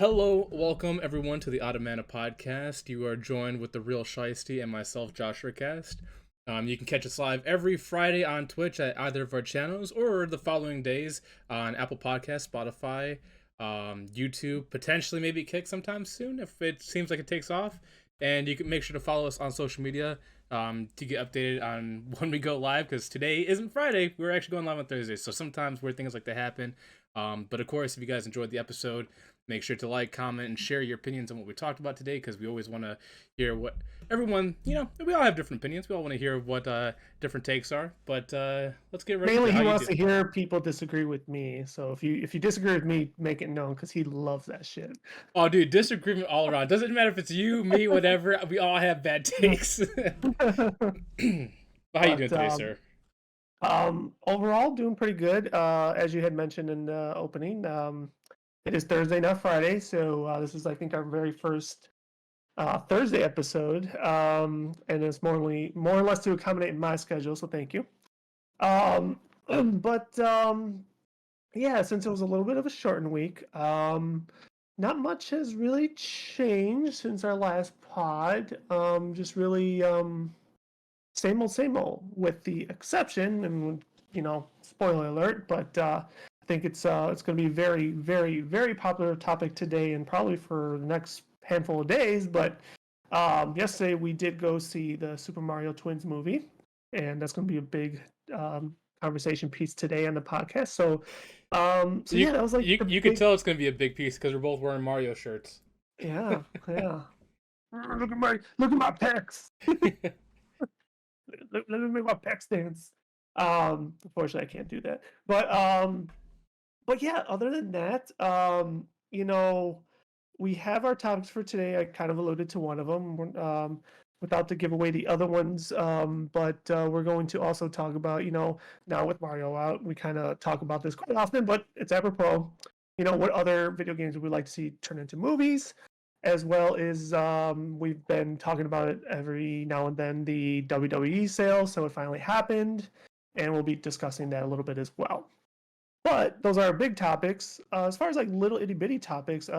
Hello, welcome everyone to the Automana podcast. You are joined with the Real Shiesty and myself, Joshua Cast. You can catch us live every Friday on Twitch at either of our channels, or the following days on Apple Podcasts, Spotify, YouTube, potentially maybe Kick sometime soon if it seems like it takes off. And you can make sure to follow us on social media to get updated on when we go live, because today isn't Friday. We're actually going live on Thursday, so sometimes weird things like that happen. But of course, if you guys enjoyed the episode, make sure to like, comment, and share your opinions on what we talked about today, because we always want to hear what everyone, we all have different opinions. We all want to hear what different takes are. But let's get ready. Mainly, he wants to hear people disagree with me. So if you disagree with me, make it known, because he loves that shit. Oh, dude, disagreement all around. Doesn't matter if it's you, me, whatever. We all have bad takes. How you doing today, sir? Overall, doing pretty good. As you had mentioned in the opening, it is Thursday, not Friday. So this is, I think, our very first Thursday episode, and it's more or less to accommodate my schedule. So thank you. But yeah, since it was a little bit of a shortened week, not much has really changed since our last pod. Just really same old, with the exception, and spoiler alert, but I think it's going to be very, very, very popular topic today and probably for the next handful of days. But yesterday we did go see the Super Mario Twins movie, and that's going to be a big conversation piece today on the podcast. So yeah, that was like you could tell it's going to be a big piece because we're both wearing Mario shirts. Yeah. Look at my pecs. Let me make my pecs dance. Unfortunately, I can't do that. But yeah, other than that, we have our topics for today. I kind of alluded to one of them, without to give away the other ones. But we're going to also talk about, now with Mario out, we kind of talk about this quite often, but it's apropos. What other video games would we like to see turn into movies? As well as we've been talking about it every now and then, the WWE sale. So it finally happened, and we'll be discussing that a little bit as well. But those are our big topics. As far as like little itty bitty topics,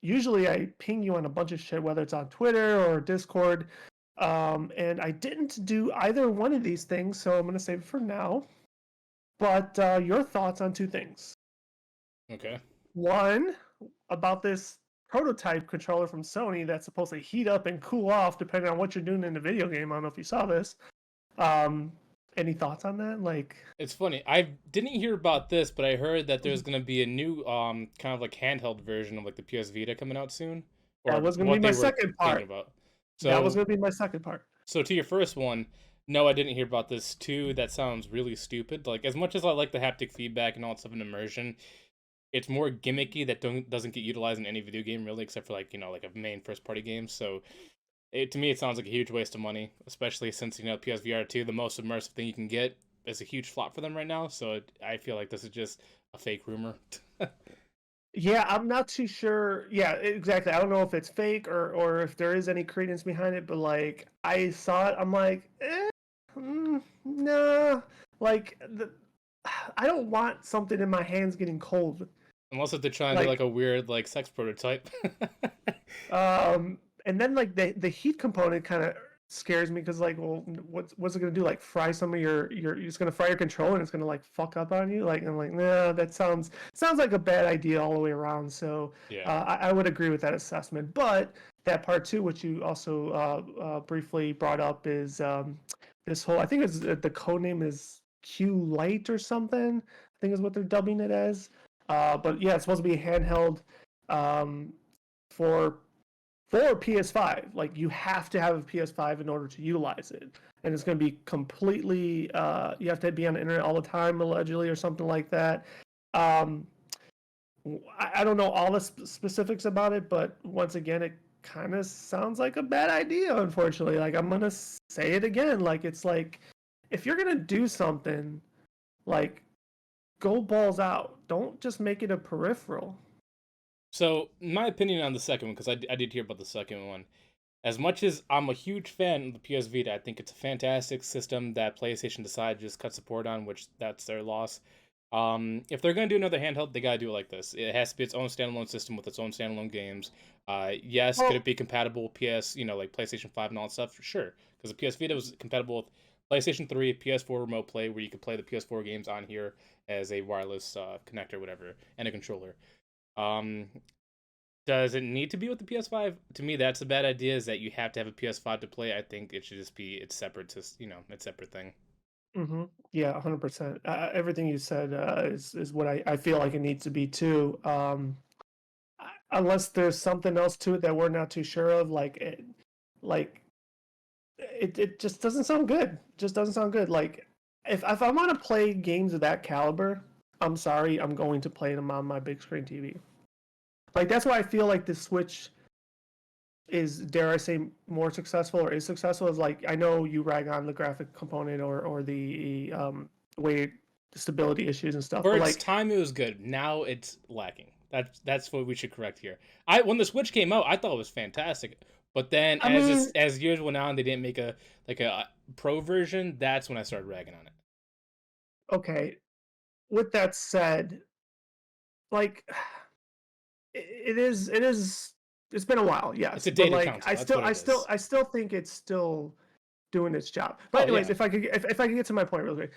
usually I ping you on a bunch of shit, whether it's on Twitter or Discord. And I didn't do either one of these things, so I'm going to save it for now. But your thoughts on two things. Okay. One, about this prototype controller from Sony that's supposed to heat up and cool off depending on what you're doing in the video game. I don't know if you saw this. Any thoughts on that? Like, it's funny. I didn't hear about this, but I heard that there's gonna be a new kind of like handheld version of like the PS Vita coming out soon. That was gonna be my second part. So that was gonna be my second part. So to your first one, no, I didn't hear about this. Two, that sounds really stupid. Like, as much as I like the haptic feedback and all that stuff in immersion, it's more gimmicky that doesn't get utilized in any video game really, except for like like a main first party game. So to me, it sounds like a huge waste of money, especially since PSVR 2, the most immersive thing you can get, is a huge flop for them right now. So I feel like this is just a fake rumor. Yeah, I'm not too sure. Yeah, exactly. I don't know if it's fake or if there is any credence behind it, but like I saw it, I'm like, nah. Like I don't want something in my hands getting cold. Unless if they're trying to do like a weird like sex prototype. And then like the heat component kind of scares me, because like, well, what's it gonna do? Like fry some of you're just gonna fry your controller and it's gonna like fuck up on you? Like, I'm like, nah, that sounds like a bad idea all the way around. So yeah, I would agree with that assessment. But that part too, which you also briefly brought up, is this whole, I think it's the code name is Q Lite or something, I think is what they're dubbing it as. But yeah, it's supposed to be handheld for PS5. Like, you have to have a PS5 in order to utilize it, and it's going to be completely you have to be on the internet all the time, allegedly, or something like that. I don't know all the specifics about it, but once again, it kind of sounds like a bad idea, unfortunately. Like, I'm gonna say it again, like, it's like, if you're gonna do something, like, go balls out. Don't just make it a peripheral. So, my opinion on the second one, because I did hear about the second one, as much as I'm a huge fan of the PS Vita, I think it's a fantastic system that PlayStation decided to just cut support on, which that's their loss. If they're gonna do another handheld, they gotta do it like this. It has to be its own standalone system with its own standalone games. Yes, could Well, it be compatible with PS, like PlayStation 5 and all that stuff? Sure, because the PS Vita was compatible with PlayStation 3, PS4 Remote Play, where you could play the PS4 games on here as a wireless connector, whatever, and a controller. Um, does it need to be with the PS5? To me, that's a bad idea. Is that you have to have a PS5 to play? I think it should just be it's separate, just its separate thing. yeah, 100%. Everything you said is what I feel like it needs to be too. Unless there's something else to it that we're not too sure of, like it just doesn't sound good. Just doesn't sound good. Like if I want to play games of that caliber, I'm sorry, I'm going to play them on my big screen TV. Like that's why I feel like the Switch is, dare I say, more successful or is successful. Is like I know you rag on the graphic component or the way the stability issues and stuff, For but its like time, it was good. Now it's lacking. That's what we should correct here. I When the Switch came out, I thought it was fantastic. But then I mean, as years went on, they didn't make a pro version. That's when I started ragging on it. okay. With that said, like it is it's been a while, It's yes, a but dated like console. That's what it is. I still think it's still doing its job. But Oh anyways, yeah. if I could get to my point real quick,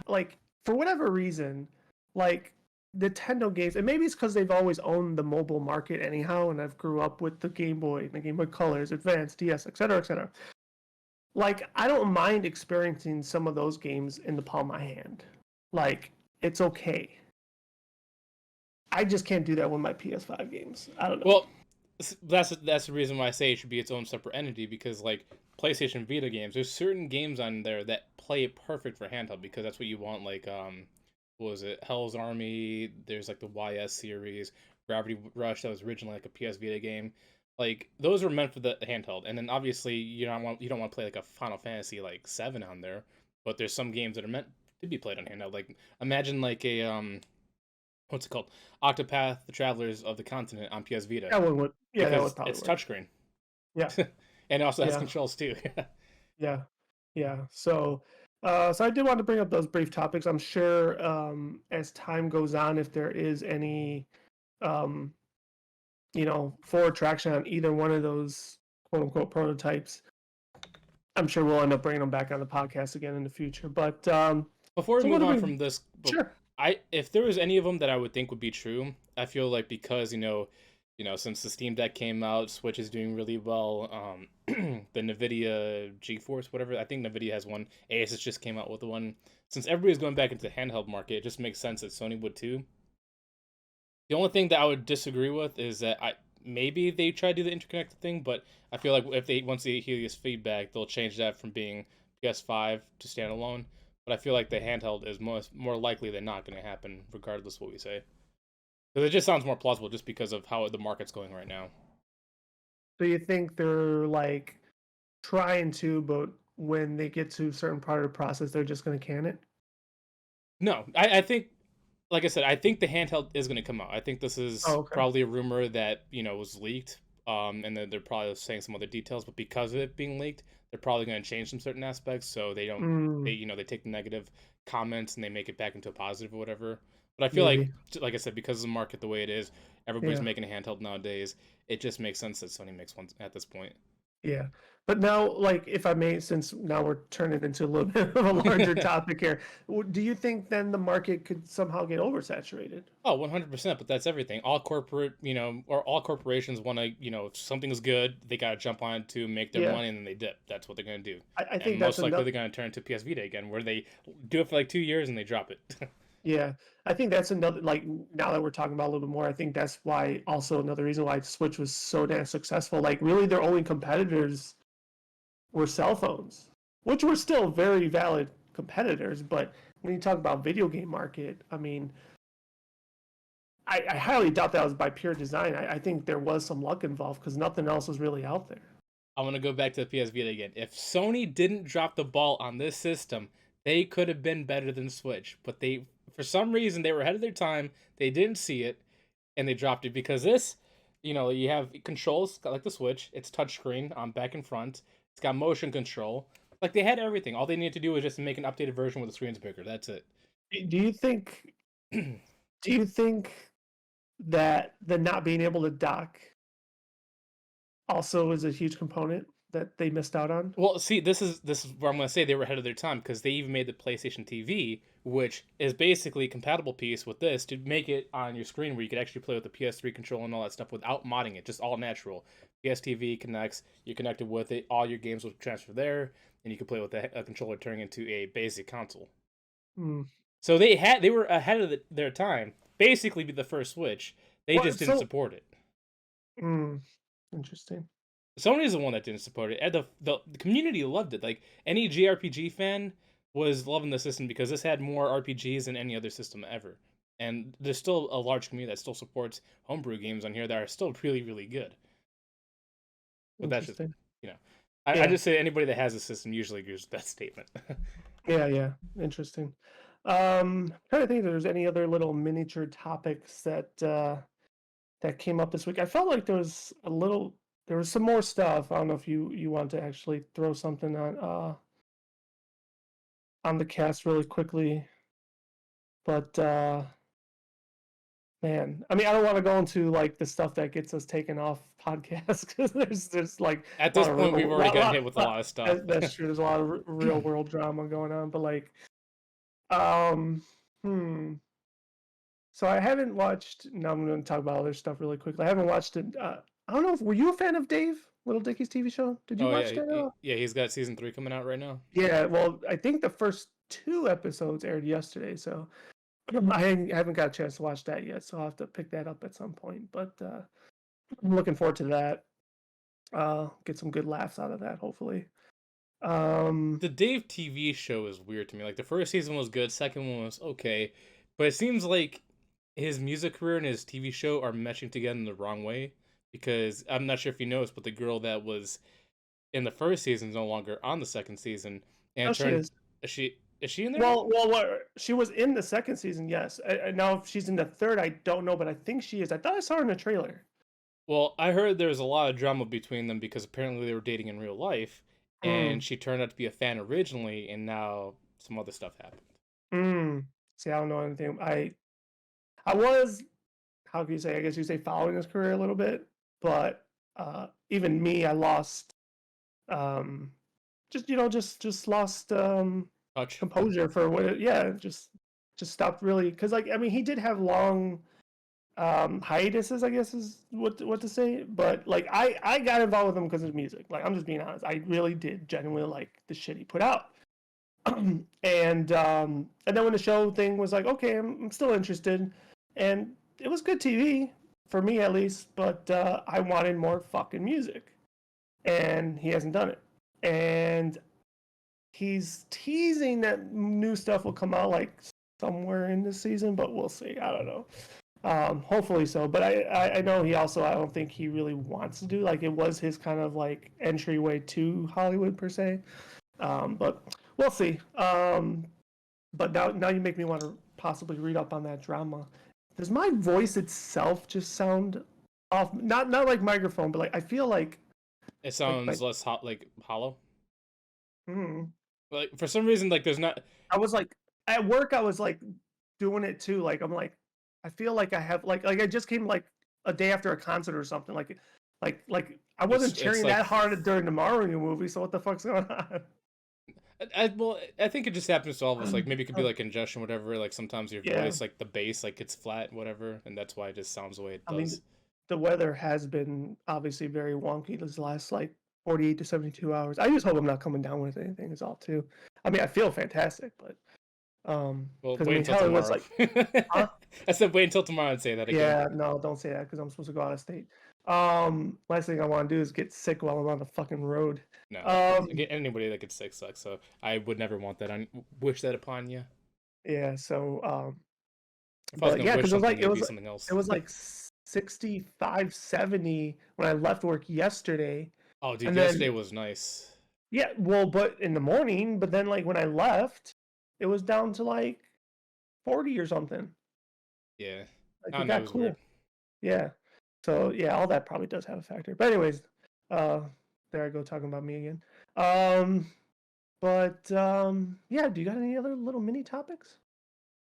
like for whatever reason, like Nintendo games, and maybe it's because they've always owned the mobile market anyhow, and I've grew up with the Game Boy, the Game Boy Colors, Advance, DS, etc., etc. Like I don't mind experiencing some of those games in the palm of my hand. Like it's okay. I just can't do that with my PS5 games. I don't know. Well, that's the reason why I say it should be its own separate entity because like PlayStation Vita games, there's certain games on there that play perfect for handheld because that's what you want. Like what was it? Hell's Army. There's like the YS series, Gravity Rush that was originally like a PS Vita game. Like those were meant for the handheld, and then obviously you don't want to play like a Final Fantasy like 7 on there, but there's some games that are meant to be played on handheld. Like imagine like a what's it called? Octopath: The Travelers of the Continent on PS Vita That one would, yeah, that would because probably it's work. touchscreen Yeah, and it also has yeah, controls too. yeah, yeah. So I did want to bring up those brief topics. I'm sure as time goes on, if there is any, um, forward traction on either one of those quote unquote prototypes, I'm sure we'll end up bringing them back on the podcast again in the future. But Before we so move what do on we? from this, Sure. I if there was any of them that I would think would be true, I feel like because since the Steam Deck came out, Switch is doing really well. The Nvidia GeForce, whatever, I think Nvidia has one. Asus just came out with one. Since everybody's going back into the handheld market, it just makes sense that Sony would too. The only thing that I would disagree with is that I maybe they try to do the interconnected thing, but I feel like if they once they hear this feedback, they'll change that from being PS5 to standalone. But I feel like the handheld is more likely than not going to happen, regardless of what we say. Because it just sounds more plausible, just because of how the market's going right now. Do you think they're like trying to, but when they get to a certain part of the process, they're just going to can it? No, I think, like I said, I think the handheld is going to come out. I think this Oh, is okay. probably a rumor that was leaked, and then they're probably saying some other details. But because of it being leaked, they're probably going to change some certain aspects so they don't Mm, they take the negative comments and they make it back into a positive or whatever. But I feel maybe. like I said, because of the market the way it is, everybody's Yeah. making a handheld nowadays. It just makes sense that Sony makes one at this point. Yeah. But now, like, if I may, since now we're turning into a little bit of a larger topic here, do you think then the market could somehow get oversaturated? Oh, 100%, but that's everything. All corporate, or all corporations want to, if something is good, they got to jump on it to make their Yeah. money and then they dip. That's what they're going to do. I And think that's most likely enough. they're going to turn to PS Vita again, where they do it for like 2 years and they drop it. Yeah. I think that's another, like, now that we're talking about a little bit more, I think that's why also another reason why Switch was so damn successful. Like, really, their only competitors were cell phones, which were still very valid competitors. But when you talk about video game market, I mean, I highly doubt that was by pure design. I think there was some luck involved because nothing else was really out there. I want to go back to the PS Vita again. If Sony didn't drop the ball on this system, they could have been better than Switch. But for some reason, they were ahead of their time. They didn't see it, and they dropped it because this, you have controls like the Switch. It's touchscreen on back and front. It's got motion control. Like they had everything. All they needed to do was just make an updated version where the screen's bigger. That's it. Do you think? Do you think that the not being able to dock also is a huge component that they missed out on? Well, see, this is where I'm going to say they were ahead of their time because they even made the PlayStation TV, which is basically a compatible piece with this to make it on your screen where you could actually play with the PS3 controller and all that stuff without modding it, just all natural. PS TV connects, you're connected with it, all your games will transfer there, and you can play with a controller turning into a basic console. Hmm. So they were ahead of their time. Basically, be the first Switch. They Well, just didn't so support it. interesting. Sony's the one that didn't support it. And the community loved it. Like any JRPG fan was loving the system because this had more RPGs than any other system ever. And there's still a large community that still supports homebrew games on here that are still really, really good. But that's just Interesting. you know, I Yeah. just say anybody that has a system usually agrees with that statement. Yeah. Yeah. Interesting. Trying to think if there's any other little miniature topics that came up this week. I felt like there was some more stuff. I don't know if you want to actually throw something on the cast really quickly, but man, I mean, I don't want to go into like the stuff that gets us taken off podcasts because there's like At a lot this of point, we've already gotten hit with a lot of stuff. that's true. There's a lot of real world drama going on, but like, um, hmm. So I haven't watched. Now I'm going to talk about other stuff really quickly. I haven't watched it. I don't know. Were you a fan of Dave Little Dickie's TV show? Did you Oh watch yeah, that at all? yeah. He's got season 3 coming out right now. Yeah. Well, I think the first two episodes aired yesterday, so haven't got a chance to watch that yet. So I'll have to pick that up at some point. But I'm looking forward to that. Get some good laughs out of that, hopefully. Um, The Dave TV show is weird to me. Like the first season was good, second one was okay, but it seems like his music career and his TV show are meshing together in the wrong way. Because I'm not sure if you noticed, but the girl that was in the first season is no longer on the second season, and oh, it she turned is. is she in there now? Well, she was in the second season, yes. Now, if she's in the third, I don't know, but I think she is. I thought I saw her in the trailer. Well, I heard there was a lot of drama between them because apparently they were dating in real life, Hmm. and she turned out to be a fan originally, and now some other stuff happened. Hmm. See, I don't know anything. I was, how can you say? I guess you say following his career a little bit, but even me, I lost. Um, just lost Touch. composure for what. Yeah, just stopped really because like I mean he did have long hiatuses, I guess is what to say, but like I got involved with him because of music. Like I'm just being honest, I really did genuinely like the shit he put out. And then when the show thing was like, okay, I'm still interested, and it was good TV for me at least, but I wanted more fucking music, and he hasn't done it, and he's teasing that new stuff will come out like somewhere in this season, but we'll see. I don't know. Hopefully so, but I know he also I don't think he really wants to do like it was his kind of like entryway to Hollywood per se. But we'll see. But now you make me want to possibly read up on that drama. Does my voice itself just sound off? Not like microphone, but like I feel It like sounds less hot, like hollow. hmm. Like for some reason, like there's not. I was like at work. I was like doing it too. Like I'm like I feel like I have like I just came like a day after a concert or something. Like I wasn't It's cheering like that hard during the Mario movie. So what the fuck's going on? well, I think it just happens to all of us. Like maybe it could be like congestion, whatever. Like sometimes your Yeah, voice, like the bass, like it's flat, whatever, and that's why it just sounds the way it I mean does. the weather has been obviously very wonky this last like 48 to 72 hours. I just hope I'm not coming down with anything. Is all too. I mean I feel fantastic, but Well, because I wait mean until hell it was tomorrow. like huh? I said wait until tomorrow and say that again. Yeah, no, don't say that because I'm supposed to go out of state. Last thing I want to do is get sick while I'm on the fucking road. No, Um, again, anybody that gets sick sucks. So I would never want that. I wish that upon you. yeah, so If I was but gonna yeah, wish because something, it'd be something it else. was like 65, 70 when I left work yesterday, Oh, dude, and yesterday then was nice. yeah, well, but in the morning, but then like when I left, it was down to like 40 or something. Yeah, Like I it don't know. It got was weird. cool. Yeah. So yeah, all that probably does have a factor. But anyways, uh there I go talking about me again. Um but yeah, do you got any other little mini topics?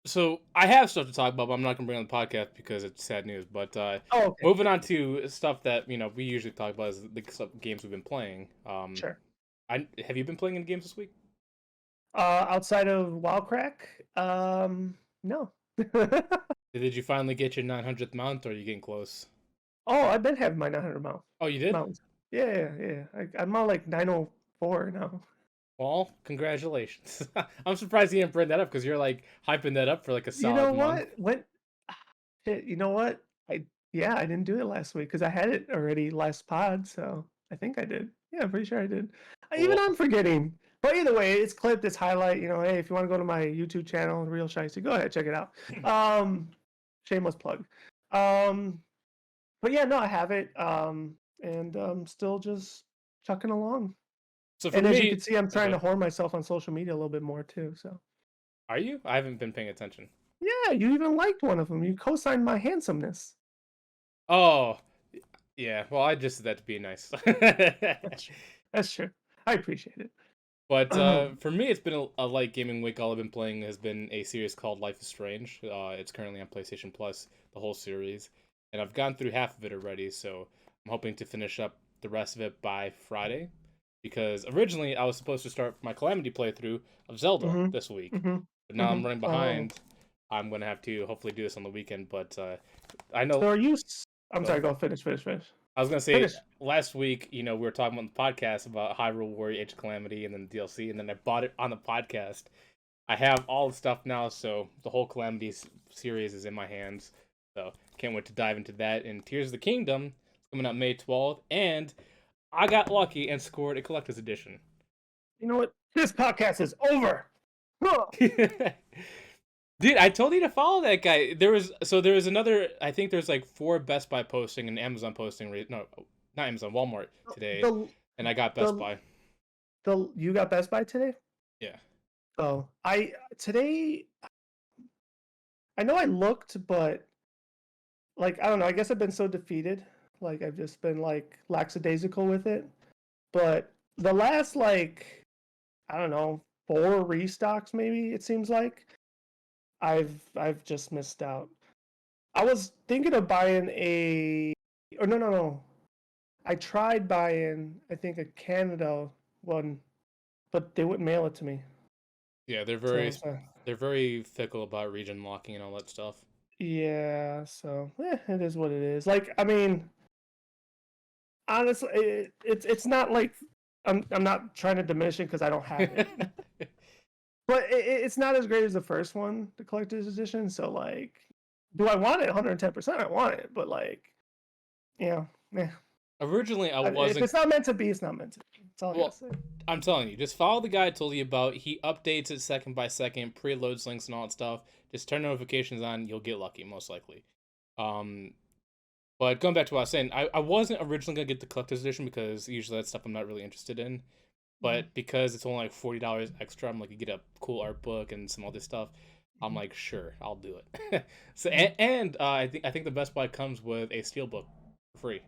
So I have stuff to talk about, but I'm not gonna bring on the podcast because it's sad news. But Oh, okay, moving on to stuff that we usually talk about is the games we've been playing. sure. I have you been playing any games this week? Outside of Wildcrack, no. Did you finally get your 900th mount, or are you getting close? Oh, I've been having my 900 Oh, you did? mounts. Yeah, yeah. I'm on like 904 now. Well, congratulations. I'm surprised you didn't bring that up because you're like hyping that up for like a You solid know month. what? Shit, you know what? Yeah, I didn't do it last week because I had it already last pod, so I think I did. Yeah, I'm pretty sure I did. Even Well, I'm forgetting. But either way, it's clipped, it's highlight. Hey, if you want to go to my YouTube channel, Real Shiesty, go ahead, check it out. Shameless plug. Um, but yeah, no, I have it. And still just chucking along. so for And as you can me, see, I'm trying okay, to whore myself on social media a little bit more too. So are you? I haven't been paying attention. yeah, you even liked one of them. You co-signed my handsomeness. Oh, yeah. Well, I just did that to be nice. That's true. That's true. I appreciate it. But for me, it's been a light gaming week. All I've been playing has been a series called Life is Strange. It's currently on PlayStation Plus, the whole series, and I've gone through half of it already. So I'm hoping to finish up the rest of it by Friday, because originally I was supposed to start my Calamity playthrough of Zelda Mm-hmm. this week, Mm-hmm. but now Mm-hmm. I'm running Oh. behind. I'm gonna have to hopefully do this on the weekend. But I know. So are you? I'm Go sorry. ahead. Go finish. Finish. Finish. I was gonna say Finish. last week, we were talking on the podcast about Hyrule Warrior Age of Calamity and then the DLC, and then I bought it on the podcast. I have all the stuff now, so the whole Calamity series is in my hands. So can't wait to dive into that. And Tears of the Kingdom is coming out May 12th, and I got lucky and scored a collector's edition. You know what? This podcast is over. Huh. Dude, I told you to follow that guy. There was another. I think there's like 4 Best Buy posting and Amazon posting. No, not Amazon, Walmart today, The and I got Best the Buy. the you got Best Buy today? Yeah. Oh, I today. I know I looked, but like I don't know. I guess I've been so defeated. Like I've just been like lackadaisical with it. But the last like I don't know 4 restocks maybe it seems like I've just missed out. I was thinking of buying a or no. I tried buying I think a Canada one, but they wouldn't mail it to me. Yeah, So, they're very fickle about region locking and all that stuff. yeah, so it is what it is. Like I mean, honestly, it's not like I'm not trying to diminish it because I don't have it, but it's not as great as the first one, the collector's edition. So like, do I want it? 110%, I want it, but like, yeah, yeah. Originally, I If wasn't. it's not meant to be, it's not meant to be. That's all I gotta Well, say. I'm telling you, just follow the guy I told you about. He updates it second by second, preloads links and all that stuff. Just turn notifications on. You'll get lucky, most likely. Um, but going back to what I was saying, I wasn't originally gonna get the collector's edition because usually that's stuff I'm not really interested in. Mhm. But because it's only like $40 extra, I'm like, you get a cool art book and some other stuff. I'm like, sure, I'll do it. So Mhm. I think the Best Buy comes with a steelbook for free.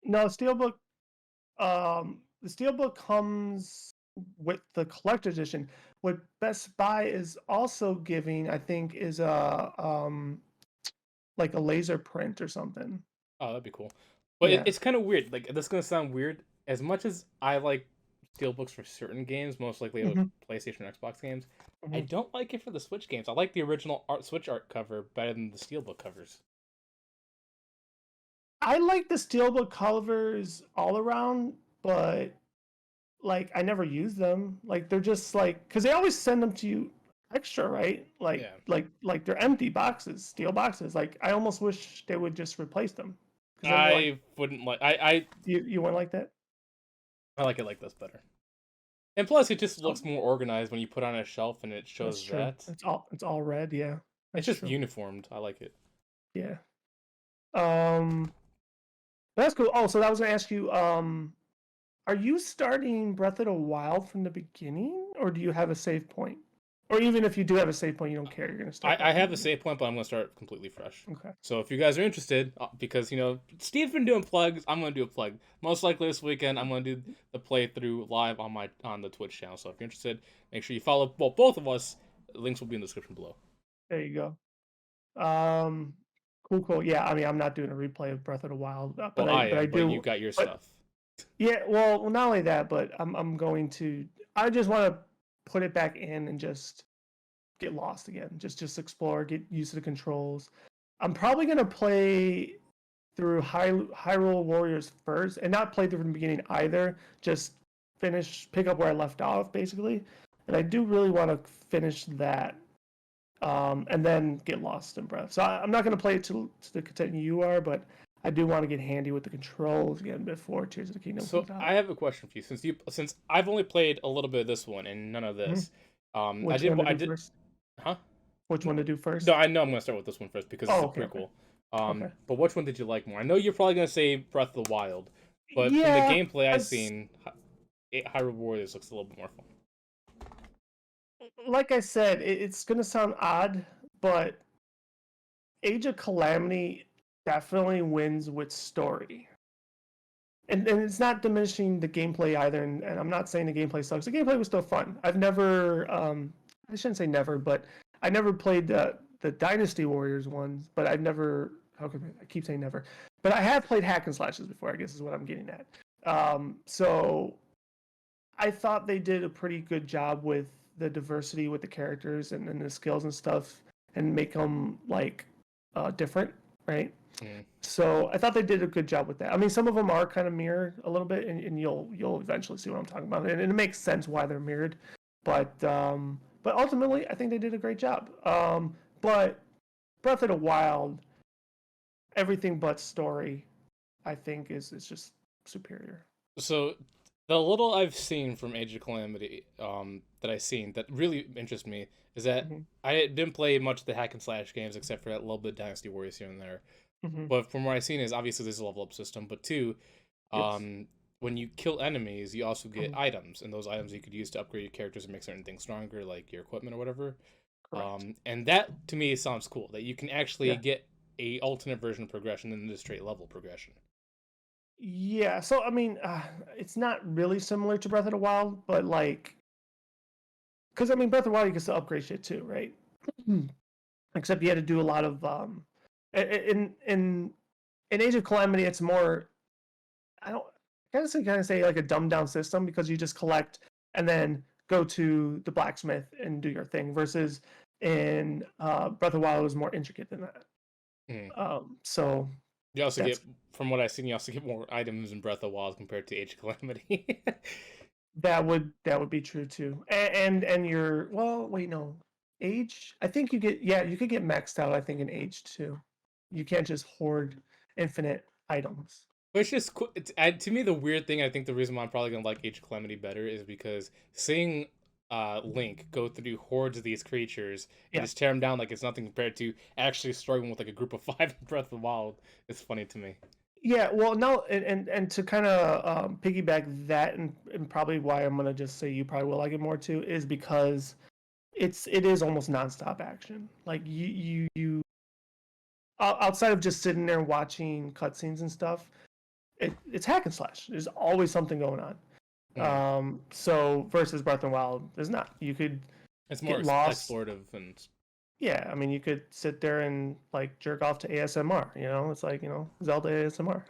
No, Steelbook. The Steelbook comes with the collector's edition. What Best Buy is also giving, I think, is a like a laser print or something. Oh, that'd be cool. But Yeah. it's kind of weird. Like this is gonna sound weird. As much as I like steelbooks for certain games, most likely like Hmm. PlayStation or Xbox games, I Hmm. don't like it for the Switch games. I like the original Switch art cover better than the steelbook covers. I like the Steelbook covers all around, but like I never use them. Like they're just like because they always send them to you extra, right? Like Yeah, like they're empty boxes, steel boxes. Like I almost wish they would just replace them because then like I wouldn't like. I you wouldn't like that. I like it like this better. And plus, it just So looks more organized when you put it on a shelf and it that's shows true. that. It's all red. Yeah, It's that's just true. uniformed. I like it. Yeah. Um, that's cool. Oh, so I was gonna ask you. Are you starting Breath of the Wild from the beginning, or do you have a save point? Or even if you do have a save point, you don't care. You're gonna start I back from the have a beginning. save point, but I'm gonna start completely fresh. Okay. So if you guys are interested, because Steve's been doing plugs, I'm gonna do a plug. Most likely this weekend, I'm gonna do the playthrough live on the Twitch channel. So if you're interested, make sure you follow both of us. Links will be in the description below. There you go. Cool. Yeah, I mean, I'm not doing a replay of Breath of the Wild, Well, but I I but I am, but you do. got your But stuff. yeah, well, not only that, but I'm going to. I just want to put it back in and just get lost again. Just explore, get used to the controls. I'm probably gonna play through Hyrule Warriors first, and not play through from the beginning either. Just pick up where I left off, basically. And I do really want to finish that, and then get lost in Breath. So I'm not gonna play it to the content you are, but I do want to get handy with the controls again before Tears of the Kingdom So comes out. I have a question for you. Since I've only played a little bit of this one and none of Mhm. this, Which one to I do did, first? huh? Which No, one to do no, first? I know I'm gonna start with this one first because it's Oh, a okay. prequel. Okay. But which one did you like more? I know you're probably gonna say Breath of the Wild, but from the Yeah, gameplay I've as seen, Hyrule Warriors looks a little bit more fun. like I said, it's gonna sound odd, but Age of Calamity definitely wins with story. And it's not diminishing the gameplay either, and I'm not saying the gameplay sucks. The gameplay was still fun. I've never, I shouldn't say never, but I never played the Dynasty Warriors ones, but I've never, how can I keep saying never, but I have played hack and slashes before, I guess is what I'm getting at. So I thought they did a pretty good job with the diversity with the characters and the skills and stuff, and make them like different, right? Mm. So I thought they did a good job with that. I mean, some of them are kind of mirrored a little bit, and you'll eventually see what I'm talking about, and it makes sense why they're mirrored. But ultimately, I think they did a great job. But Breath of the Wild, everything but story, I think is just superior. So the little I've seen from Age of Calamity, that I've seen that really interests me is that Hmm. I didn't play much of the hack and slash games except for that little bit of Dynasty Warriors here and there. Hmm. But from what I've seen is obviously there's a level up system, but two, Yes. um, when you kill enemies, you also get Mhm. items, and those items you could use to upgrade your characters and make certain things stronger, like your equipment or whatever. Correct. And that to me sounds cool that you can actually Yeah. get a alternate version of progression than the straight level progression. Yeah. So I mean, it's not really similar to Breath of the Wild, but like, because I mean, Breath of the Wild you can still upgrade shit too, right? Except you had to do a lot of in Age of Calamity, it's more, I don't, kind of say like a dumbed down system, because you just collect and then go to the blacksmith and do your thing. Versus in Breath of the Wild, it was more intricate than that. Mm. So You also that's get, from what I've seen, you also get more items in Breath of the Wild compared to Age of Calamity. that would be true too. And your, well, wait, no, age. I think you get, yeah, you could get maxed out. I think in age too. You can't just hoard infinite items. But it's just to me the weird thing. I think the reason why I'm probably gonna like Age of Calamity better is because seeing Link go through hordes of these creatures and Yeah. just tear them down like it's nothing compared to actually struggling with like a group of five in Breath of the Wild. It's funny to me. Yeah, well, no, and to kind of piggyback that, and probably why I'm gonna just say you probably will like it more too, is because it is almost nonstop action. Like outside of just sitting there watching cutscenes and stuff, it's hack and slash. There's always something going on. Mm. So versus Breath of the Wild, there's not. You could It's more get lost. explorative and Yeah, I mean, you could sit there and like jerk off to ASMR. It's like Zelda ASMR.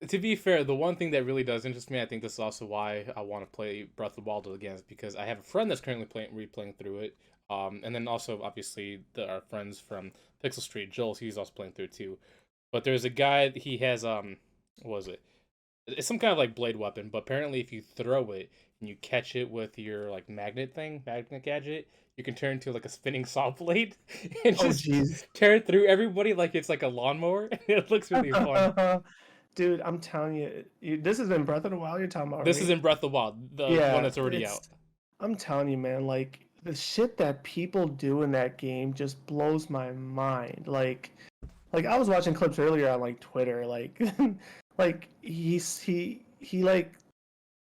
to be fair, the one thing that really does interest me, I think this is also why I want to play Breath of the Wild again, is because I have a friend that's currently replaying through it. And then also obviously our friends from Pixel Street, Joel, he's also playing through it too. But there's a guy, he has what was it? It's some kind of like blade weapon, but apparently if you throw it and you catch it with your like magnet gadget, you can turn into like a spinning saw blade and Oh, just jeez. tear through everybody like it's like a lawnmower. It looks really fun. Dude, I'm telling you, this is in Breath of the Wild you're talking about, This is right? in Breath of the Wild, the one Yeah, that's already out. I'm telling you, man, like the shit that people do in that game just blows my mind. Like I was watching clips earlier on like Twitter, like like he like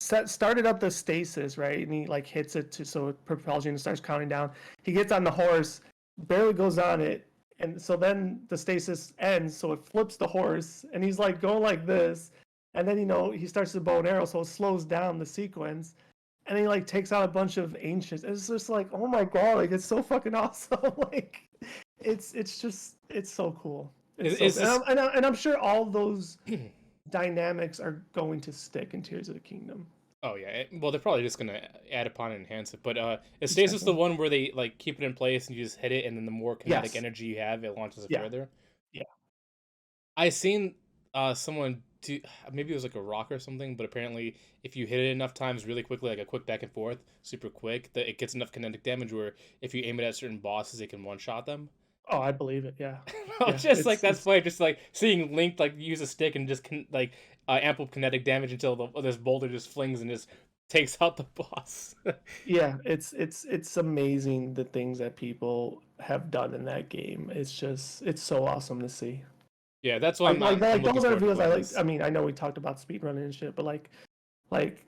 started up the stasis, right? And he like hits it so it propels you and starts counting down. He gets on the horse, barely goes on it, and so then the stasis ends, so it flips the horse, and he's like going like this, and then he starts to bow and arrow, so it slows down the sequence, and he like takes out a bunch of ancients. It's just like, oh my god, like it's so fucking awesome. Like it's just it's so cool. It's so Is good. this? And I'm sure all those dynamics are going to stick in Tears of the Kingdom. Oh yeah. Well, they're probably just gonna add upon and enhance it. But is stasis the Exactly. one where they like keep it in place and you just hit it, and then the more kinetic Yes. energy you have, it launches it Yeah. further? Yeah. I seen someone do, maybe it was like a rock or something, but apparently if you hit it enough times really quickly, like a quick back and forth, super quick, that it gets enough kinetic damage where if you aim it at certain bosses, it can one shot them. Oh, I believe it. Yeah. Yeah. Just like that's It's funny, just like seeing Link like use a stick and just like ample kinetic damage until this boulder just flings and just takes out the boss. yeah. It's amazing the things that people have done in that game. It's just it's so awesome to see. Yeah, that's why I'm Like looking those are the forward to videos I playing like. this. I mean, I know we talked about speedrunning and shit, but like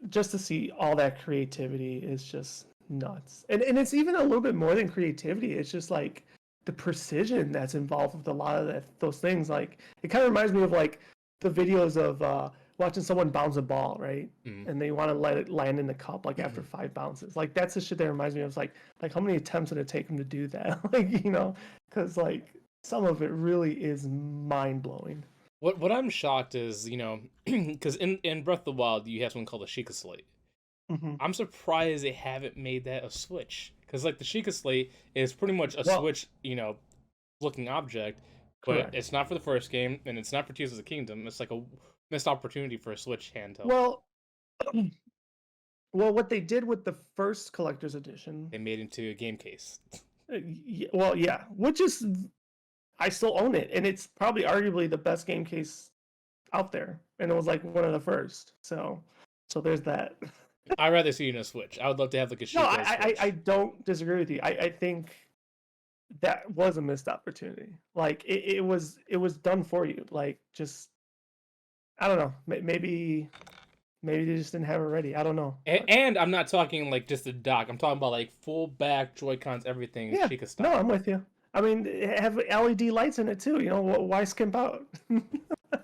just to see all that creativity is just nuts. And it's even a little bit more than creativity. It's just like the precision that's involved with a lot of those things. Like it kind of reminds me of like the videos of watching someone bounce a ball, right? Mm. And they want to let it land in the cup like after 5 bounces. Like that's the shit that reminds me of. It's like how many attempts did it take him to do that? Like because like some of it really is mind blowing. What I'm shocked is, because in Breath of the Wild you have something called a Sheikah Slate. Hmm. I'm surprised they haven't made that a Switch, because like the Sheikah Slate is pretty much a Well, Switch, looking object, but correct. it's not for the first game and it's not for Tears of the Kingdom. It's like a missed opportunity for a Switch handheld. Well, well, what they did with the first collector's edition, They made into a game case. well, yeah, which is I still own it, and it's probably arguably the best game case out there, and it was like one of the first. So there's that. I'd rather see you in a Switch. I would love to have like a No, Sheikah I Switch. don't disagree with you. I think that was a missed opportunity. Like it was done for you. Like just I don't know. Maybe they just didn't have it ready. I don't know. But And I'm not talking like just the dock. I'm talking about like full back Joy Cons, everything yeah, Sheikah no, style. I'm with you. I mean, have LED lights in it too. Why skimp out?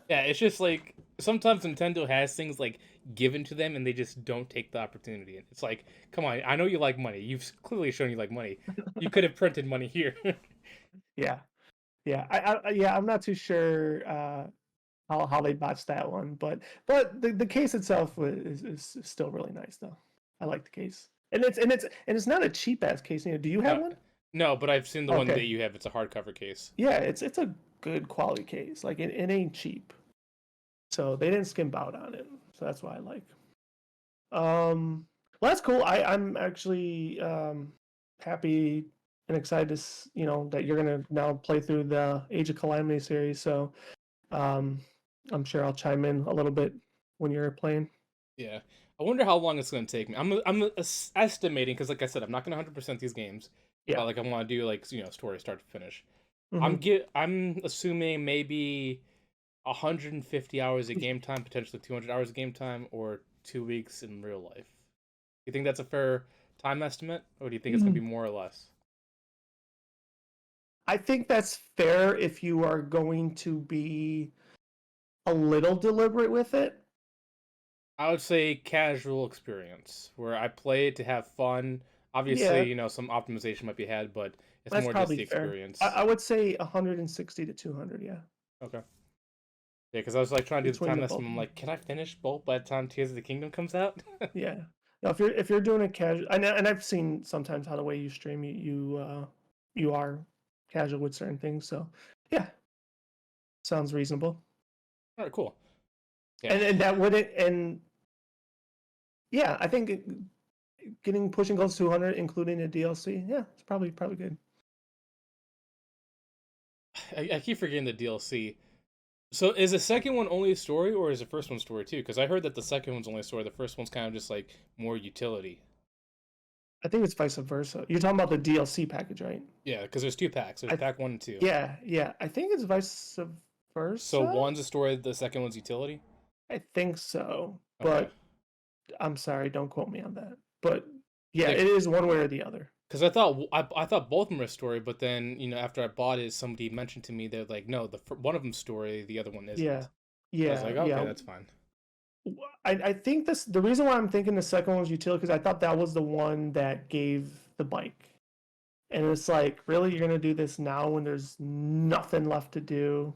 Yeah, it's just like sometimes Nintendo has things like given to them and they just don't take the opportunity. And it's like, come on, I know you like money. You've clearly shown you like money. You could have printed money here. Yeah, yeah. Yeah, I'm not too sure how they botched that one, but the case itself is still really nice though. I like the case, and it's not a cheap ass case. Do you have no, one? no, but I've seen the one that Okay, you have. It's a hardcover case. yeah, it's a good quality case. Like it ain't cheap, so they didn't skimp out on it. So that's why I like. Well, that's cool. I'm actually happy and excited to that you're gonna now play through the Age of Calamity series. So um, I'm sure I'll chime in a little bit when you're playing. Yeah, I wonder how long it's going to take me. I'm estimating because, like I said, I'm not going to 100% these games. Yeah. Like I want to do like story start to finish. Hmm. I'm assuming maybe 150 hours of game time, potentially 200 hours of game time, or 2 weeks in real life. You think that's a fair time estimate, or do you think it's gonna be more or less? I think that's fair if you are going to be a little deliberate with it. I would say casual experience, where I play it to have fun. Obviously, Yeah, some optimization might be had, but it's that's more just probably the fair. experience. I would say 160 to 200. Yeah, Okay. Yeah, because I was like trying to do the between time the estimate. both of I'm them. like, can I finish both by the time Tears of the Kingdom comes out? Yeah. Now, if you're doing a casual, and I've seen sometimes how the way you stream, you are casual with certain things. So, yeah, sounds reasonable. All right, cool. Yeah, And that wouldn't and yeah, I think getting pushing goals to 200, including a DLC, yeah, it's probably good. I keep forgetting the DLC. So is the second one only a story, or is the first one story too? Because I heard that the second one's only a story. The first one's kind of just like more utility. I think it's vice versa. You're talking about the DLC package, right? Yeah, because there's two packs. There's I pack 1 and 2. yeah. I think it's vice So versa. one's a story. The second one's utility. I think so, Okay. but I'm sorry, don't quote me on that. But yeah, Yeah, it is one way or the other. because I thought both of them were a story, but then after I bought it, somebody mentioned to me they're like, no, one of them's story, the other one isn't. Yeah, I was yeah, like, okay, yeah. that's fine. I think the reason why I'm thinking the second one was utility because I thought that was the one that gave the bike. And it's like, really, you're gonna do this now when there's nothing left to do?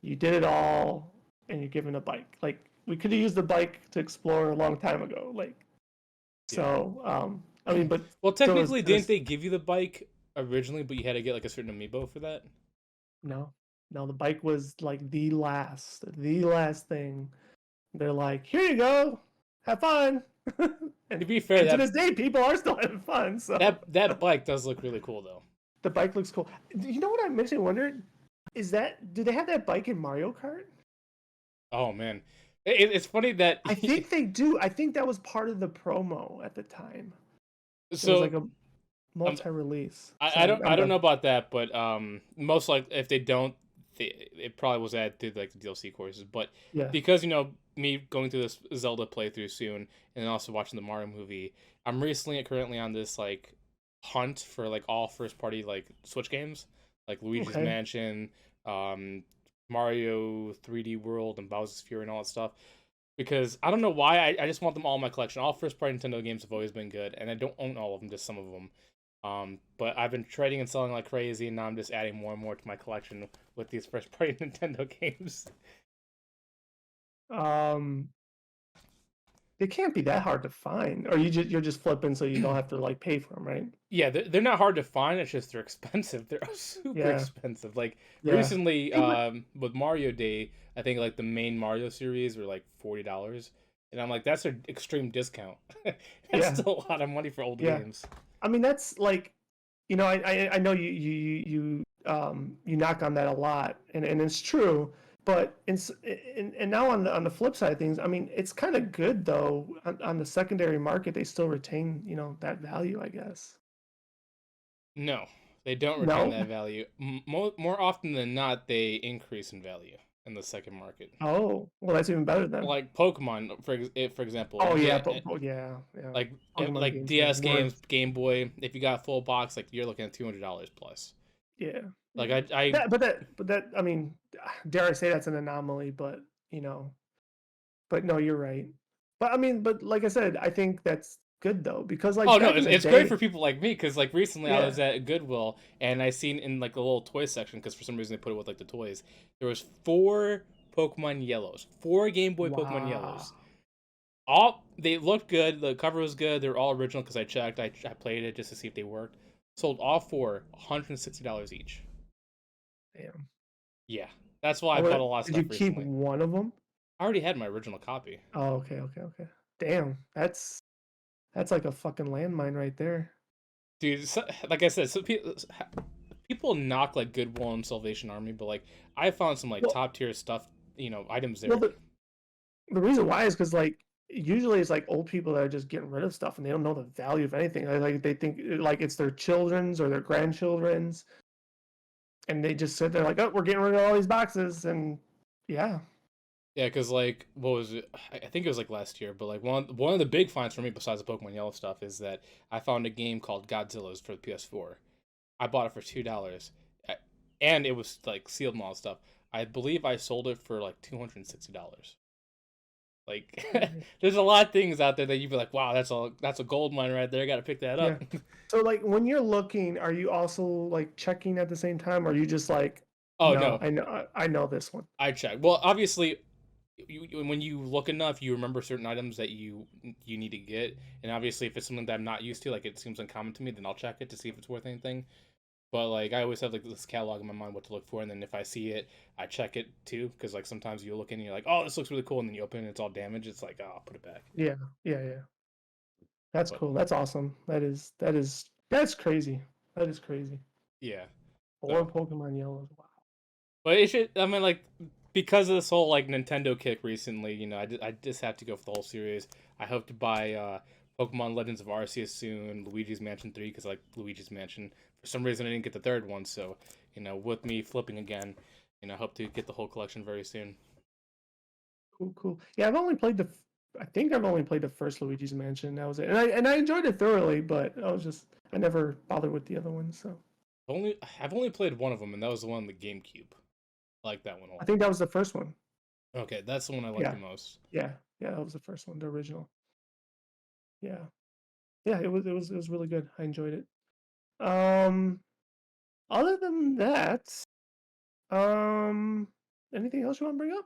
You did it all, and you're given a bike. Like we could have used the bike to explore a long time ago. Like Yeah. so, I mean, but Well, so technically, didn't there's they give you the bike originally, but you had to get like a certain amiibo for that? no, no. The bike was like the last thing. They're like, here you go, have fun. To and be fair, and to that this day, people are still having fun. So that bike does look really cool though. the bike looks cool. You know what I mentioned? Wondered is that do they have that bike in Mario Kart? Oh man, it's funny that I think they do. I think that was part of the promo at the time. It was so like a um, multi-release. I Sorry, don't I'm I don't done. know about that, but most like if they don't, it probably was added to like the DLC courses. But Yeah. because me going through this Zelda playthrough soon, and then also watching the Mario movie, I'm recently currently on this like hunt for like all first party like Switch games, like Luigi's Okay. Mansion, um, Mario 3D World, and Bowser's Fury and all that stuff. Because I don't know why I just want them all in my collection. All first party Nintendo games have always been good, and I don't own all of them, just some of them. But I've been trading and selling like crazy, and now I'm just adding more and more to my collection with these first party Nintendo games. Um, they can't be that hard to find, or you're just flipping so you don't have to like pay for them, right? Yeah, they're not hard to find. It's just they're expensive. They're super Yeah. expensive. Like Yeah. recently, Hey, but with Mario Day, I think like the main Mario series were like $40, and I'm like, that's an extreme discount. That's yeah. still a lot of money for old Yeah. games. I mean, that's like, I know you knock on that a lot, and it's true. But and now on the flip side of things, I mean, it's kind of good though. On the secondary market, they still retain, that value, I guess. No, they don't retain No? that value. More often than not, they increase in value in the second market. Oh, well, that's even better then. Like Pokemon, for example, Oh you yeah, get yeah, yeah. like Pokemon like games are DS games, worth. Game Boy. If you got a full box, like you're looking at $200 plus. Yeah, Like yeah. I But that, I mean, dare I say that's an anomaly, but but no, you're right. But I mean, but like I said, I think that's good though because like oh no, back in the it's great for day, people like me because like recently I yeah. was at Goodwill and I seen in like a little toy section because for some reason they put it with like the toys. There was four Pokemon Yellows, four Game Boy Pokemon Wow. Yellows. All they looked good. The cover was good. They're all original because I checked. I played it just to see if they worked. Sold all four, $160 each. Damn. Yeah, that's why I I bought would. a lot of Did you stuff keep recently. one of them? I already had my original copy, Oh, okay, okay, okay. Damn, that's like a fucking landmine right there. dude. So, like I said, people knock like Goodwill and Salvation Army, but like I found some like Well, top tier stuff, items well, there. the reason why is because like usually it's like old people that are just getting rid of stuff and they don't know the value of anything. Like they think like it's their children's or their grandchildren's, and they just sit there like, oh, we're getting rid of all these boxes, and yeah. Yeah, because like what was it? I think it was like last year, but like one of the big finds for me besides the Pokemon Yellow stuff is that I found a game called Godzilla's for the PS4. I bought it for $2, and it was like sealed and all that stuff. I believe I sold it for like $260. Like, there's a lot of things out there that you'd be like, wow, that's a gold mine right there. I got to pick that Yeah. up. So like when you're looking, are you also like checking at the same time, or are you just like, Oh no, no, I know this one. I checked. Well, obviously, when you look enough, you remember certain items that you need to get, and obviously, if it's something that I'm not used to, like it seems uncommon to me, then I'll check it to see if it's worth anything. But like I always have like this catalog in my mind what to look for, and then if I see it, I check it too. Because like sometimes you look in and you're like, oh, this looks really cool, and then you open it and it's all damaged. It's like, oh, I'll put it back. Yeah, yeah, yeah. That's But cool. That's awesome. That's crazy. That is crazy. yeah, Four so Pokemon Yellows. Wow. but it should. I mean, like because of this whole like Nintendo kick recently, I just have to go for the whole series. I hope to buy Pokemon Legends of Arceus soon, Luigi's Mansion 3 because I like Luigi's Mansion. For some reason, I didn't get the third one, so with me flipping again, I hope to get the whole collection very soon. Cool, cool. Yeah, I think I've only played the first Luigi's Mansion. That was it, and I enjoyed it thoroughly. But I never bothered with the other ones. So I've only played one of them, and that was the one on the GameCube. I like that one a I lot. think that was the first one. Okay, that's the one I like the Yeah, most. yeah. Yeah, that was the first one, the original. Yeah. Yeah, it was really good. I enjoyed it. Um, Other than that, um, anything else you want to bring up?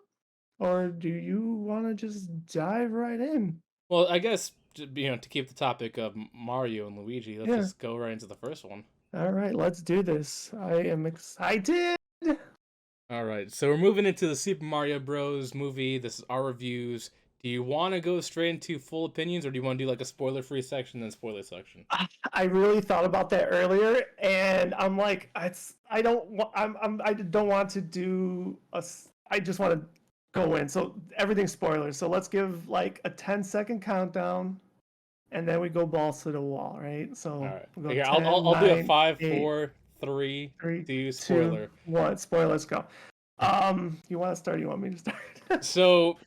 Or do you want to just dive right in? Well, I guess to keep the topic of Mario and Luigi, let's Yeah. just go right into the first one. All right, let's do this. I am excited. All right, so we're moving into the Super Mario Bros. Movie. This is our reviews. Do you want to go straight into full opinions, or do you want to do like a spoiler-free section then spoiler section? I really thought about that earlier, and I'm like, I don't I don't want to do I just want to go in. So everything's spoilers. So let's give like a 10-second countdown, and then we go balls to the wall, right? All So right, we go okay, I'll 10, I'll do a 9, five, 8, four, three, 3, two 2, spoiler. 1. Spoilers go. You want to start? You want me to start? So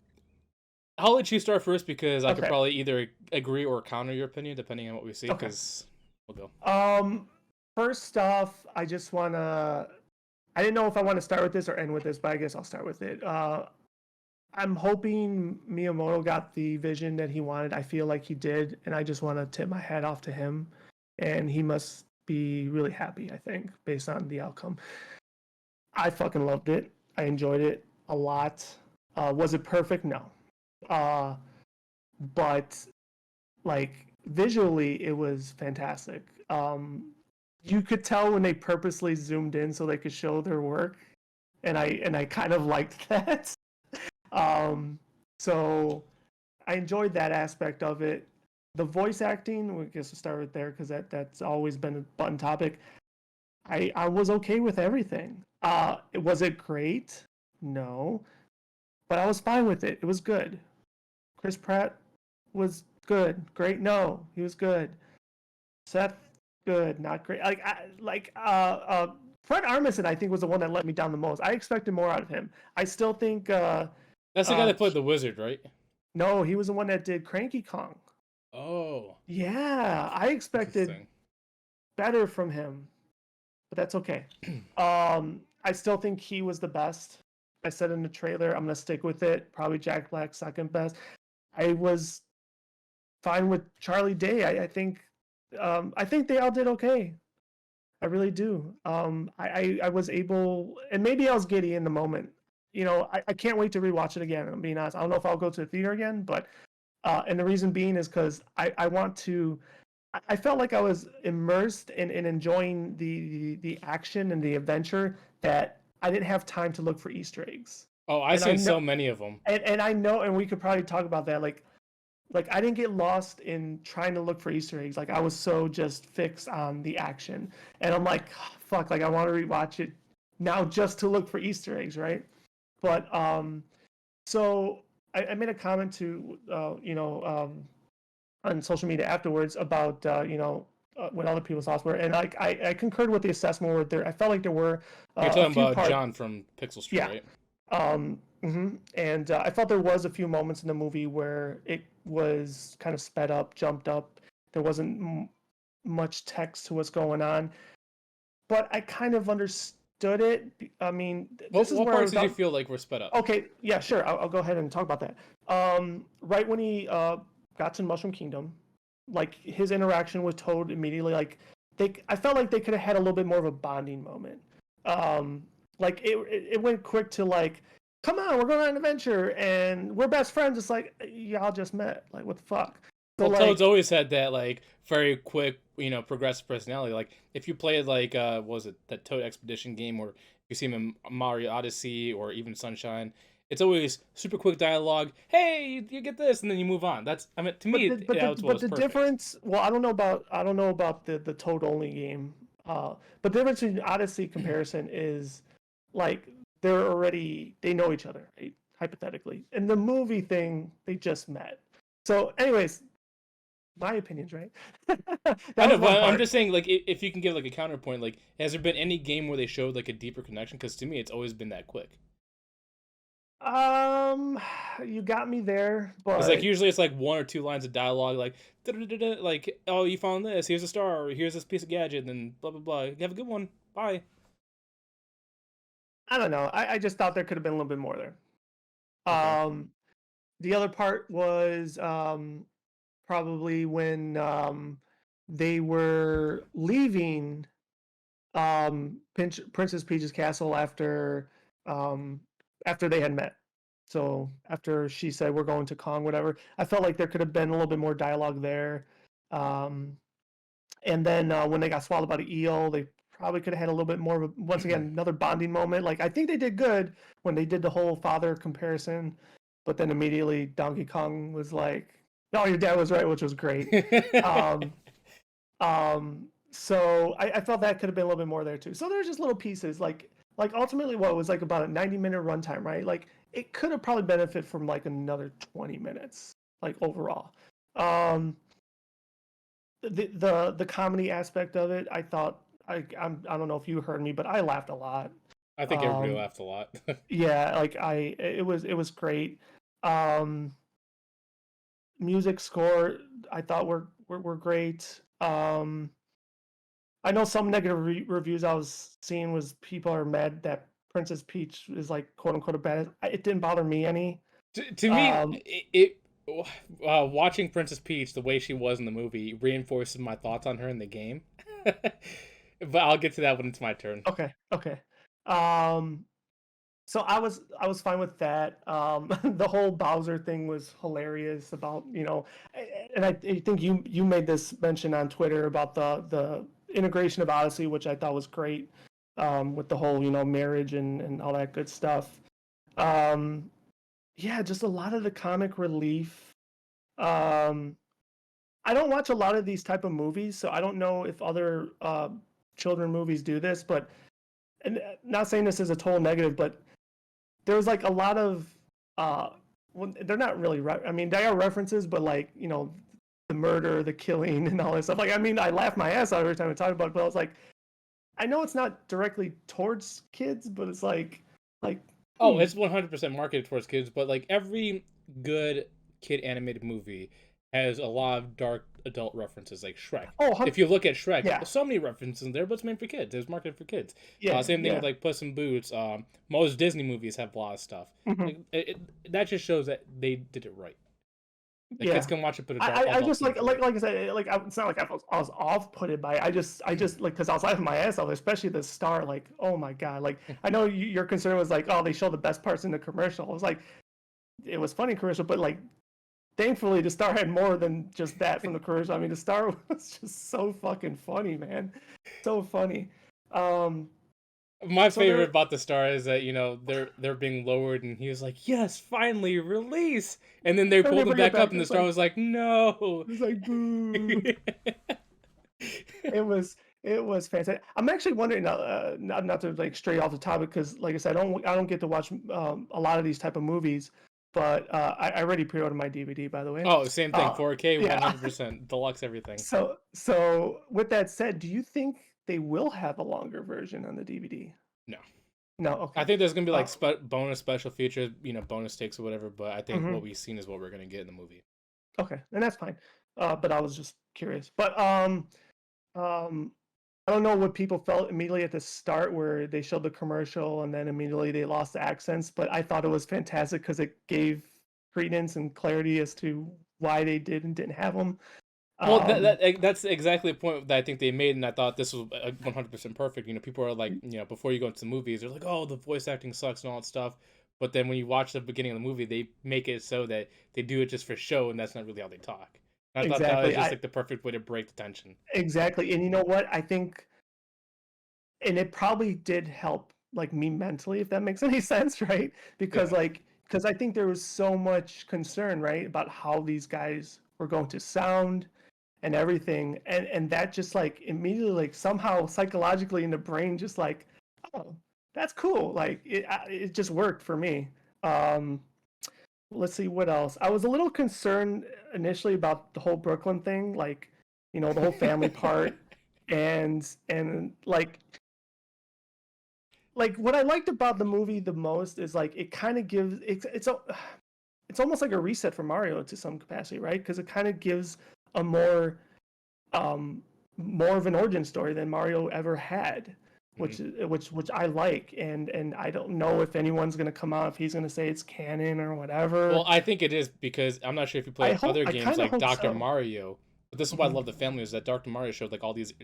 I'll let you start first because I could Okay. probably either agree or counter your opinion depending on what we see. Okay. Because we'll go. Um, First off, I just wanna. I didn't know if I want to start with this or end with this, but I guess I'll start with it. I'm hoping Miyamoto got the vision that he wanted. I feel like he did, and I just want to tip my hat off to him. And he must be really happy, I think, based on the outcome. I fucking loved it. I enjoyed it a lot. Was it perfect? No. Uh, but like visually, it was fantastic. You could tell when they purposely zoomed in so they could show their work, and I kind of liked that. Um, so I enjoyed that aspect of it. The voice acting, we guess we'll start with there because that's always been a button topic. I was okay with everything. Was it great? No, but I was fine with it. It was good. Chris Pratt was good. Great? No, he was good. Seth, good, not great. Fred Armisen, I think was the one that let me down the most. I expected more out of him. I still think That's the guy that played the wizard, right? no, he was the one that did Cranky Kong. Oh, Yeah, I expected interesting. better from him, but that's okay. I still think he was the best. I said in the trailer, I'm gonna stick with it. Probably Jack Black second best. I was fine with Charlie Day. I think they all did okay. I really do. I was able, and maybe I was giddy in the moment. I can't wait to rewatch it again. I'm being honest. I don't know if I'll go to the theater again, but and the reason being is because I want to. I felt like I was immersed in enjoying the action and the adventure that I didn't have time to look for Easter eggs. Oh, I've And I seen know, so many of them. and I know, and we could probably talk about that. Like I didn't get lost in trying to look for Easter eggs. Like I was so just fixed on the action, and I'm like, fuck, like I want to rewatch it now just to look for Easter eggs, right? But so I made a comment to on social media afterwards about what other people's thoughts were, and I concurred with the assessment where there I felt like there were You're a talking few about parts, John from Pixel Street, yeah, right? and I felt there was a few moments in the movie where it was kind of sped up, jumped up. There wasn't much text to what's going on, but I kind of understood it. I mean, What this is what where I parts was did you up. feel like were sped up? Okay, yeah, sure. I'll go ahead and talk about that. Right when he got to Mushroom Kingdom, like his interaction with Toad immediately, like I felt like they could have had a little bit more of a bonding moment. Um, like it went quick to like, come on, we're going on an adventure and we're best friends. It's like y'all just met. Like what the fuck? So Well, Toad's like, always had that like very quick, progressive personality. Like if you played like what was it that Toad Expedition game, or you see him in Mario Odyssey or even Sunshine, it's always super quick dialogue. Hey, you get this, and then you move on. That's I mean to me, that's what but was the perfect. difference. Well, I don't know about the Toad only game. But the difference in Odyssey comparison is like they know each other, right? Hypothetically. In the movie thing, they just met. So, anyways, my opinions, right? I That know, was one but I'm part. just saying, like, if you can give like a counterpoint, like, has there been any game where they showed like a deeper connection? Because to me, it's always been that quick. Um, you got me there, Because like but usually it's like one or two lines of dialogue, like, "Da-da-da-da," like, oh, you found this. Here's a star. Or here's this piece of gadget. And then blah blah blah. You have a good one. Bye. I don't know. I just thought there could have been a little bit more there. Okay. Um, the other part was probably when they were leaving Princess Peach's castle um, after they had met. So after she said we're going to Kong, whatever, I felt like there could have been a little bit more dialogue there. Um, and then when they got swallowed by the eel, they probably could have had a little bit more of a, once again another bonding moment. Like I think they did good when they did the whole father comparison, but then immediately Donkey Kong was like, "No, your dad was right," which was great. Um, so I felt that could have been a little bit more there too. So there's just little pieces like ultimately what was like about a 90-minute runtime, right? Like it could have probably benefited from like another 20 minutes, like overall. Um, the comedy aspect of it, I thought I don't know if you heard me, but I laughed a lot. I think everybody Um, laughed a lot. yeah, like it was great. Um, music score I thought were great. I know some negative reviews I was seeing was people are mad that Princess Peach is like quote unquote a bad. It didn't bother me any. To me, Um, watching Princess Peach the way she was in the movie reinforces my thoughts on her in the game. But I'll get to that when it's my turn. okay, okay. Um, so I was fine with that. The whole Bowser thing was hilarious about and I think you made this mention on Twitter about the integration of Odyssey, which I thought was great. With the whole marriage and all that good stuff. Um, yeah, just a lot of the comic relief. Um, I don't watch a lot of these type of movies, so I don't know if other children movies do this, but and not saying this is a total negative, but there was like a lot of uh well, they're not really I mean they are references, but like the murder, the killing, and all this stuff. Like I mean, I laugh my ass out every time I talk about it, but I was like, I know it's not directly towards kids, but it's like Oh, it's 100% marketed towards kids, but like every good kid animated movie has a lot of dark adult references, like Shrek. oh If you look at Shrek, yeah so many references in there, but it's meant for kids. It's marketed for kids. yeah Same thing with yeah like Puss in Boots. Most Disney movies have a lot of stuff. hmm Like that just shows that they did it right. The kids yeah. can watch it, but I adults just can enjoy it. like I said it's not like I was off put it by I just like because I was laughing my ass off, especially the star, like oh my god, like I know your concern was like, oh, they show the best parts in the commercial. I was like, it was funny commercial, but like thankfully the star had more than just that from the commercial. I mean the star was just so fucking funny, man, so funny. um My so favorite there about the star is that they're being lowered, and he was like, "Yes, finally release!" And then they then they pulled him bring it back up, back, and the star was like, "No." it's like boo. It was fantastic. I'm actually wondering, not to like stray off the topic, because like I said, I don't get to watch a lot of these type of movies, but I already pre-ordered my DVD, by the way. Oh, same thing. 4K, Yeah. 100%, deluxe everything. So with that said, do you think they will have a longer version on the DVD? No, No, I okay. think there's gonna be like Uh, bonus special features, bonus takes or whatever. But I think what mhm. we've seen is what we're gonna get in the movie. Okay, and that's fine. But I was just curious. But um, I don't know what people felt immediately at the start where they showed the commercial and then immediately they lost the accents, but I thought it was fantastic because it gave credence and clarity as to why they did and didn't have them. Well, Um, that's exactly the point that I think they made, and I thought this was 100% perfect. People are like, before you go into the movies, they're like, "Oh, the voice acting sucks" and all that stuff. But then when you watch the beginning of the movie, they make it so that they do it just for show, and that's not really how they talk. And I thought that was exactly. just I like the perfect way to break the tension. exactly. And you know what? I think, and it probably did help like me mentally, if that makes any sense, right? Because Yeah. because I think there was so much concern, right, about how these guys were going to sound and everything, and that just like immediately like somehow psychologically in the brain just like, oh, that's cool, like it just worked for me. um let's see what else. I was a little concerned initially about the whole Brooklyn thing, like the whole family part, and like what I liked about the movie the most is like it kind of gives it's almost like a reset for Mario to some capacity, right? Because it kind of gives a um more of an origin story than Mario ever had. Mhm. which I like, and I don't know if anyone's gonna come out if he's gonna say it's canon or Well, whatever. I think it is because I'm not sure if you played other I games kind of like hope Dr. so. Mario, but this is why I Hmm. love the family is that Dr. Mario showed like all these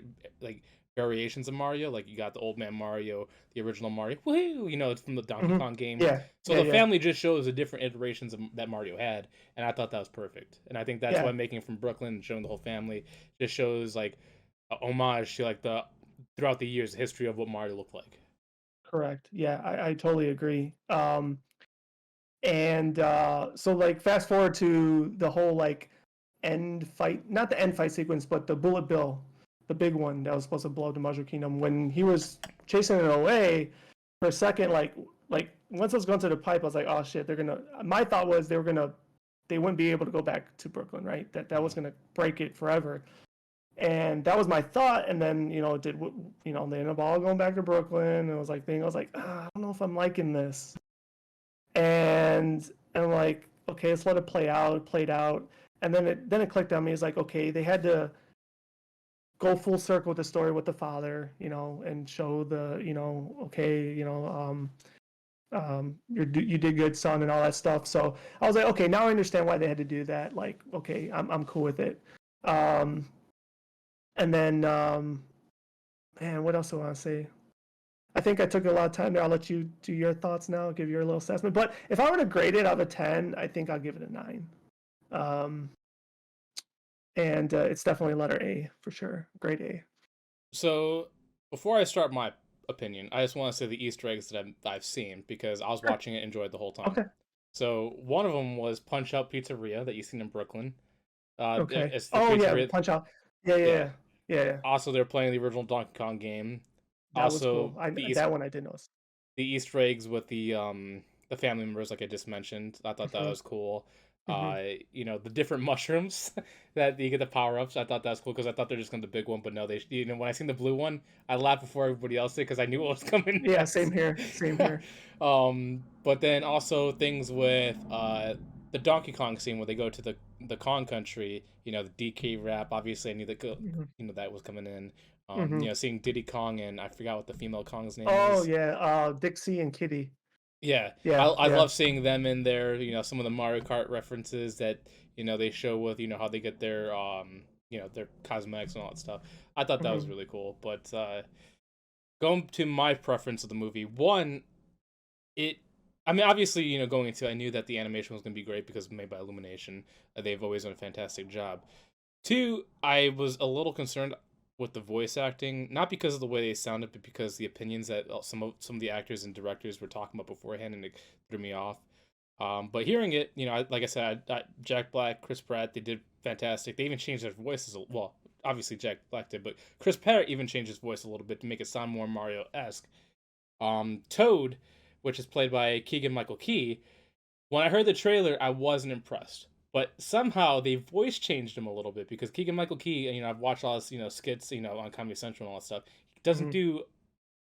like variations of Mario. Like you got the old man Mario, the original Mario, woohoo, it's from the Donkey Hmm. Kong games. Yeah, So yeah, the yeah, family just shows the different iterations that Mario had, and I thought that was perfect. And I think that's why yeah. making it from Brooklyn and showing the whole family just shows like a homage to like the throughout the years history of what Mario looked like. Correct. Yeah, I totally agree. And so like fast forward to the whole like end fight, not the end fight sequence, but the Bullet Bill, the big one that was supposed to blow up the Mushroom Kingdom. When he was chasing it away for a second, like once I was going to the pipe, I was like, oh shit, they're gonna. My thought was they wouldn't be able to go back to Brooklyn, right? That was gonna break it forever. And that was my thought. And then they ended up all going back to Brooklyn. And I was like, I don't know if I'm liking this. And I'm like, okay, let's let it play out. It played out, and then it clicked on me. It's like, okay, they had to go full circle with the story with the father, and show okay, you did good, son, and all that stuff. So I was like, okay, now I understand why they had to do that. Like, okay, I'm cool with it. Um, and then, man, what else do I want to say? I think I took a lot of time there. I'll let you do your thoughts now. Give your little assessment. But if I were to grade it out of a 10, I think I'll give it a 9. Um, and it's definitely letter A for sure. Grade A. So before I start my opinion, I just want to say the Easter eggs that I've seen because I was Sure. watching it, enjoyed the whole time. Okay. So one of them was Punch Out Pizzeria that you seen in Brooklyn. Okay. It's the Oh yeah, pizzeria. Punch Out. Yeah, yeah, Yeah. yeah, yeah, yeah. Also, they're playing the original Donkey Kong game. That was cool. Also, That one I did notice. the Easter eggs with the family members, like I just mentioned. I thought that Hmm. was cool. Hmm. The different mushrooms that you get the power ups. I thought that was cool because I thought they're just gonna the big one, but no, when I seen the blue one, I laughed before everybody else did because I knew what was coming Yeah, same next. here. Same here. But then also things with the Donkey Kong scene where they go to the Kong country. The DK rap. Obviously, I knew that Hmm. that was coming in. Hmm. Seeing Diddy Kong and I forgot what the female Kong's name Oh is. yeah, Dixie and Kitty. Yeah, I Yeah, I yeah. love seeing them in there. Some of the Mario Kart references that they show with how they get their cosmetics and all that stuff. I thought that was Hmm. really cool. But going to my preference of the movie, one, it. I mean, obviously, going into, I knew that the animation was going to be great because made by Illumination. They've always done a fantastic job. Two, I was a little concerned with the voice acting, not because of the way they sounded, but because the opinions that some of the actors and directors were talking about beforehand, and it threw me off. But hearing it, like I said, Jack Black, Chris Pratt, they did fantastic. They even changed their voices. Well, obviously Jack Black did, but Chris Pratt even changed his voice a little bit to make it sound more Mario esque. Toad, which is played by Keegan Michael Key, when I heard the trailer, I wasn't impressed. But somehow they voice changed him a little bit because Keegan Michael Key, I've watched all his, skits, on Comedy Central and all that stuff. He doesn't Hmm. do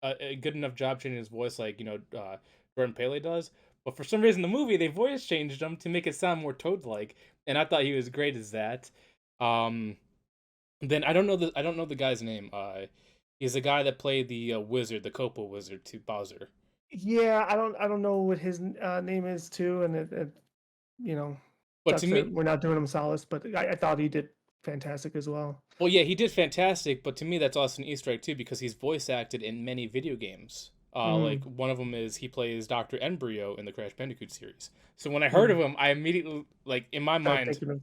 a good enough job changing his voice like, Jordan Pele does. But for some reason, the movie, they voice changed him to make it sound more Toad like. And I thought he was great as that. Um, then I don't know the guy's name. He's the guy that played the wizard, the Copa wizard to Bowser. Yeah, I don't know what his name is too, and it you know But to sucks me, that we're not doing him solace, but I thought he did fantastic as well. well, yeah, he did fantastic, but to me, that's also an Easter egg too because he's voice acted in many video games. Like Mm, one of them is he plays Doctor Embryo in the Crash Bandicoot series. So when I heard of mm. him, I immediately, like in my Start mind, thinking of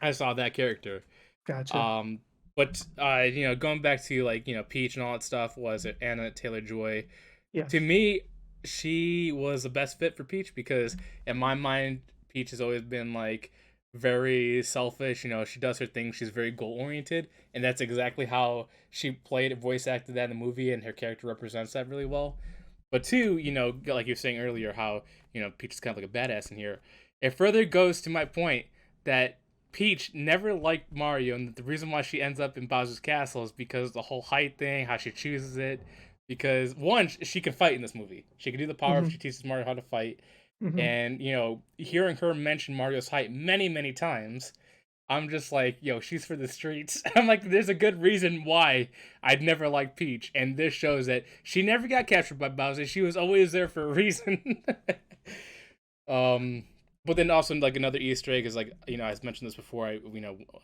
I saw that character. gotcha. Um, but going back to like Peach and all that stuff, was it Anna Taylor Joy? To Yes. me, she was the best fit for Peach because in my mind, Peach has always been like very selfish. She does her thing. She's very goal oriented, and that's exactly how she played, voice acted that in the movie, and her character represents that really well. But two, like you were saying earlier, how Peach is kind of like a badass in here. It further goes to my point that Peach never liked Mario, and the reason why she ends up in Bowser's castle is because of the whole height thing, how she chooses it. Because one, she can fight in this movie. She can do the power up. Hmm. She teaches Mario how to fight, Hmm. and hearing her mention Mario's height many, many times, I'm just like, yo, she's for the streets. I'm like, there's a good reason why I'd never liked Peach, and this shows that she never got captured by Bowser. She was always there for a reason. um, but then also like another Easter egg is like, I mentioned this before.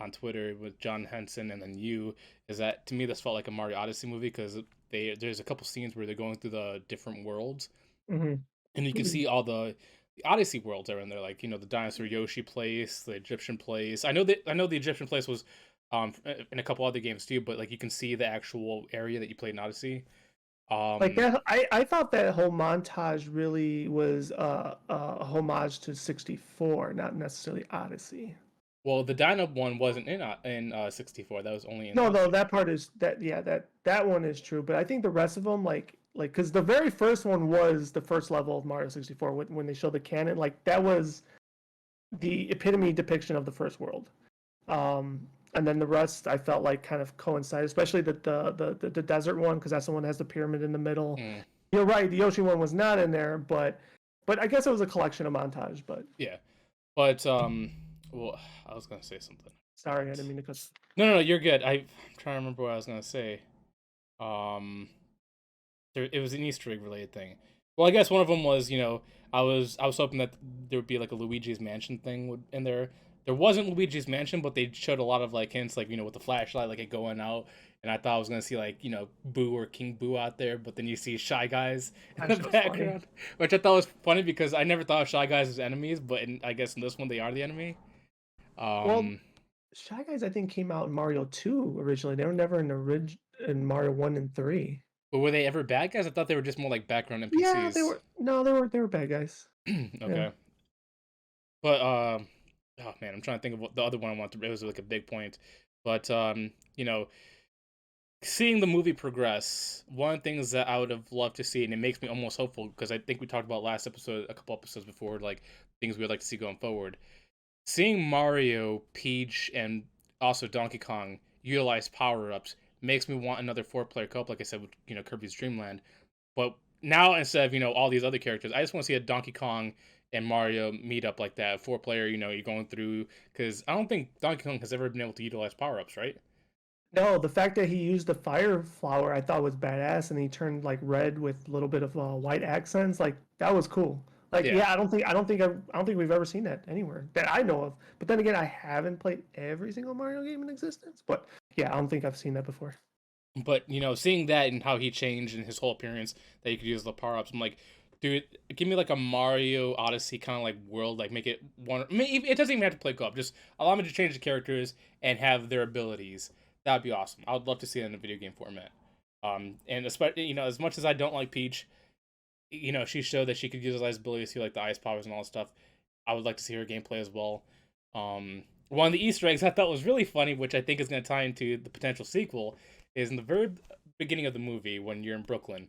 On Twitter with John Henson and then you is that to me this felt like a Mario Odyssey movie because there's a couple scenes where they're going through the different worlds Hmm. and you can see all the Odyssey worlds are in there, like the dinosaur Yoshi place, the Egyptian place. I know the Egyptian place was in a couple other games too, but like you can see the actual area that you played in Odyssey. Like Um, that, I thought that whole montage really was a homage to 64, not necessarily Odyssey. well, the Dino one wasn't in 64. That was only in No, no, Odyssey. that part is that yeah, that one is true, but I think the rest of them like because the very first one was the first level of Mario 64 when they showed the cannon, like that was the epitome depiction of the first world. And then the rest I felt like kind of coincide, especially the desert one because that's the one that has the pyramid in the middle. Mm, You're right, the Yoshi one was not in there, but I guess it was a collection of montage. But yeah, but well, I was gonna say something. sorry, I didn't mean to cut. No, you're good. I'm trying to remember what I was gonna say. Um, it was an Easter egg related thing. Well, I guess one of them was I was hoping that there would be like a Luigi's Mansion thing in there. There wasn't Luigi's Mansion, but they showed a lot of like hints, like with the flashlight, like it going out, and I thought I was gonna see like Boo or King Boo out there, but then you see Shy Guys in That's the just funny. background, which I thought was funny because I never thought of Shy Guys as enemies, but I guess in this one they are the enemy. Well, Um, Shy Guys I think came out in Mario 2 originally. They were never in Mario 1 and 3. but were they ever bad guys? I thought they were just more like background Yeah, they NPCs. were no, they were bad guys. Yeah. Okay. But oh man, I'm trying to think of what the other one I wanted to. It was like a big point, but seeing the movie progress, one of the things that I would have loved to see, and it makes me almost hopeful because I think we talked about last episode, a couple episodes before, like things we'd like to see going forward. Seeing Mario, Peach, and also Donkey Kong utilize power ups makes me want another four-player co-op, like I said with Kirby's Dream Land. But now instead of all these other characters, I just want to see a Donkey Kong and Mario meet up like that, four-player. You're going through because I don't think Donkey Kong has ever been able to utilize power-ups, right? No, the fact that he used the fire flower I thought was badass, and he turned like red with a little bit of white accents. Like that was cool. Like Yeah. yeah, I don't think we've ever seen that anywhere that I know of. But then again, I haven't played every single Mario game in existence. But yeah, I don't think I've seen that before. But seeing that and how he changed and his whole appearance that you could use the power ups, I'm like, dude, give me like a Mario Odyssey kind of like world, like make it one. I mean, it doesn't even have to play co-op. Just allow me to change the characters and have their abilities. That'd be awesome. I would love to see it in a video game format. And especially as much as I don't like Peach, she showed that she could utilize abilities to like the ice powers and all that stuff. I would like to see her gameplay as well. One of the Easter eggs I thought was really funny, which I think is going to tie into the potential sequel, is in the very beginning of the movie when you're in Brooklyn.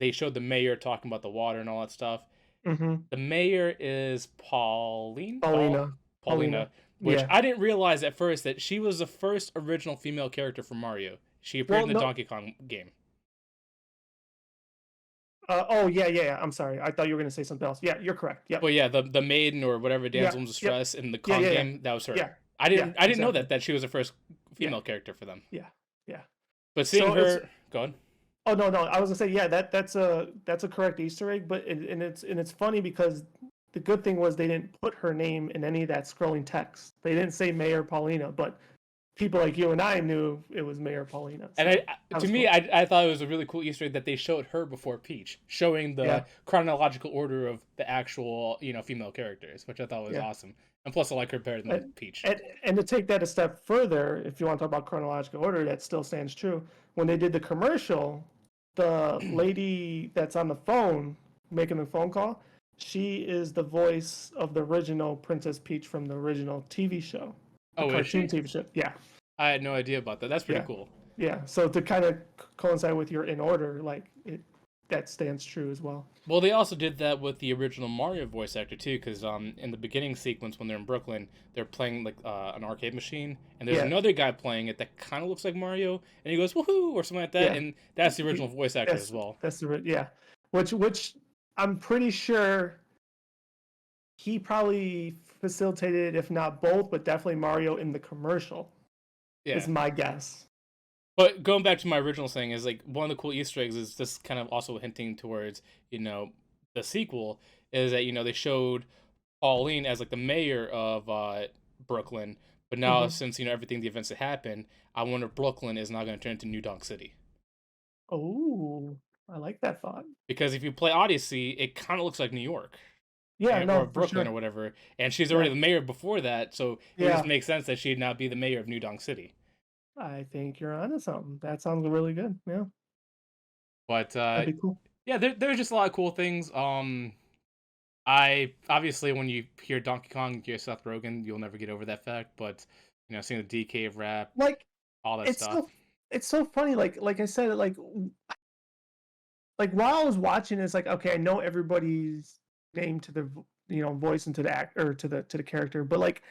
They showed the mayor talking about the water and all that stuff. Mm-hmm. The mayor is Paulina, Paulina, which yeah. I didn't realize at first that she was the first original female character for Mario. She appeared Well, in the no. Donkey Kong game. Oh yeah. I'm sorry. I thought you were gonna say something else. Yeah, you're correct. But Yep. yeah, the maiden or whatever Yeah. damsel in Yep. distress in the Yeah. Kong Yeah. Yeah. game, that was her. Yeah. I Yeah. didn't I didn't know Exactly. that she was the first Yeah. female character for them. Yeah. Yeah. But seeing So it's her, go on. Oh no, I was gonna say yeah, that's a correct Easter egg, but and it's funny because the good thing was they didn't put her name in any of that scrolling text. They didn't say Mayor Paulina, but people like you and I knew it was Mayor Paulina. And So that to was me, cool. I thought it was a really cool Easter egg that they showed her before Peach, showing Yeah, the chronological order of the actual female characters, which I thought was yeah. awesome. And plus, I like her better than And, Peach. and to take that a step further, if you want to talk about chronological order, that still stands true. When they did the commercial, the lady that's on the phone making the phone call, she is the voice of the original Princess Peach from the original TV show, the Oh, is cartoon she? TV show. Yeah, I had no idea about that. That's pretty yeah, cool. yeah. So to kind of coincide with your in order, like that stands true as well. Well, they also did that with the original Mario voice actor too, because in the beginning sequence when they're in Brooklyn, they're playing like an arcade machine, and there's Yeah, another guy playing it that kind of looks like Mario, and he goes woohoo or something like that, yeah. and that's the He, original voice actor as that's well. that's the yeah, which I'm pretty sure he probably facilitated, if not both, but definitely Mario in the commercial. Yeah. Is my guess. But going back to my original thing is like one of the cool Easter eggs is this kind of also hinting towards the sequel is that they showed Pauline as like the mayor of Brooklyn, but now Mm-hmm. since everything the events that happened, I wonder if Brooklyn is not going to turn into New Donk City Oh, I like that thought. because if you play Odyssey, it kind of looks like New York. Yeah, Or no, for Brooklyn or sure. whatever, and she's already Yeah, the mayor before that, so it would just yeah. make sense that she'd now be the mayor of New Donk City. I think you're onto something. That sounds really good. Yeah, But that'd be cool. yeah, there's just a lot of cool things. I obviously when you hear Donkey Kong, you hear Seth Rogen, you'll never get over that fact. But seeing the DK rap, Like all that it's stuff. so it's so funny. Like I said, like while I was watching, it's like okay, I know everybody's name to the voice and to the act or to the character, but like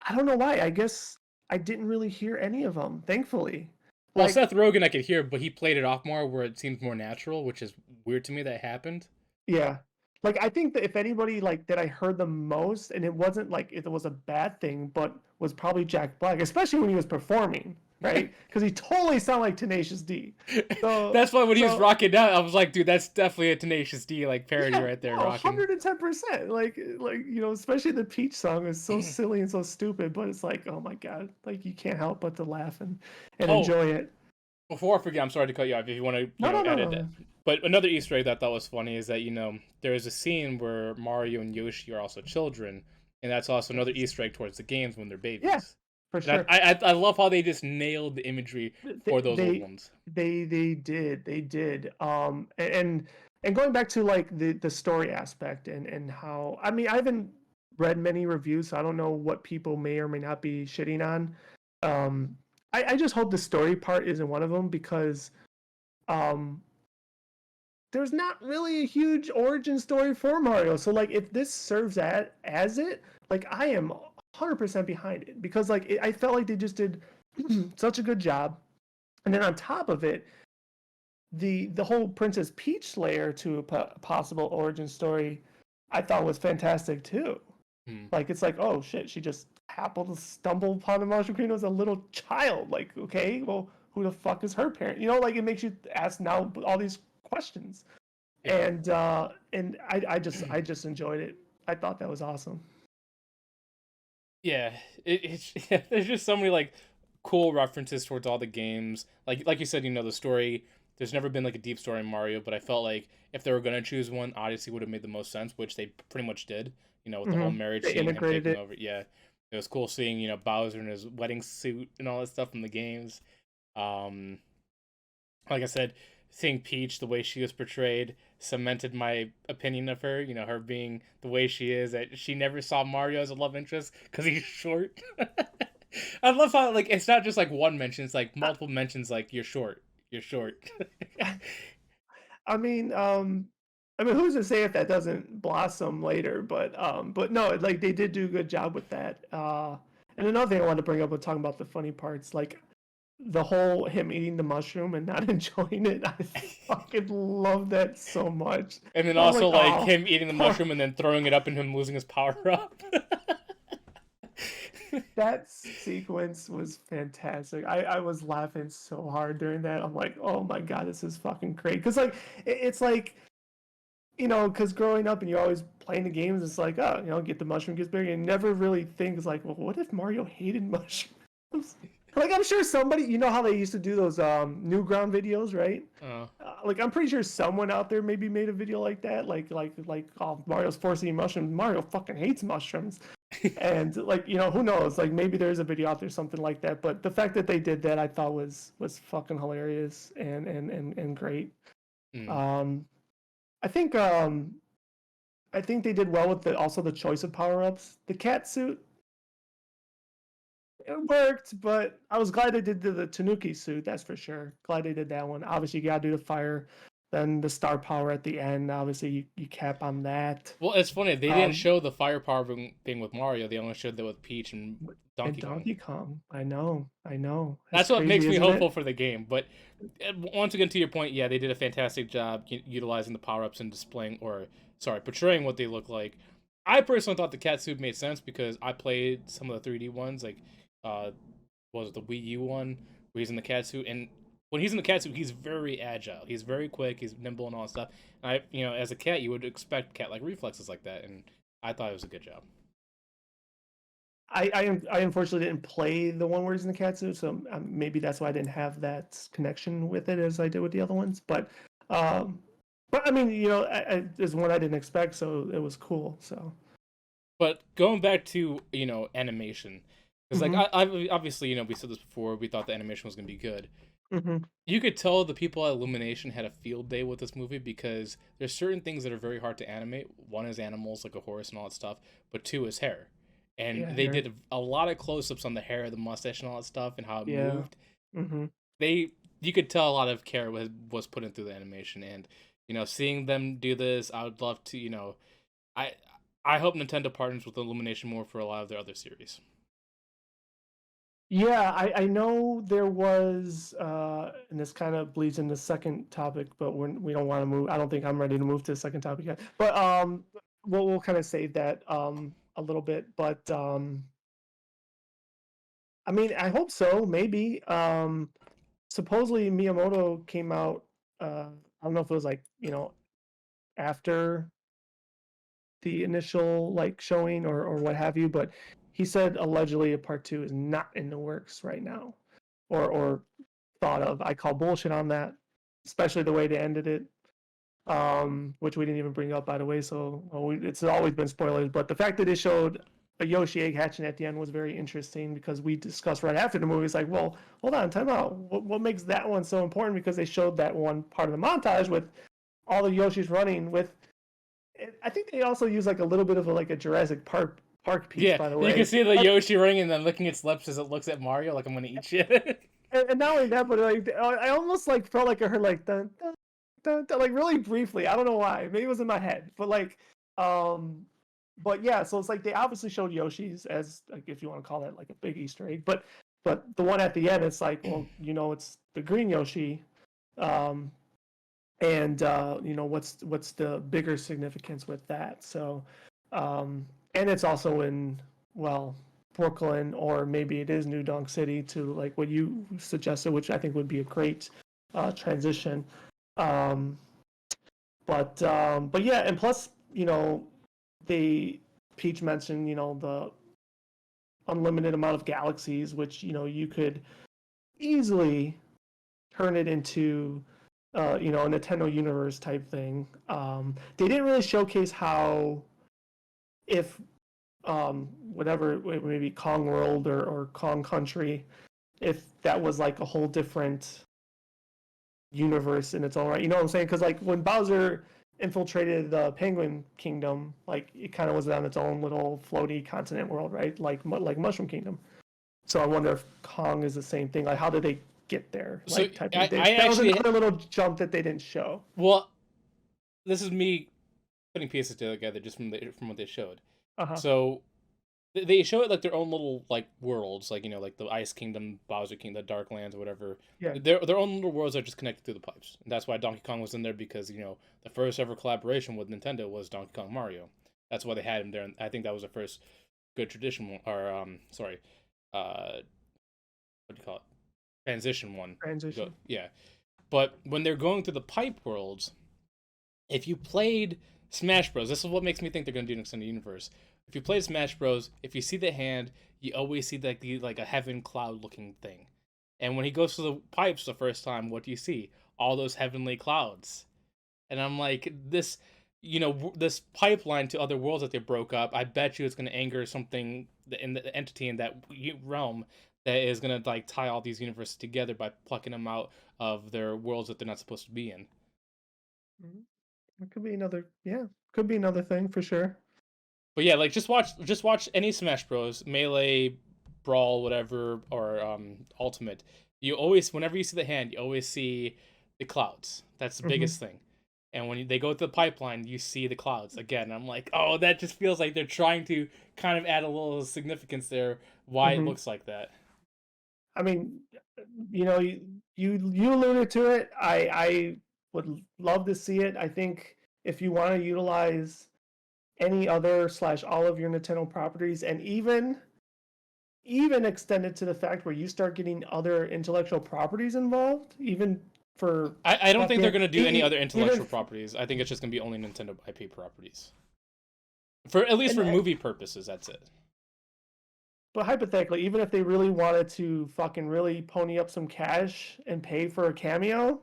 I don't know why. I guess I didn't really hear any of them. Thankfully, Well, like Seth Rogen I could hear, but he played it off more where it seems more natural, which is weird to me that happened. yeah. Like I think that if anybody like that I heard the most, and it wasn't like it was a bad thing, but was probably Jack Black, especially when he was performing, right? Because he totally sounded like Tenacious D. So That's why when he was so rocking out, I was like, dude, that's definitely a Tenacious D like parody yeah, right there, no, rocking. 110%. Like especially the Peach song is so silly and so stupid, but it's like, oh my god, like you can't help but to laugh and Oh, enjoy it. before I forget, I'm sorry to cut you off. If you want to, No, no, no, edit no. that. But another Easter egg that I thought was funny is that there is a scene where Mario and Yoshi are also children, and that's also another Yes. Easter egg towards the games when they're Yeah, babies. for And sure. I love how they just nailed the imagery They for those old they ones. they did. And going back to like the story aspect and how I mean I haven't read many reviews, so I don't know what people may or may not be shitting on. Um, I just hope the story part isn't one of them because um there's not really a huge origin story for Mario. So like if this serves as it, like I am 100% behind it because like I felt like they just did such a good job. And then on top of it, the whole Princess Peach layer to a possible origin story, I thought was fantastic too. Hmm. Like it's like, oh shit, she just happened to stumble upon the Mushroom Queen as a little child. Like, okay, well, who the fuck is her parent? Like it makes you ask now all these questions. Yeah. And I just enjoyed it. I thought that was awesome. Yeah, it's there's just so many like cool references towards all the games. Like you said, the story. There's never been like a deep story in Mario, but I felt like if they were gonna choose one, Odyssey would have made the most sense, which they pretty much did. With the whole marriage They scene, him integrated taking it. over. Yeah, it was cool seeing Bowser in his wedding suit and all that stuff in the games. Um, like I said, seeing Peach the way she was portrayed cemented my opinion of her. Her being the way she is, that she never saw Mario as a love interest because he's short. I love how like it's not just like one mention; it's like I, multiple mentions. Like you're short, you're short. I mean, who's to say if that doesn't blossom later? But no, like they did do a good job with that. And another thing I wanted to bring up when talking about the funny parts, like the whole him eating the mushroom and not enjoying it. I fucking love that so much. And then I was also like, like oh, him eating the poor. mushroom and then throwing it up and him losing his power up. That sequence was fantastic. I was laughing so hard during that. I'm like, oh my god, this is fucking great. Because like it's like because growing up and you're always playing the games, it's like, oh, get the mushroom gets bigger. And never really think like, well, what if Mario hated mushrooms? Like I'm sure somebody, how they used to do those Newground videos, right? Oh. Like I'm pretty sure someone out there maybe made a video like that, like oh, Mario's forcing mushrooms. Mario fucking hates mushrooms, and like who knows? Like maybe there's a video out there something like that. But the fact that they did that, I thought was fucking hilarious and great. Mm. Um, I think um, I think they did well with the choice of power ups. The cat suit, it worked, but I was glad they did the Tanuki suit. That's for sure. Glad they did that one. Obviously, you gotta do the fire, then the star power at the end. Obviously, you cap on that. Well, it's funny they didn't Um, show the firepower thing with Mario. They only showed that with Peach and and Donkey Kong. Donkey Kong. I know. It's That's what makes crazy, me isn't it? hopeful for the game. But once again, to your point, yeah, they did a fantastic job utilizing the power ups and displaying, or sorry, portraying what they look like. I personally thought the cat suit made sense because I played some of the 3D ones, like uh, was it the Wii U one where he's in the cat suit, and when he's in the cat suit, he's very agile, he's very quick, he's nimble and all that stuff. And as a cat, you would expect cat like reflexes like that, and I thought it was a good job. I unfortunately didn't play the one where he's in the cat suit, so maybe that's why I didn't have that connection with it as I did with the other ones. Um, but I mean, there's one I didn't expect, so it was cool. So. But going back to animation, because like Hmm. obviously we said this before, we thought the animation was gonna be good. Hmm. You could tell the people at Illumination had a field day with this movie because there's certain things that are very hard to animate. One is animals, like a horse and all that stuff, but two is hair. And Yeah, they here. did a lot of close ups on the hair, the mustache, and all that stuff, and how it Yeah. moved. Hmm. You could tell a lot of care was put into the animation, and seeing them do this, I would love to. I I hope Nintendo partners with Illumination more for a lot of their other series. Yeah, I know there was, and this kind of bleeds into the second topic, but we don't want to move. I don't think I'm ready to move to the second topic yet. But we'll kind of save that a little bit. But I mean, I hope so. Maybe. Supposedly Miyamoto came out. I don't know if it was like after the initial like showing or what have you, but he said allegedly a part two is not in the works right now, or thought of. I call bullshit on that, especially the way they ended it, which we didn't even bring up by the way. So it's always been spoilers, but the fact that it showed a Yoshi egg hatching at the end was very interesting because we discussed right after the movie. It's like, well, hold on, time out. What makes that one so important? Because they showed that one part of the montage with all the Yoshis running with. I think they also use like a little bit of a Jurassic Park piece, Yeah, by the you can way. see the Yoshi ring and then licking its lips as it looks at Mario, like I'm gonna eat you. And not only that, but like I almost like felt like I heard like dun, dun, dun, dun, like really briefly. I don't know why. Maybe it was in my head, but um, but yeah. So it's like they obviously showed Yoshi's as like if you want to call that like a big Easter egg, but the one at the end, it's like well, it's the green Yoshi, um, and what's the bigger significance with that? So, and it's also in well Brooklyn or maybe it is New Donk City to like what you suggested, which I think would be a great transition. Um, but yeah, and plus they Peach mentioned the unlimited amount of galaxies, which you could easily turn it into a Nintendo Universe type thing. They didn't really showcase how if whatever maybe Kong World or Kong Country, if that was like a whole different universe in its own right. You know what I'm saying? Because like when Bowser infiltrated the Penguin Kingdom, like it kind of was on its own little floaty continent world, right? Like Mushroom Kingdom. So I wonder if Kong is the same thing. Like how did they get there? So Like type of I that was actually another little jump that they didn't show. well, this is me putting pieces together just from what they showed. Uh huh. So they show it like their own little like worlds, like like the Ice Kingdom, Bowser Kingdom, the Darklands, or whatever. Yeah. Their own little worlds are just connected through the pipes. And that's why Donkey Kong was in there because the first ever collaboration with Nintendo was Donkey Kong Mario. That's why they had him there, and I think that was the first good tradition or sorry, what do you call it? Transition one. Transition. Yeah, but when they're going through the pipe worlds, if you played Smash Bros, this is what makes me think they're gonna do next in the universe. If you played Smash Bros, if you see the hand, you always see like a heaven cloud looking thing. And when he goes to the pipes the first time, what do you see? All those heavenly clouds. And I'm like, this pipeline to other worlds that they broke up. I bet you it's gonna anger something in the entity in that realm that is gonna like tie all these universes together by plucking them out of their worlds that they're not supposed to be in. Mhm. It could be another. Yeah, could be another thing for sure. But yeah, like just watch any Smash Bros, Melee, Brawl, whatever, or Ultimate. You always whenever you see the hand, you always see the clouds. That's the Hmm. biggest thing. And when they go to the pipeline, you see the clouds again. I'm like, oh, that just feels like they're trying to kind of add a little significance there. Why it Hmm. looks like that. I mean, you alluded to it. I would love to see it. I think if you want to utilize any other / all of your Nintendo properties, and even extend it to the fact where you start getting other intellectual properties involved, even for I don't think they're fucking going to do any other even intellectual properties. I think it's just going to be only Nintendo IP properties. For at least and for movie purposes, that's it. but hypothetically, even if they really wanted to fucking really pony up some cash and pay for a cameo,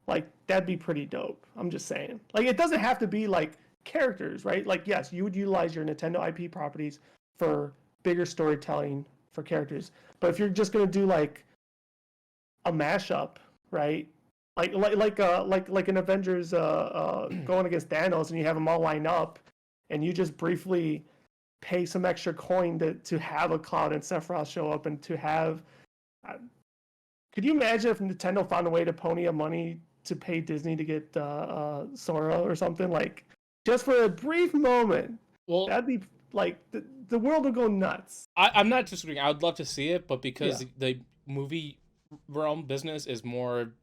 like that'd be pretty dope. I'm just saying. Like it doesn't have to be like characters, right? Like yes, you would utilize your Nintendo IP properties for bigger storytelling for characters. But if you're just gonna do like a mashup, right? Like an Avengers going against Thanos, and you have them all lined up, and you just briefly pay some extra coin to have a Cloud and Sephiroth show up, and to have. Could you imagine if Nintendo found a way to pony up money to pay Disney to get Sora or something, like just for a brief moment? Well, that'd be like the world would go nuts. I'm not disagreeing. I would love to see it, but because Yeah. the movie realm business is more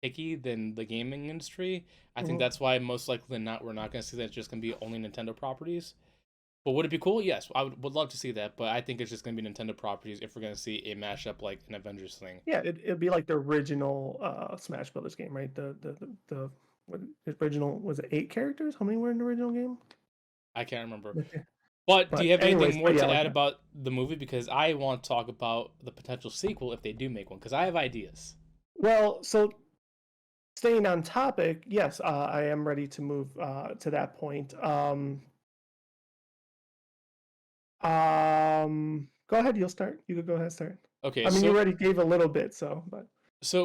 picky than the gaming industry, I think Mhm. that's why most likely not we're not going to see that. It's just going to be only Nintendo properties. But would it be cool? Yes, I would love to see that. But I think it's just going to be Nintendo properties if we're going to see a mashup like an Avengers thing. Yeah, it'd be like the original Smash Brothers game, right? The what, original, was it 8 characters? How many were in the original game? I can't remember. But do But you have anything anyways, more but yeah, to like add that. about the movie? Because I want to talk about the potential sequel if they do make one. Because I have ideas. Well, so staying on topic, yes, I am ready to move to that point. Go ahead. You'll start. You could go ahead, start. Okay, I mean, you so already gave a little bit, so but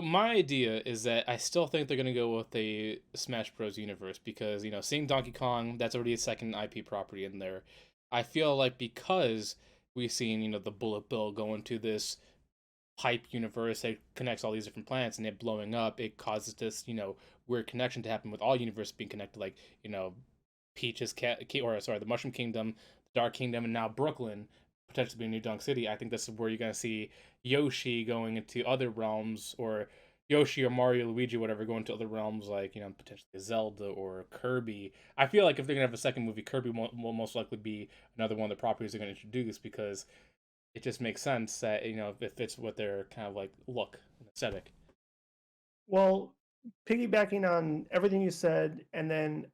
my idea is that I still think they're gonna go with the Smash Bros. Universe because seeing Donkey Kong, that's already a second IP property in there. I feel like because we've seen the Bullet Bill go into this pipe universe that connects all these different planets and it blowing up, it causes this weird connection to happen with all universes being connected, like Peach's or sorry, the Mushroom Kingdom, the Dark Kingdom, and now Brooklyn potentially being New Donk City. I think this is where you're gonna see Yoshi going into other realms, or Yoshi or Mario, Luigi, whatever, going to other realms like potentially Zelda or Kirby. I feel like if they're gonna have a second movie, Kirby will most likely be another one of the properties they're gonna introduce because it just makes sense that it fits with their kind of like look and aesthetic. well, piggybacking on everything you said, and then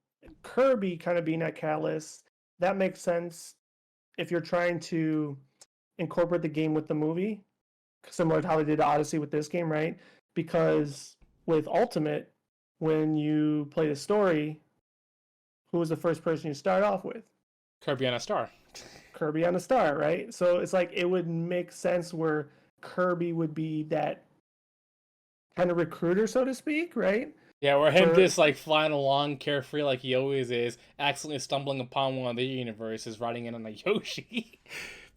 Kirby kind of being that catalyst, that makes sense if you're trying to incorporate the game with the movie, similar to how they did Odyssey with this game, right? Because with Ultimate, when you play the story, who was the first person you start off with? Kirby on a star. Kirby on a star, right? So it's like it would make sense where Kirby would be that kind of recruiter, so to speak, right? Yeah, where him For just like flying along carefree like he always is, accidentally stumbling upon one of the universes, riding in on a Yoshi.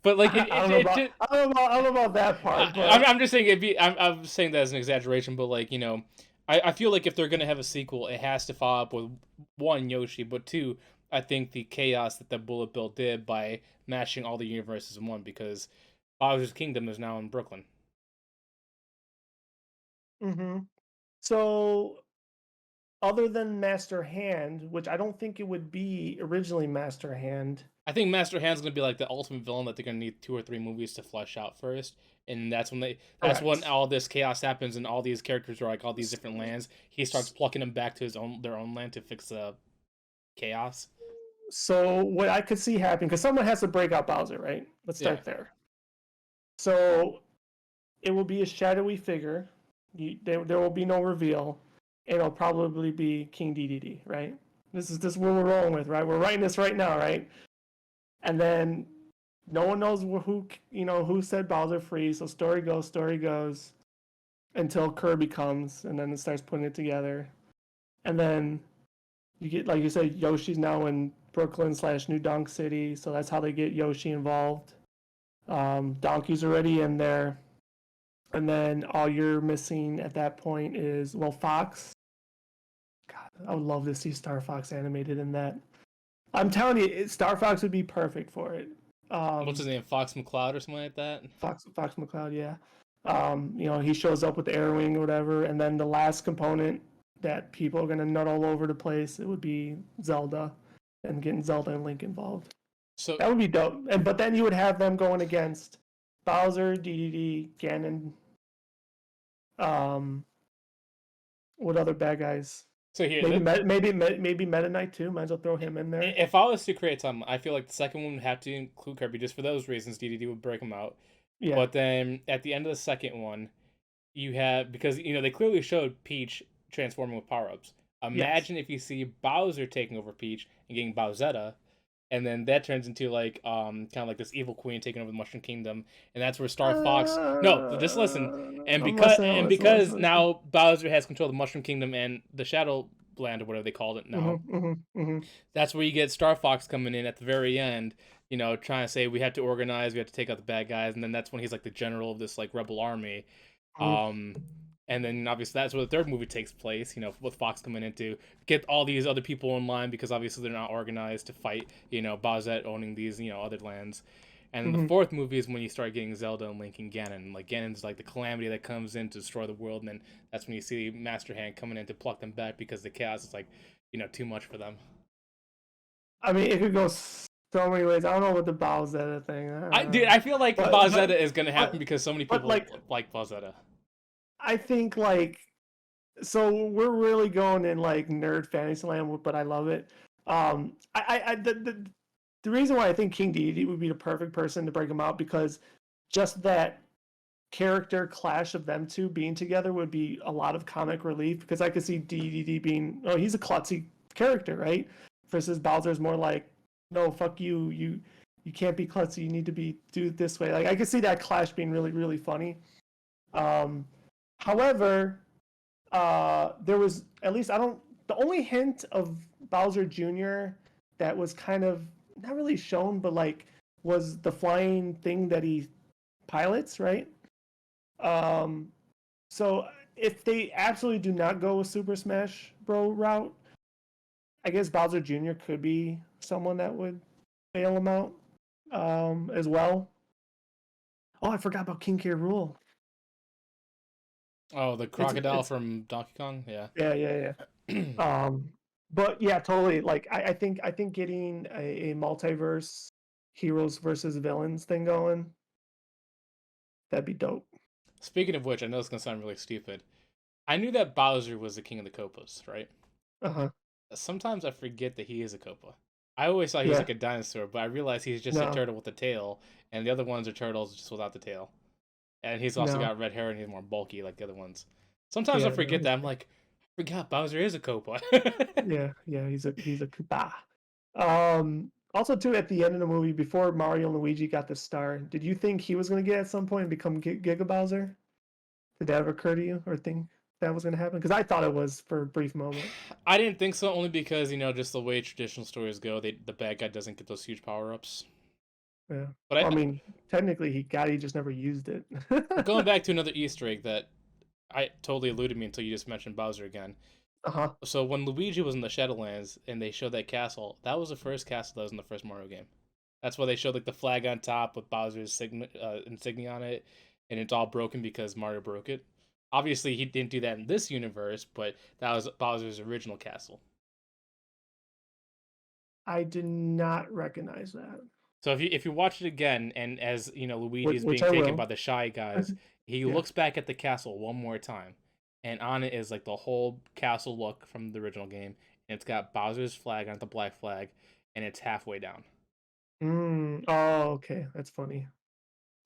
But like I don't know it about just, I don't know about that part, but I'm just saying I'm saying that as an exaggeration, but like I feel like if they're gonna have a sequel, it has to follow up with one Yoshi, but two, I think the chaos that the Bullet Bill did by mashing all the universes in one, because Bowser's Kingdom is now in Brooklyn. hmm. So other than Master Hand, which I don't think it would be originally Master Hand. I think Master Hand's gonna be like the ultimate villain that they're gonna need 2 or 3 movies to flesh out first, and that's when Correct. all this chaos happens and all these characters are like all these different lands. He starts plucking them back to their own land to fix the chaos. So what I could see happening, because someone has to break out Bowser, right? Let's Yeah, start there. So it will be a shadowy figure. There will be no reveal. It'll probably be King DDD, right? This is what we're rolling with, right? We're writing this right now, right? And then no one knows who set Bowser free. So story goes until Kirby comes, and then it starts putting it together. And then you get, like you said, Yoshi's now in Brooklyn / New Donk City, so that's how they get Yoshi involved. Donkey's already in there, and then all you're missing at that point is, well, Fox. God, I would love to see Star Fox animated in that. I'm telling you, Star Fox would be perfect for it. what's his Um, name? Fox McCloud or something like that. Fox McCloud, yeah. He shows up with the Airwing or whatever, and then the last component that people are gonna nut all over the place, it would be Zelda. and getting Zelda and Link involved. So That would be dope. But then you would have them going against Bowser, DDD, Ganon. Um, what other bad guys? so here, Maybe Meta Knight too. Might as well throw him in there. if I was to create something, I feel like the second one would have to include Kirby just for those reasons. DDD would break him out. Yeah. But then at the end of the second one, you have, because they clearly showed Peach transforming with power ups. Yes. Imagine if you see Bowser taking over Peach and getting Bowsetta, and then that turns into like kind of like this evil queen taking over the Mushroom Kingdom, and that's where Star Fox. No, just listen. And I'm because listening, I'm and listening, because I'm listening. now Bowser has control of the Mushroom Kingdom and the Shadow Land or whatever they called it now, Mm-hmm. that's where you get Star Fox coming in at the very end, trying to say we have to organize, we have to take out the bad guys, and then that's when he's like the general of this like rebel army. Mm-hmm. Um, and then obviously that's where the third movie takes place, with Fox coming in to get all these other people in line because obviously they're not organized to fight, Bowsette owning these, other lands. And the Mm-hmm. fourth movie is when you start getting Zelda and Link and Ganon. Like Ganon's like the calamity that comes in to destroy the world, and then that's when you see Master Hand coming in to pluck them back because the chaos is like, too much for them. I mean, it could go so many ways. I don't know what the Bowsetta thing. I feel like But Bowsetta is gonna happen but because so many but people like like Bowsetta. I think like so we're really going in like nerd fantasy land, but I love it. The reason why I think King Dedede would be the perfect person to break him out because just that character clash of them two being together would be a lot of comic relief because I could see DDD being he's a klutzy character, right? Versus Bowser's more like, no, fuck you, you can't be klutzy, you need to be do it this way. Like I could see that clash being really, really funny. Um However, there was at least the only hint of Bowser Jr. that was kind of not really shown, but like was the flying thing that he pilots, right? Um, so if they absolutely do not go with Super Smash Bro route, I guess Bowser Jr. could be someone that would bail him out as well. Oh, I forgot about King K. Rool. Oh, the crocodile It's from Donkey Kong, yeah. yeah. Um, but yeah, totally. Like I think getting a multiverse heroes versus villains thing going, that'd be dope. Speaking of which, I know it's gonna sound really stupid. I knew that Bowser was the king of the Copas, right? Uh huh. Sometimes I forget that he is a Copa. I always thought he was Yeah. like a dinosaur, but I realized he's just a No. turtle with a tail, and the other ones are turtles just without the tail. And he's also No. got red hair and he's more bulky like the other ones. Sometimes I Yeah. No. forget that. I'm like, I forgot Bowser is a Copa. Yeah. He's a Koopa. Also, too, at the end of the movie, before Mario and Luigi got the star, did you think he was going to get at some point and become Giga Bowser? Did that ever occur to you, or think that was going to happen? Because I thought it was for a brief moment. I didn't think so, only because just the way traditional stories go, the bad guy doesn't get those huge power ups. Yeah. But Well, I mean, technically he just never used it. going back to another Easter egg that I totally eluded me until you just mentioned Bowser again. Uh-huh. So when Luigi was in the Shadowlands and they showed that castle, that was the first castle that was in the first Mario game. That's why they showed like the flag on top with Bowser's insignia on it, and it's all broken because Mario broke it. Obviously, he didn't do that in this universe, but that was Bowser's original castle. I did not recognize that. So if you watch it again, and as Luigi is Which being I taken will. by the shy guys, he Yeah. looks back at the castle one more time, and on it is like the whole castle look from the original game, and it's got Bowser's flag on the black flag, and it's halfway down. Oh, okay. That's funny.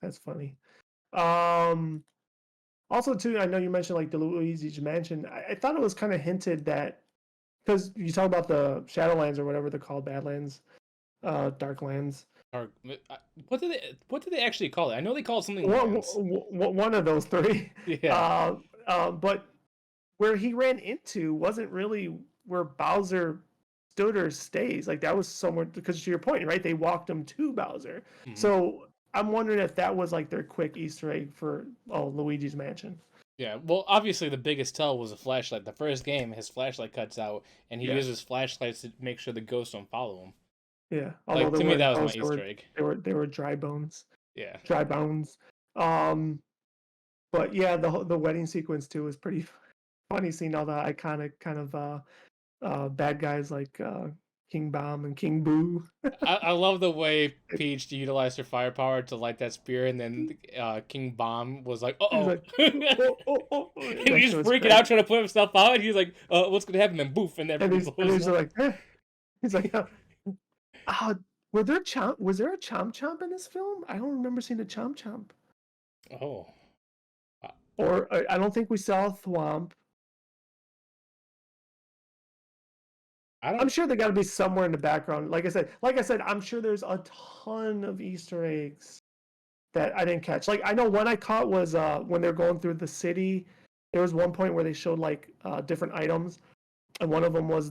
That's funny. Um, Also, too, I know you mentioned like the Luigi's Mansion. I thought it was kind of hinted that because you talk about the Shadowlands or whatever they're called, Badlands, Darklands. Or what do they actually call it? I know they call it something One, lands. one of those three. Yeah. But where he ran into wasn't really where Bowser stood or stays. Like that was somewhere because to your point, right? They walked him to Bowser. Mhm. So I'm wondering if that was like their quick Easter egg for Luigi's Mansion. Yeah. Well, obviously the biggest tell was a flashlight. The first game, his flashlight cuts out, and he Yeah, uses flashlights to make sure the ghosts don't follow him. yeah. Although Like they to me, weren't that was my ghosts, Easter egg. they were dry bones, Yeah. dry bones. Um, but yeah, the wedding sequence too was pretty funny. Seeing all the iconic kind of bad guys like King Bomb and King Boo. I love the way Peach utilized her firepower to light that spear, and then King Bomb was like, "Uh He's oh," like, he that was shit was freaking great. out trying to put himself out, and he's like, "What's gonna happen?" Then boof, and And everything and blows he's up. like, eh. He's like, oh, was there a Chomp Chomp in this film? I don't remember seeing a Chomp Chomp. Oh, Or I don't think we saw Thwomp. I I'm don't. sure they got to be somewhere in the background. Like I said, I'm sure there's a ton of Easter eggs that I didn't catch. Like I know one I caught was when they're going through the city. There was one point where they showed like different items, and one of them was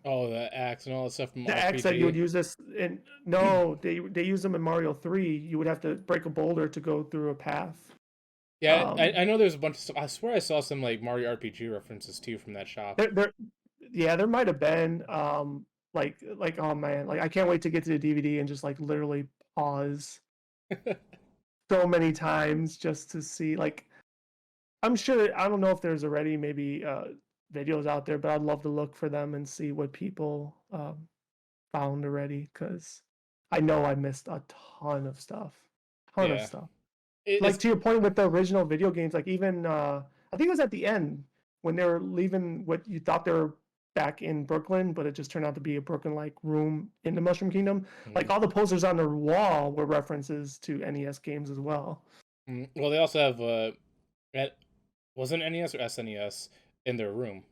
Oh, the axe and all the stuff from the axe that you would RPG. use this in. No, they use them in Mario 3. You would have to break a boulder to go through a path. Yeah, Um, I know there's a bunch of stuff. I swear I saw some like Mario RPG references too from that shop. there, yeah, there might have been. Like oh man, like I can't wait to get to the DVD and just like literally pause so many times just to see. Like I'm sure I don't know if there's already maybe videos out there, but I'd love to look for them and see what people found already because I know I missed a ton of stuff, ton of Yeah, stuff. Like it's to your point with the original video games, like even I think it was at the end when they were leaving what you thought they were back in Brooklyn, but it just turned out to be a Brooklyn-like room in the Mushroom Kingdom. Like all the posters on the wall were references to NES games as well. well, they also have was it NES or SNES in their room?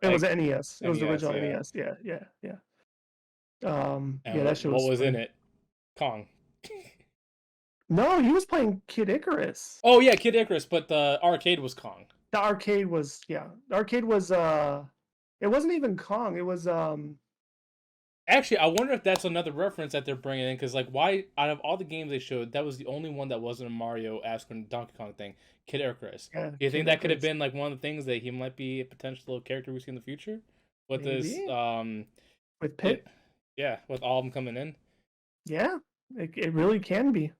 It was Like NES. It was the NES, original yeah. NES. Yeah, yeah, yeah. And Yeah, that shit what was was in funny. it? Kong. No, he was playing Kid Icarus. Oh yeah, Kid Icarus, but the arcade was Kong. The arcade was The arcade was it wasn't even Kong. It was Actually, I wonder if that's another reference that they're bringing in, because like, why out of all the games they showed, that was the only one that wasn't a Mario, Aspen, Donkey Kong thing. Kid Icarus. yeah, Do you think Kid that could have Icarus. been like one of the things that he might be a potential character we see in the future with this? Maybe with Yeah, Pit. yeah, with all of them coming in. Yeah, it really can be.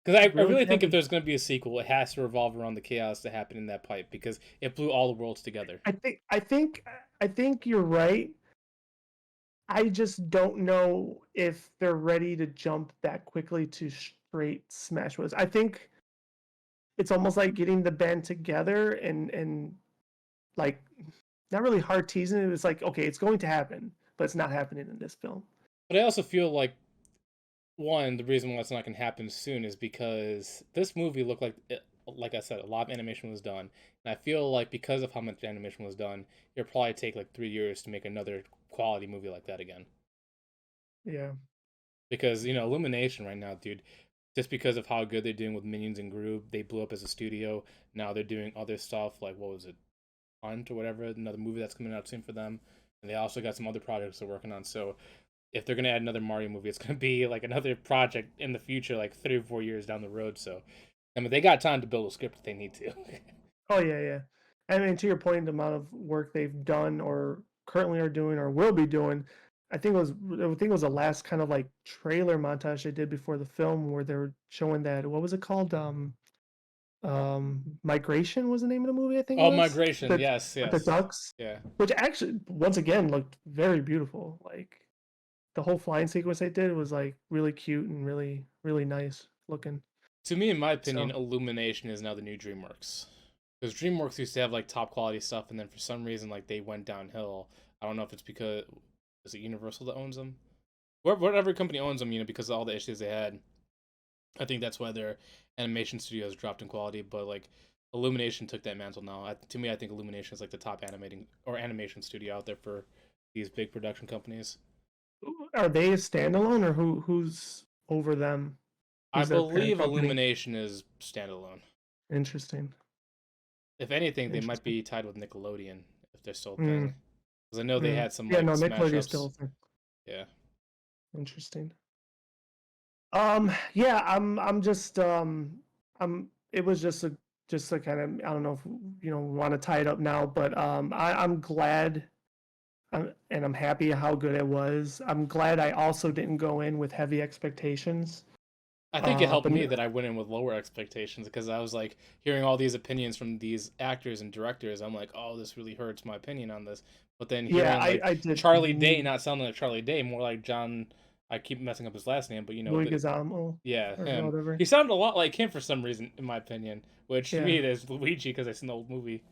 Because It I really really can think if be. there's going to be a sequel, it has to revolve around the chaos that happened in that pipe because it blew all the worlds together. I think you're right. I just don't know if they're ready to jump that quickly to straight Smash Bros. I think it's almost like getting the band together and like not really hard teasing it. It's like okay, it's going to happen, but it's not happening in this film. But I also feel like one, the reason why it's not going to happen soon is because this movie looked like, like I said, a lot of animation was done, and I feel like because of how much animation was done, it'll probably take like 3 years to make another quality movie like that again. Yeah. Because Illumination right now, dude, just because of how good they're doing with Minions and Groove, they blew up as a studio. Now they're doing other stuff like what was it, Hunt or whatever, another movie that's coming out soon for them, and they also got some other projects they're working on. So if they're gonna add another Mario movie, it's gonna be like another project in the future, like 3 or 4 years down the road. So, I mean, they got time to build a script if they need to. Oh yeah, yeah. I mean, to your point, the amount of work they've done or currently are doing or will be doing, I think it was the last kind of like trailer montage they did before the film where they were showing that what was it called? Migration was the name of the movie, I think it Oh, was. Migration, yes, With the yes, ducks, yeah. which actually once again looked very beautiful. Like the whole flying sequence they did was like really cute and really, really nice looking. To me, in my opinion, So Illumination is now the new DreamWorks. Because DreamWorks used to have like top quality stuff, and then for some reason, like they went downhill. I don't know if it's because is it Universal that owns them? Whatever company owns them, because of all the issues they had. I think that's why their animation studios dropped in quality. But like Illumination took that mantle now. To me, I think Illumination is like the top animating or animation studio out there for these big production companies. are they a standalone or who's over them? I Who's their parent believe company? Illumination is standalone. Interesting. If anything, they might Interesting. be tied with Nickelodeon if they're still a thing. Mm, Because I know they mm. had some Yeah, like no, smash Nickelodeon is ups. still a thing. Yeah. Interesting. Yeah, I'm just it was just a kind of I don't know if want to tie it up now, but I'm glad and I'm happy how good it was. I'm glad I also didn't go in with heavy expectations. I think it helped But me that I went in with lower expectations because I was like hearing all these opinions from these actors and directors. I'm like, oh, this really hurts my opinion on this. But then yeah, hearing like I did. Charlie Day not sounding like Charlie Day, more like John. I keep messing up his last name, but Louis Gazamo yeah, or him. whatever. He sounded a lot like him for some reason, in my opinion. Which to me Yeah, it is Luigi because I've seen the old movie.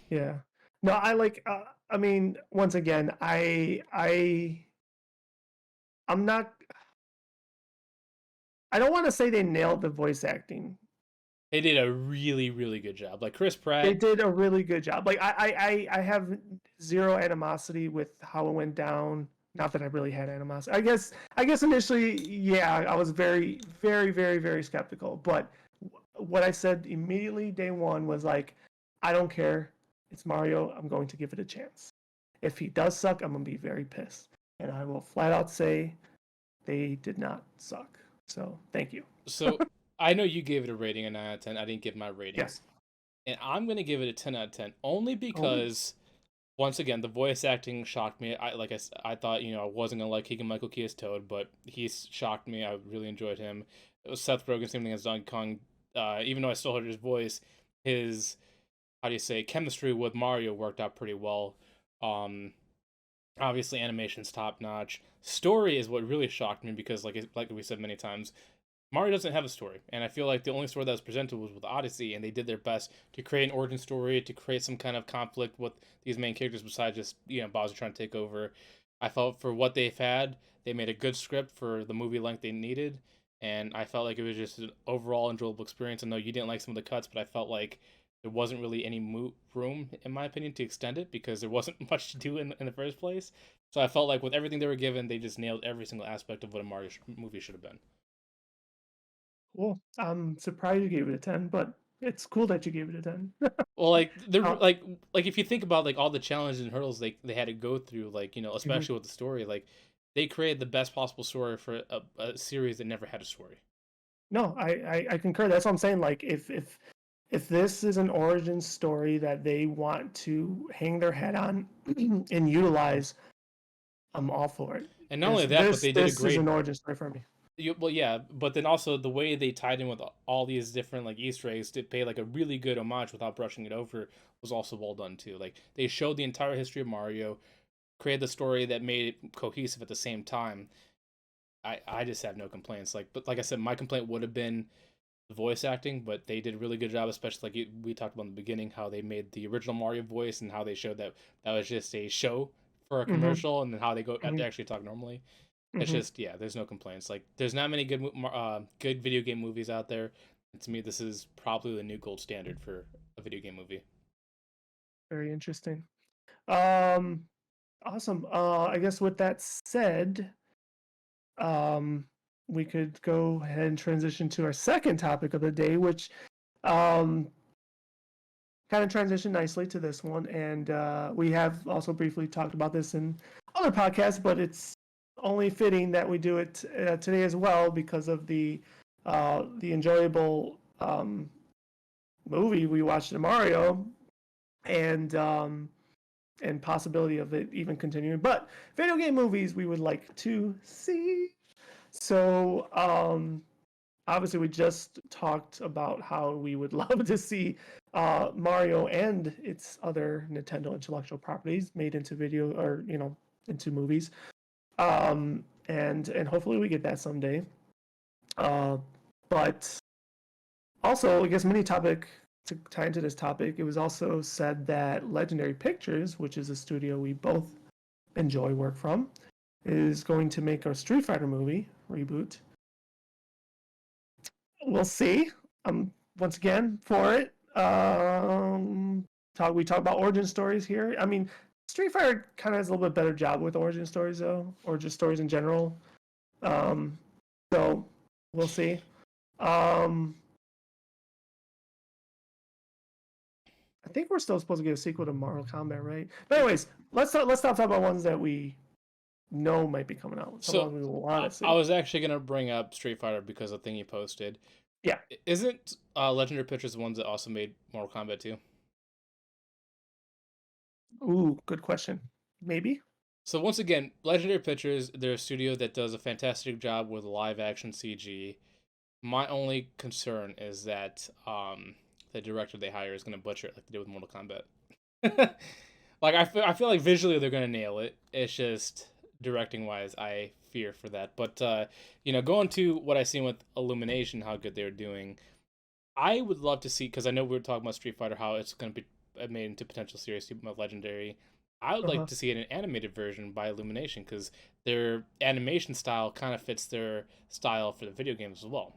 yeah. No, I like. I mean, once again, I'm not. I don't want to say they nailed the voice acting. They did a really, really good job. Like Chris They Pratt. did a really good job. Like I have zero animosity with how it went down. Not that I really had animosity. I guess initially, yeah, I was very, very, very, very skeptical. But what I said immediately day one was like, I don't care. It's Mario. I'm going to give it a chance. If he does suck, I'm gonna be very pissed, and I will flat out say they did not suck. So thank you. So I know you gave it a rating of 9 out of 10. I didn't give my rating, Yes. and I'm gonna give it a 10 out of 10 only Oh, because once again the voice acting shocked me. I thought I wasn't gonna like Keegan Michael Key as Toad, but he's shocked me. I really enjoyed him. It was Seth Rogen, same thing as Donkey Kong. Even though I still heard his voice, his how do you say chemistry with Mario worked out pretty well. Um, Obviously animation's top notch. Story is what really shocked me because like we said many times, Mario doesn't have a story, and I feel like the only story that was presented was with Odyssey, and they did their best to create an origin story, to create some kind of conflict with these main characters besides just Bowser trying to take over. I felt for what they've had, they made a good script for the movie length they needed, and I felt like it was just an overall enjoyable experience. I know you didn't like some of the cuts, but I felt like there wasn't really any room, in my opinion, to extend it because there wasn't much to do in the first place. So I felt like with everything they were given, they just nailed every single aspect of what a Mario movie should have been. cool. I'm surprised you gave it a 10, but it's cool that you gave it a 10. Well, like the uh, like if you think about like all the challenges and hurdles they had to go through, like mhm. especially with the story, like they created the best possible story for a series that never had a story. No, I concur. That's what I'm saying. Like if this is an origin story that they want to hang their head on and utilize, I'm all for it. And not only that, but they did a This is an great. origin story for me. Well, yeah, but then also the way they tied in with all these different like Easter eggs to pay like a really good homage without brushing it over was also well done too. Like they showed the entire history of Mario, created the story that made it cohesive at the same time. I just have no complaints. But like I said, my complaint would have been the voice acting, but they did a really good job, especially like we talked about in the beginning, how they made the original Mario voice and how they showed that that was just a show for a Mm-hmm, commercial, and then how they go mm-hmm, actually talk normally. It's mm-hmm. just yeah, there's no complaints. Like there's not many good video game movies out there. And to me, this is probably the new gold standard for a video game movie. Very interesting. Um, awesome. I guess with that said, um, we could go ahead and transition to our second topic of the day, which um, kind of transitioned nicely to this one. And we have also briefly talked about this in other podcasts, but it's only fitting that we do it today as well because of the enjoyable movie we watched in Mario and possibility of it even continuing. But video game movies we would like to see. So obviously we just talked about how we would love to see Mario and its other Nintendo intellectual properties made into video or into movies. And hopefully we get that someday. Uh, but also, I guess mini topic to tie into this topic, it was also said that Legendary Pictures, which is a studio we both enjoy work from, is going to make a Street Fighter movie reboot. We'll see. Once again for it. We talk about origin stories here. I mean, Street Fighter kind of has a little bit better job with origin stories though, or just stories in general. Um, so we'll see. Um, I think we're still supposed to get a sequel to Mortal Kombat, right? But anyways, let's stop talking about ones that we know might be coming out. Some So ones we want to I see. was actually gonna bring up Street Fighter because of the thing you posted. Yeah. Isn't Legendary Pictures the ones that also made Mortal Kombat 2? Ooh, good question. Maybe. So once again, Legendary Pictures, they're a studio that does a fantastic job with live action CG. My only concern is that the director they hire is gonna butcher it like they did with Mortal Kombat. Like I feel like visually they're gonna nail it. It's just directing wise, I fear for that. But going to what I seen with Illumination, how good they're doing, I would love to see, because I know we were talking about Street Fighter, how it's gonna be made into potential series of Legendary. I would like Uh-huh. to see an animated version by Illumination because their animation style kind of fits their style for the video games as well.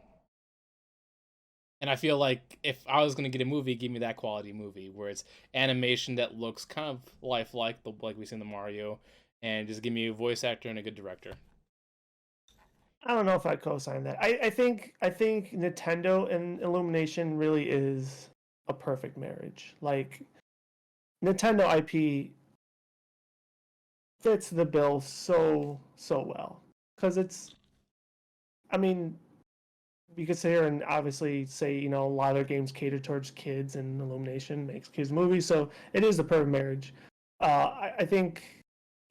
And I feel like if I was gonna get a movie, give me that quality movie where it's animation that looks kind of lifelike, like we see in the Mario, and just give me a voice actor and a good director. I don't know if I co-sign that. I think Nintendo and Illumination really is a perfect marriage. Like Nintendo IP fits the bill so well because it's. I mean, you could sit here and obviously say a lot of their games cater towards kids, and Illumination makes kids movies, so it is the perfect marriage. I think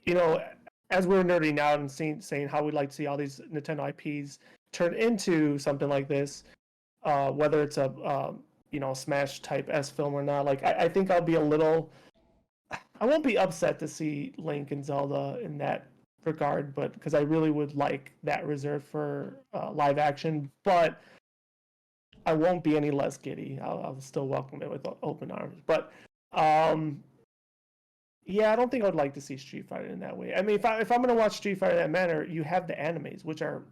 you know as we're nerding out and saying how we'd like to see all these Nintendo IPs turn into something like this, whether it's a Smash type S film or not. Like I think I'll be a little. I won't be upset to see Link and Zelda in that regard, but because I really would like that reserved for live action, but I won't be any less giddy. I'll still welcome it with open arms. But um, yeah, I don't think I would like to see Street Fighter in that way. I mean, if I'm gonna watch Street Fighter in that manner, you have the animes, which are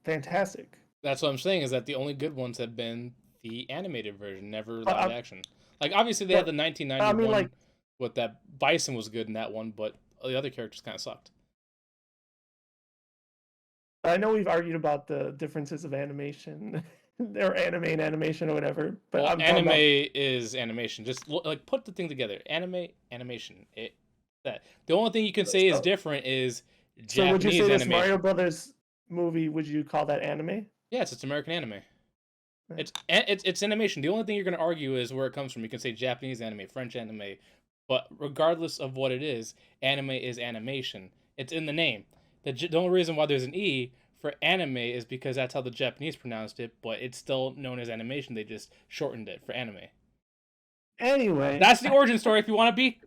fantastic. That's what I'm saying is that the only good ones have been the animated version, never But live action. Like obviously they had the but I mean, 1991 like with that Bison was good in that one, but the other characters kind of sucked. I know we've argued about the differences of animation or anime and animation or whatever, but Well, I'm talking anime about. is animation. Just like put the thing together. Anime, animation. That the only thing you can say is So, different is so would you say Japanese this Mario animation. Brothers movie? Would you call that anime? Yes, it's American anime. It's animation. The only thing you're going to argue is where it comes from. You can say Japanese anime, French anime, but regardless of what it is, anime is animation. It's in the name. The only reason why there's an e for anime is because that's how the Japanese pronounced it, but it's still known as animation. They just shortened it for anime. Anyway, That's the origin story. If you want to be,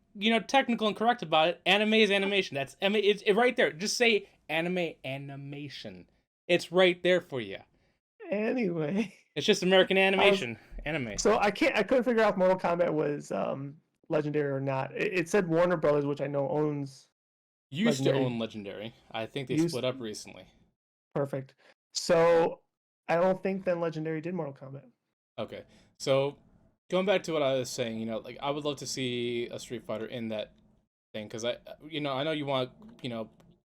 technical and correct about it, anime is animation. That's it's right there. Just say anime animation. It's right there for you. anyway, It's just American I was animation, anime. so I couldn't figure out if Mortal Kombat was legendary or not. It said Warner Brothers, which I know owns Used to legendary. own Legendary. I think they Used split up recently. perfect. So I don't think then legendary did Mortal Kombat. Okay, so going back to what I was saying, like I would love to see a Street Fighter in that thing because I know you want,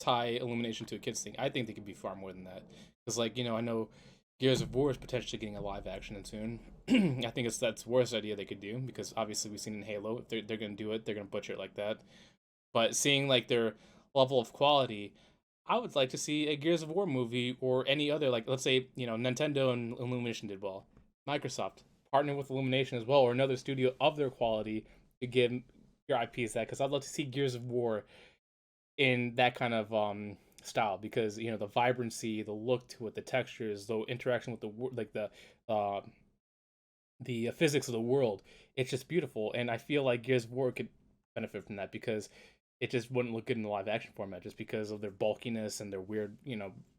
tie Illumination to a kids thing. I think they could be far more than that because, like, I know Gears of War is potentially getting a live action and soon. I think that's the worst idea they could do because obviously we've seen in Halo if they're gonna do it, they're gonna butcher it like that. But seeing like their level of quality, I would like to see a Gears of War movie or any other, like, let's say, Nintendo and Illumination did well. Microsoft partner with Illumination as well, or another studio of their quality to give your IPs that. Because I'd love to see Gears of War in that kind of style because the vibrancy, the look to it, the textures, the interaction with uh, the physics of the world. It's just beautiful, and I feel like Gears of War could benefit from that because it just wouldn't look good in the live action format just because of their bulkiness and their weird,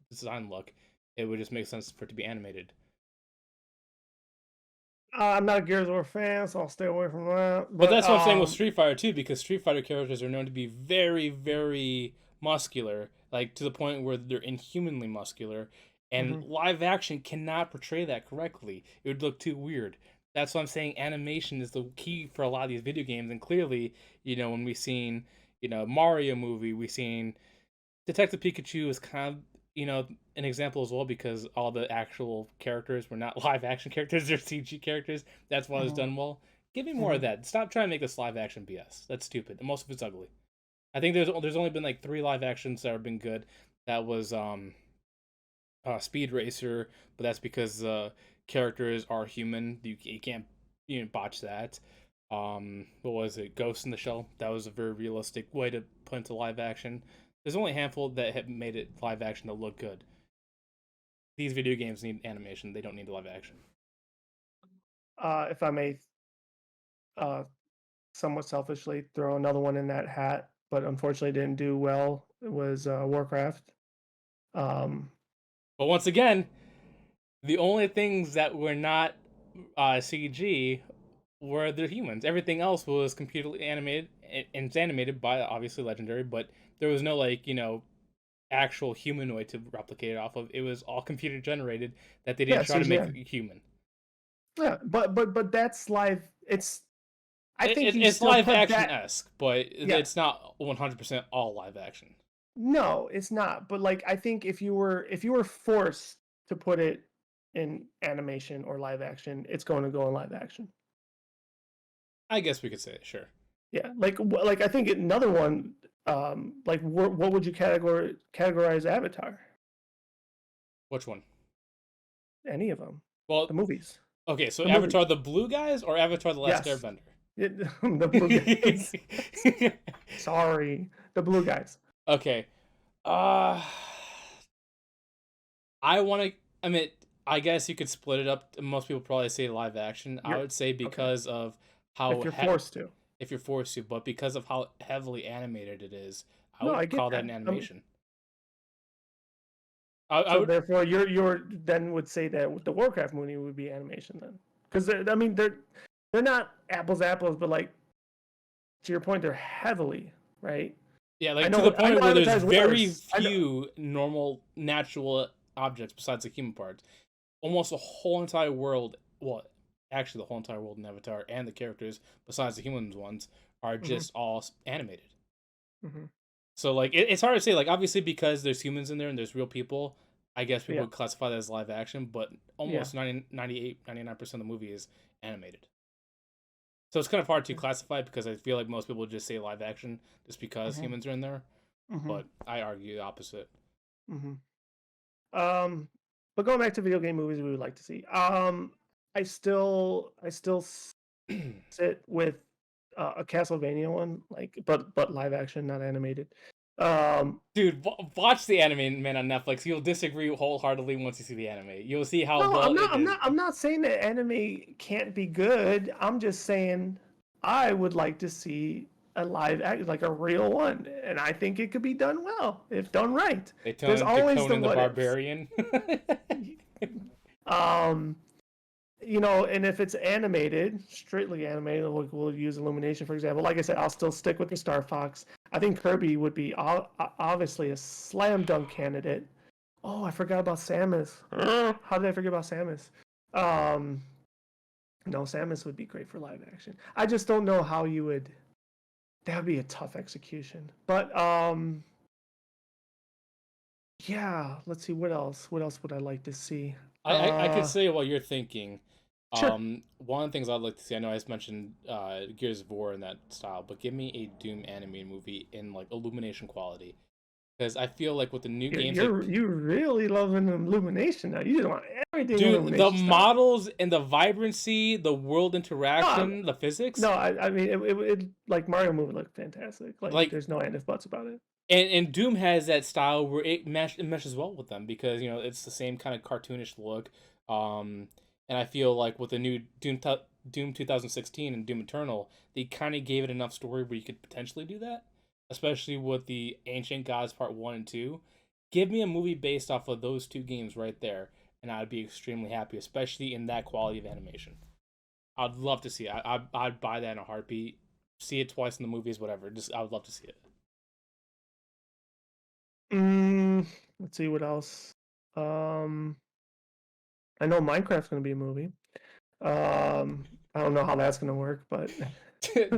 design look. It would just make sense for it to be animated. I'm not a Gears of War fan, so I'll stay away from that. But But that's what I'm saying with Street Fighter too, because Street Fighter characters are known to be very, very muscular, like to the point where they're inhumanly muscular, and mhm. live action cannot portray that correctly. It would look too weird. That's why I'm saying animation is the key for a lot of these video games, and clearly, when we seen, Mario movie, we seen Detective Pikachu is kind of, an example as well because all the actual characters were not live action characters, they're CG characters. That's why it was Mhm. done well. Give me more of Mhm. that. Stop trying to make this live action BS. That's stupid. And most of it's ugly. I think there's only been like 3 live actions that have been good. That was Speed Racer, but that's because characters are human. You can't botch that. What was it? Ghost in the Shell. That was a very realistic way to put into live action. There's only a handful that have made it live action to look good. these video games need animation. They don't need live action. If I may, uh, somewhat selfishly throw another one in that hat, but unfortunately didn't do well. It was Warcraft. Um, But once again, the only things that were not CG were the humans. Everything else was computer animated, and it's animated by obviously Legendary, but there was no like actual humanoid to replicate it off of. It was all computer generated that they yeah, didn't try to make CGI. human. Yeah, but that's live. It's I think you It's still live put action that. esque, but Yeah, it's not 100% all live action. no, it's not. But like I think if you were forced to put it in animation or live action, it's going to go in live action. I guess we could say it, sure. Yeah, like I think another one. Like what would you categorize Avatar? Which one? Any of them? Well, The movies. okay, so The movies. Avatar the Blue Guys or Avatar the Last Yes. Airbender? The blue guys. Sorry, the blue guys. Okay. Uh I want to. I mean, I guess you could split it up. Most people probably say live action. I You're would say okay. because of If how you're forced to. if you're forced to, but because of how heavily animated it is, I No, I would get call that that. an animation. I So would. therefore, you're then would say that the Warcraft movie would be animation then, because I mean they're not apples to apples, but like to your point, they're heavily right. Yeah, I like to the know point where there's Avatar's very worse. I know. few normal natural objects besides the human parts. Almost the whole entire world, well, actually the whole entire world in Avatar and the characters besides the humans ones are Hmm. just all animated. Hmm. So like it's hard to say. Like obviously because there's humans in there and there's real people, I guess people Yeah, would classify that as live action. But yeah. almost 99% of the movie is animated. So it's kind of hard to classify because I feel like most people just say live action just because Hmm. humans are in there. Hmm. But I argue the opposite. Hmm. Um, but going back to video game movies, we would like to see. I still sit with a Castlevania one, like but live action, not animated. Um, Dude, watch the anime man on Netflix. You'll disagree wholeheartedly once you see the anime. You'll see how no, well I'm not. it I'm is. not. I'm not saying that anime can't be good. I'm just saying I would like to see a live act, like a real one, and I think it could be done well if done right. They There's turn to always the Conan the what ifs. Barbarian. Um, and if it's animated, strictly animated, we'll use Illumination for example. Like I said, I'll still stick with the Star Fox. I think Kirby would be obviously a slam dunk candidate. Oh, I forgot about Samus. How did I forget about Samus? Um, no, Samus would be great for live action. I just don't know how you would. That would be a tough execution. But yeah. Let's see what else. What else would I like to see? I could say what you're thinking. Sure. One of the things I'd like to see, I know I just mentioned Gears of War in that style, but give me a Doom animated movie in like illumination quality, because I feel like with the new games they You really loving Illumination now. You just want everything do, the Illumination style. models and the vibrancy, the world No, interaction, the physics, no. I mean, it like Mario movie looked fantastic. Like, like there's no end if buts about it. and Doom has that style where it meshes well with them because it's the same kind of cartoonish look. Um, and I feel like with the new Doom 2016 and Doom Eternal, they kind of gave it enough story where you could potentially do that, especially with the Ancient Gods Part 1 and 2. Give me a movie based off of those two games right there, and I'd be extremely happy, especially in that quality of animation. I'd love to see it. I'd buy that in a heartbeat. See it twice in the movies, whatever. Just I would love to see it. Let's see what else. Um, I know Minecraft's gonna be a movie. I don't know how that's gonna work, but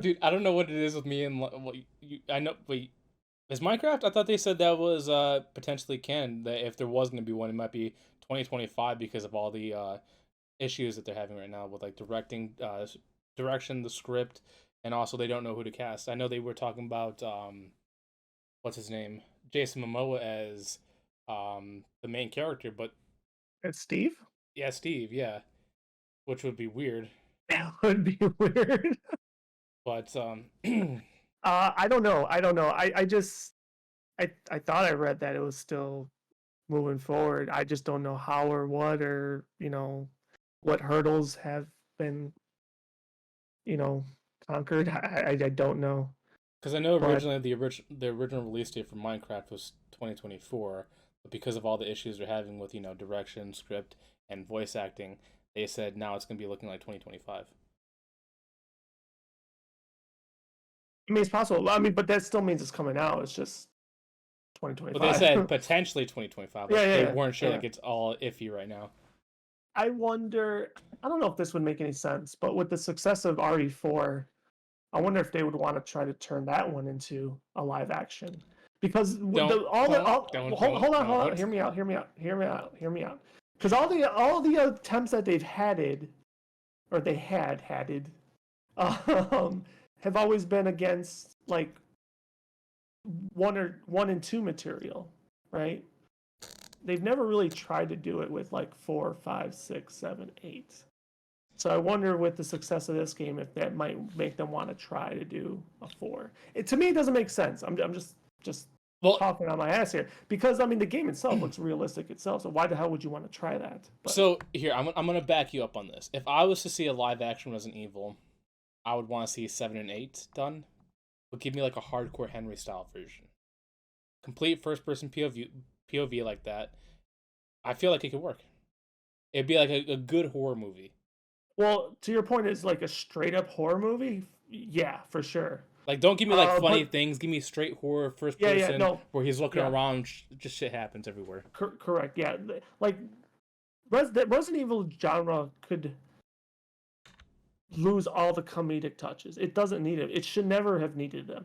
Dude, I don't know what it is with me and what I know. Wait, is Minecraft? I thought they said that was potentially canon. That if there was going to be one, it might be 2025 because of all the issues that they're having right now with like direction, the script, and also they don't know who to cast. I know they were talking about what's his name, Jason Momoa as the main character, but it's Steve. yeah, Steve, yeah, which would be weird. That would be weird. But I don't know. I don't know. I just I thought I read that it was still moving forward. I just don't know how or what, or what hurdles have been conquered. I don't know, Because I know but originally the original release date for Minecraft was 2024, but because of all the issues they're having with direction, script, and voice acting, they said now it's gonna be looking like 2025. I mean it's possible. I mean, but that still means it's coming out. It's just But they 2025. said potentially 2025. Yeah, Like they yeah, weren't sure. yeah. Like it's all iffy right now. I wonder. I don't know if this would make any sense, but with the success of RE4, I wonder if they would want to try to turn that one into a live action. Because Don't hold on, hold on, don't. hear me out, hear me out, hear me out, hear me out. Because all the attempts that they've had, or they had, um, have always been against like one and two material, right? They've never really tried to do it with like 4, 5, 6, 7, 8. So I wonder with the success of this game if that might make them want to try to do a 4. To me, it doesn't make sense. I'm just Well, talking on my ass here because I mean the game itself looks realistic itself. So why the hell would you want to try that? But so here I'm gonna back you up on this. If I was to see a live action Resident Evil, I would want to see 7 and 8 done, but give me like a hardcore Henry style version, complete first person POV like that. I feel like it could work. It'd be like a good horror movie. well, to your point, is like a straight up horror movie. Yeah, for sure. Like, don't give me like funny But things. Give me straight horror first yeah, person no, where he's looking yeah, around. Just shit happens everywhere. correct. Yeah, like the Resident Evil genre could lose all the comedic touches. It doesn't need it. It should never have needed them.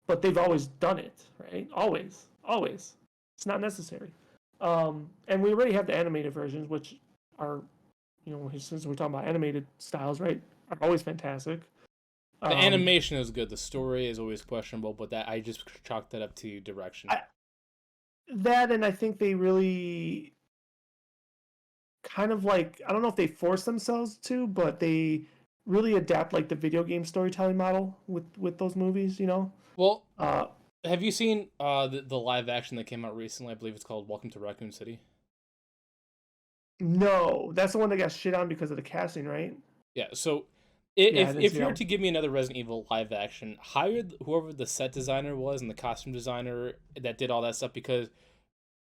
But they've always done it, right? Always, always. It's not necessary. And we already have the animated versions, which are, since we're talking about animated styles, right, are always fantastic. The Um, animation is good. The story is always questionable, but that I just chalk that up to direction. that and I think they really kind of like I don't know if they force themselves to, but they really adapt like the video game storytelling model with those movies. Well, Uh, have you seen the live action that came out recently? I believe it's called Welcome to Raccoon City. no, that's the one that got shit on because of the casting, right? Yeah. So Yeah, I didn't if see you that were one. to give me another Resident Evil live action, hire whoever the set designer was and the costume designer that did all that stuff because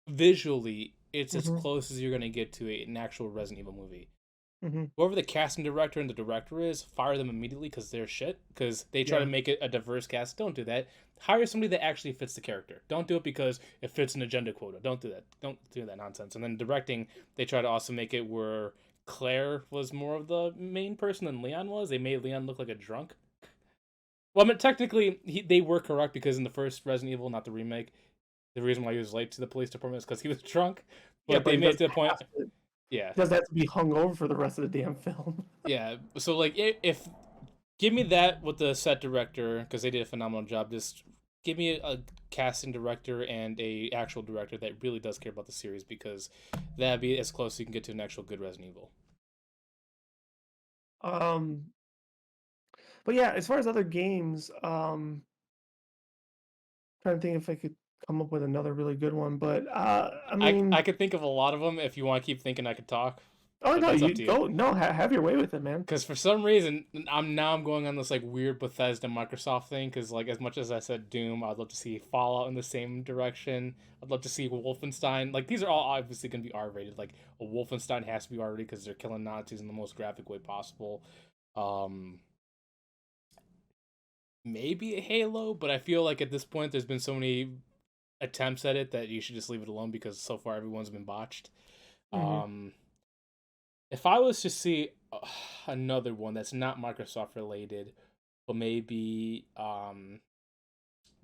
visually it's as Mm-hmm, close as you're gonna get to an actual Resident Evil movie. mm-hmm. Whoever the casting director and the director is, fire them immediately because they're shit. Because they try to Yeah. make it a diverse cast. Don't do that. Hire somebody that actually fits the character. Don't do it because it fits an agenda quota. Don't do that. Don't do that nonsense. And then directing, they try to also make it where Claire was more of the main person than Leon was. They made Leon look like a drunk. Well, I mean, technically, they were correct because in the first Resident Evil, not the remake, the reason why he was late to the police department is because he was drunk. Yeah, But but they he made it doesn't to the point, have to. yeah, He doesn't have to be hung over for the rest of the damn film. yeah. So like, if give me that with the set director because they did a phenomenal job. Just give me a casting director and a actual director that really does care about the series because that'd be as close as you can get to an actual good Resident Evil. um, but yeah, as far as other games, trying to think if I could come up with another really good one. But I I mean, could think of a lot of them. If you want to keep thinking, I could talk, oh but no, that's up you to you. go. No, have your way with it, man. Because for some reason, I'm going on this like weird Bethesda Microsoft thing. Because like as much as I said Doom, I'd love to see Fallout in the same direction. I'd love to see Wolfenstein. Like these are all obviously going to be R-rated. Like a Wolfenstein has to be R-rated because they're killing Nazis in the most graphic way possible. Um, Maybe a Halo, but I feel like at this point there's been so many attempts at it that you should just leave it alone because so far everyone's been botched. Mm-hmm. Um, if I was to see another one that's not Microsoft related, but maybe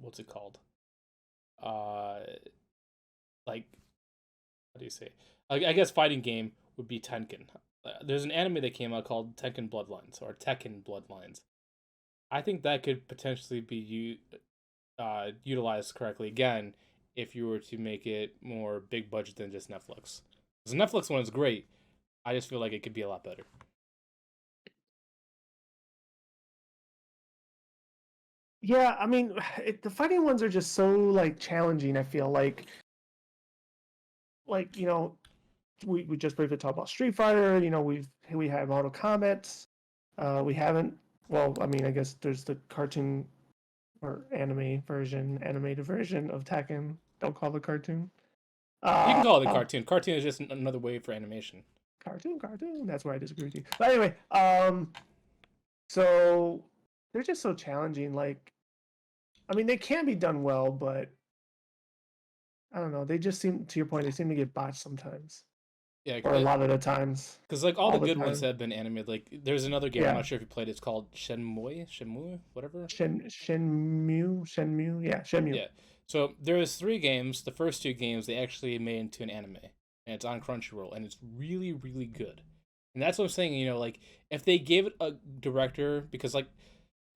what's it called? Uh, like how do you say? I guess fighting game would be Tenken. There's an anime that came out called Tekken Bloodlines or Tekken Bloodlines. I think that could potentially be utilized correctly again if you were to make it more big budget than just Netflix. The Netflix one is great. I just feel like it could be a lot better. Yeah, I mean, the fighting ones are just so like challenging. I feel like like, we just briefly talked about Street Fighter. We have Mortal Kombat. We haven't. Well, I mean, I guess there's the cartoon or animated version of Tekken. Don't call it cartoon. You can Uh, call it a cartoon. Cartoon is just another way for animation. cartoon. That's where I disagree with you. But anyway, so they're just so challenging. Like, I mean, they can be done well, but I don't know. They just seem, to your point, they seem to get botched sometimes, Yeah, or a lot of the times, because like all the all the good ones time. have been animated. Like there's another game I'm Yeah, not sure if you played. It's called Shenmue, whatever. Shenmue, yeah, Shenmue. Yeah. So there was three games. The first two games they actually made into an anime, and it's on Crunchyroll, and it's really really good. And that's what I'm saying. Like if they gave it a director, because I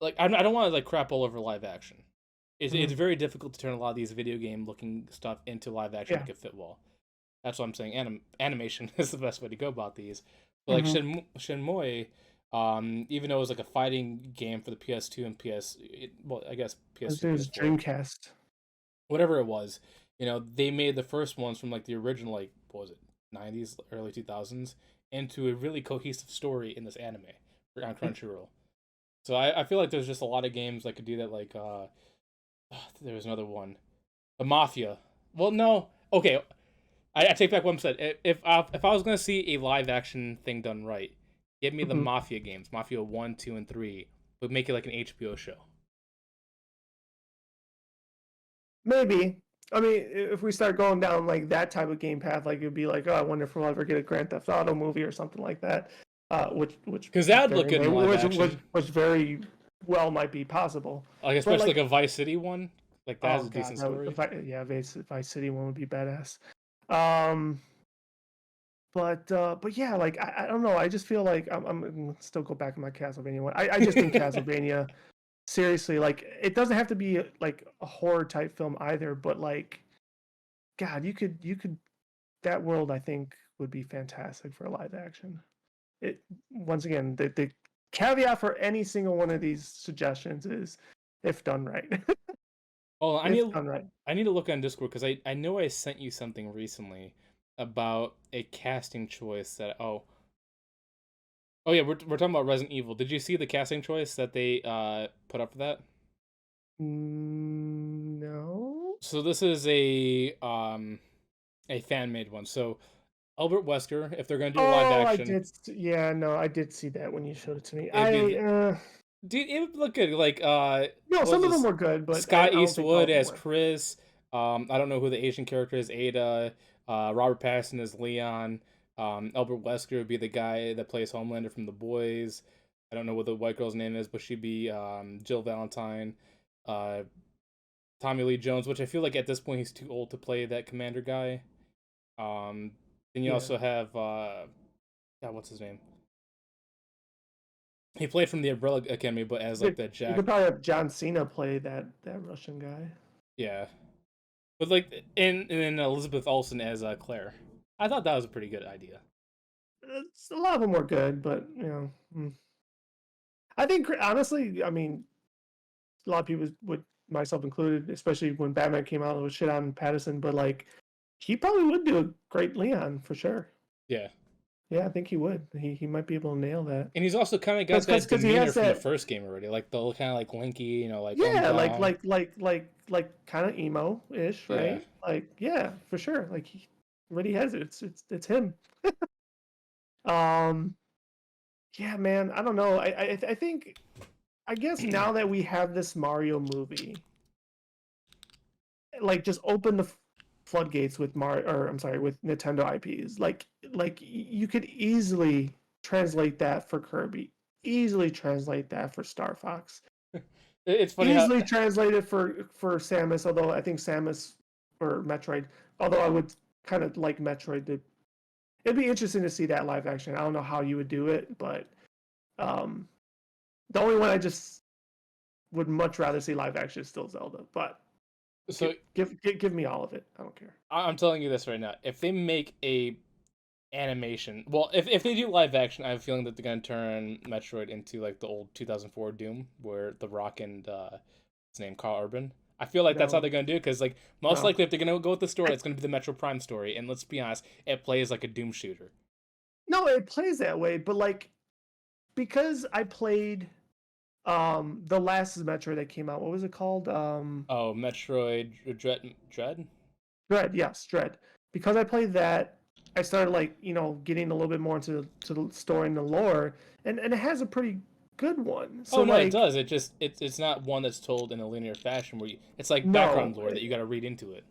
don't want to like crap all over live action. It's Mhm. very difficult to turn a lot of these video game looking stuff into live action, Yeah. make it fit well. That's what I'm saying. Animation is the best way to go about these. But like Hmm. Shenmue, even though it was like a fighting game for the PS2 and well, I guess PS2, There's PS4, Dreamcast. whatever it was, they made the first ones from like the original, like, what was it, 90s, early 2000s, into a really cohesive story in this anime on Crunchyroll. So I feel like there's just a lot of games that could do that. Like there was another one, the Mafia. Well, no, okay, I take back what I said. If I was gonna see a live action thing done right, give me the Hmm. Mafia games, Mafia 1, 2, and 3, but make it like an HBO show. Maybe. I mean, if we start going down like that type of game path, like it'd be like, oh, I wonder if we'll ever get a Grand Theft Auto movie or something like that, which Because that would look very good in live action. which very well might be possible. Like But especially like like, a Vice City one. Like that oh has a god, decent that would, story. yeah, Vice City one would be badass. Um, but yeah, like I don't know. I just feel like I'm gonna still go back to my Castlevania one. I just think Castlevania, seriously, like it doesn't have to be like a horror type film either, but like, God, you could that world I think would be fantastic for a live action. It Once again, the caveat for any single one of these suggestions is if done right. Oh, If done right. I need to look on Discord because I know I sent you something recently about a casting choice that oh yeah, we're talking about Resident Evil. Did you see the casting choice that they put up for that? No. So this is a fan made one. So Albert Wesker, if they're gonna do a live Oh, I action, did. Yeah, no, I did see that when you showed it to me. it'd be the, I dude, it would look good. Like No, what was some of them this? were good, but I Scott don't think all Eastwood of them as were. Chris. I don't know who the Asian character is. Ada. Robert Pattinson as Leon. Albert Wesker would be the guy that plays Homelander from The Boys. I don't know what the white girl's name is, but she'd be Jill Valentine. Uh, Tommy Lee Jones, which I feel like at this point he's too old to play that commander guy. Um, then you Yeah. also have God, what's his name? He played from the Umbrella Academy, but as like that You Jack. could probably have John Cena play that Russian guy. Yeah, but like and then Elizabeth Olsen as Claire. I thought that was a pretty good idea. A lot of them were good, but I think honestly, I mean, a lot of people would, myself included, especially when Batman came out, was shit on Patterson, but like he probably would do a great Leon for sure. Yeah, Yeah, I think he would. He might be able to nail that. and he's also kind of got that Because he demeanor has from the that. first game already, like the kind of like lanky, like going Yeah, down. kind of emo ish, Yeah. right? Like, yeah, for sure. Like he already has it. It's him. Um, yeah, man. I don't know. I think, I guess now that we have this Mario movie, like just open the floodgates with Mario, or I'm sorry, with Nintendo IPs. Like you could easily translate that for Kirby, easily translate that for Star Fox, It's funny how easily translate it for Samus. Although I think Samus or Metroid, although I would kind of like Metroid to. It'd be interesting to see that live action. I don't know how you would do it, but um, the only one I just would much rather see live action is still Zelda. But so give me all of it. I don't care. I'm telling you this right now. If they make a animation, well, if they do live action, I have a feeling that they're gonna turn Metroid into like the old 2004 Doom, where The Rock and his name Carl Urban. I feel like that's how No, they're gonna do it because like most no. likely if they're gonna go with the story, it's gonna be the Metro Prime story, and let's be honest, it plays like a Doom shooter. No, it plays that way, but like because I played the last Metro that came out, what was it called? Oh, Metroid Dread. Dread, yes, Dread. Because I played that, I started like, getting a little bit more into the story and the lore, and it has a pretty good one. So Oh no, it like does. It's not one that's told in a linear fashion where it's like background no, lore that you got to read into it.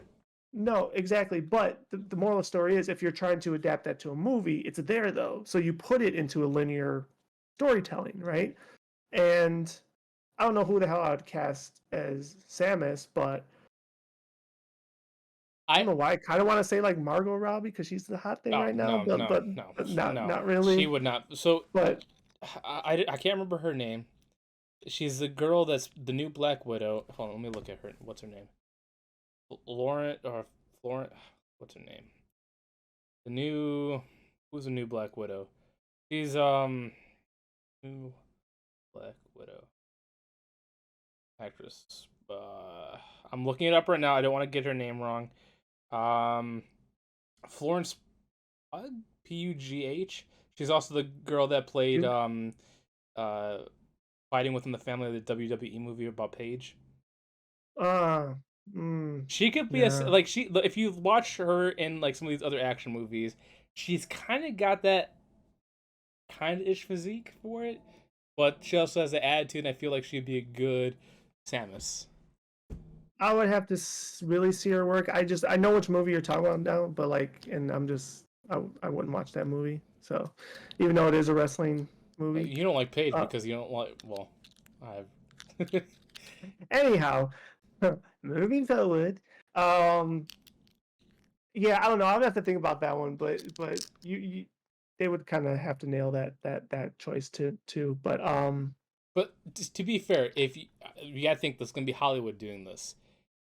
no, exactly. But the moral of the story is if you're trying to adapt that to a movie, it's there though. So you put it into a linear storytelling, right? And I don't know who the hell I would cast as Samus, but I don't I know why. I kind of want to say like Margot Robbie because she's the hot thing Oh right now, no but no but, no but not no, not she really. would not. So But I can't remember her name. She's the girl that's the new Black Widow. Hold on, let me look at her. What's her name? Lauren or Florent? What's her name? The new who's the new Black Widow? She's new Black Widow actress. I'm looking it up right now. I don't want to get her name wrong. Um, Florence Pugh, Pugh. She's also the girl that played you, uh fighting within the family of the WWE movie about Paige. uh, mm, She could be a yeah, like she if you watch her in like some of these other action movies, she's kind of got that kind of ish physique for it, but she also has the attitude, and I feel like she'd be a good Samus. I would have to really see her work. I know which movie you're talking about now, but like, and I wouldn't watch that movie. So, even though it is a wrestling movie, You don't like Paige uh, because you don't like well, I've anyhow, moving forward, um, yeah, I don't know. I would have to think about that one, but you they would kind of have to nail that choice too. But But to be fair, if you gotta think this is gonna be Hollywood doing this,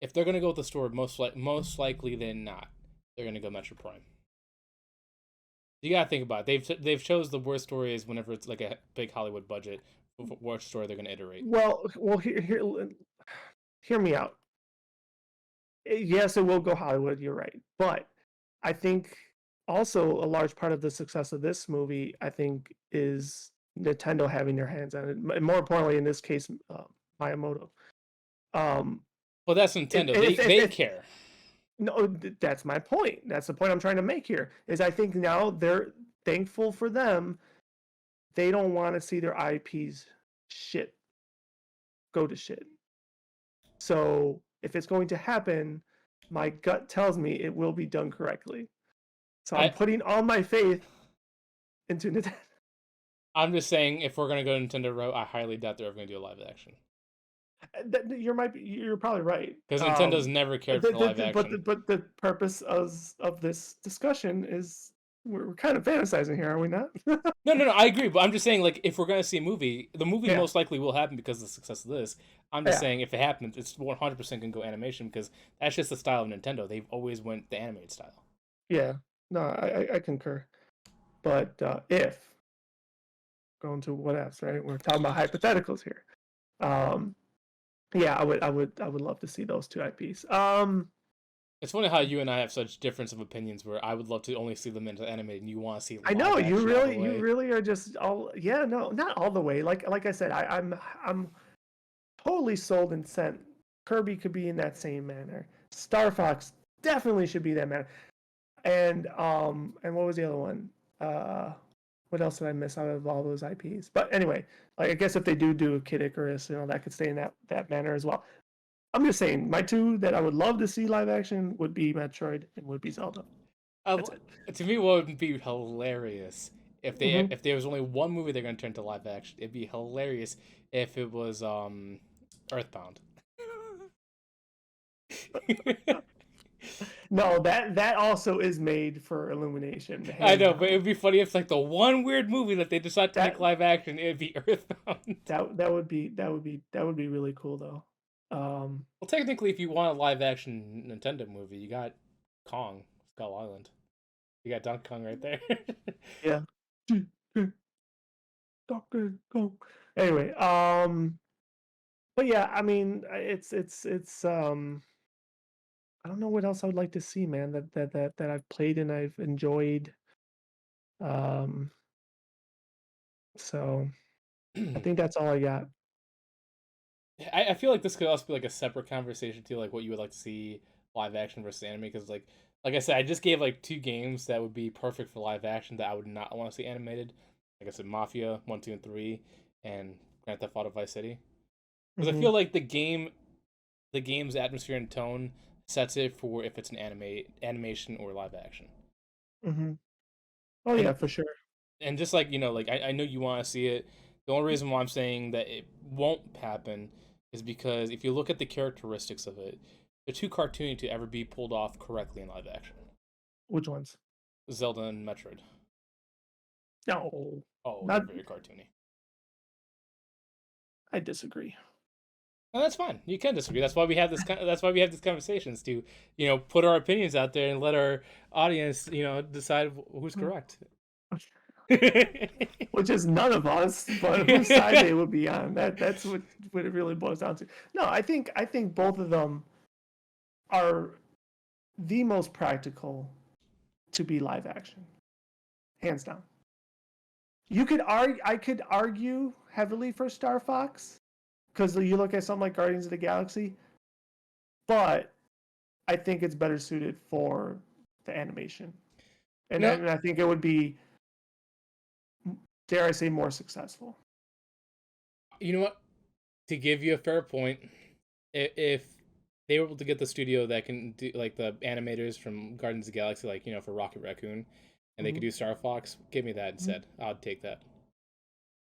if they're gonna go with the story, most likely than not, they're gonna go Metro Prime. You gotta think about it. They've chose the worst stories whenever it's like a big Hollywood budget. Worst story they're gonna iterate. well, hear me out. Yes, it will go Hollywood. You're right, but I think also a large part of the success of this movie, I think, is Nintendo having their hands on it. And more importantly, in this case, Miyamoto. Um, Well, that's Nintendo. They if care. no, that's my point. That's the point I'm trying to make here. Is I think now they're thankful for them. They don't want to see their IPs shit go to shit. So if it's going to happen, my gut tells me it will be done correctly. So I'm I putting all my faith into Nintendo. I'm just saying if we're gonna go Nintendo route, I highly doubt they're ever gonna do a live action You're probably right. because Nintendo's never cared for live action. But the purpose of this discussion is we're kind of fantasizing here, are we not? No. I agree, but I'm just saying like if we're gonna see a movie, the movie Yeah, most likely will happen because of the success of this. I'm just yeah, saying if it happens, it's 100% gonna go animation because that's just the style of Nintendo. They've always went the animated style. yeah. No, I concur. But if going to what else, right? We're talking about hypotheticals here. Um, yeah, I would love to see those two IPs. It's funny how you and I have such difference of opinions. Where I would love to only see them in animated, and you want to see I live know action all the you way. really are just all yeah, no, not all the way. Like I said, I'm totally sold and sent. Kirby could be in that same manner. Star Fox definitely should be that manner. And what was the other one? What else did I miss out of all those IPs? But anyway, like I guess if they do Kid Icarus, that could stay in that manner as well. I'm just saying, my two that I would love to see live action would be Metroid and would be Zelda. Uh, That's it. to me, what would be hilarious Mm-hmm. if there was only one movie they're gonna turn to live action. It'd be hilarious if it was Earthbound. No, that also is made for Illumination, I hands know, but down. it'd be funny if like the one weird movie that they decide to make That live action, it'd be Earthbound. that would be really cool though. Um, Well, technically, if you want a live action Nintendo movie, you got Kong, Skull Island. You got Donkey Kong right there. yeah. Donkey Kong. Anyway, But yeah, I mean, it's I don't know what else I would like to see, man. That I've played and I've enjoyed. Um, so I think that's all I got. I feel like this could also be like a separate conversation too, like what you would like to see live action versus anime. Because like I said, I just gave like two games that would be perfect for live action that I would not want to see animated. Like I said, Mafia 1, 2, and 3, and Grand Theft Auto Vice City. Because I Hmm. feel like the game's atmosphere and tone sets it for if it's an animation or live action. Hmm. Oh And yeah, for sure. just like like I know you want to see it. The only reason why I'm saying that it won't happen is because if you look at the characteristics of it, they're too cartoony to ever be pulled off correctly in live action. Which ones? Zelda and Metroid. No, Oh, they're not. very cartoony. I disagree. And that's fine. You can disagree. That's why we have this. That's why we have these conversations to, put our opinions out there and let our audience, decide who's Mm. correct. Which is none of us, but whose side they would be on. That's what it really boils down to. No, I think both of them are the most practical to be live action, hands down. I could argue heavily for Star Fox because you look at something like Guardians of the Galaxy, but I think it's better suited for the animation, No, and I think it would be, dare I say, more successful. you know what? To give you a fair point, if they were able to get the studio that can do like the animators from Guardians of the Galaxy, like for Rocket Raccoon, and they could Mm-hmm. do Star Fox, give me that Mm-hmm. instead. I'd take that.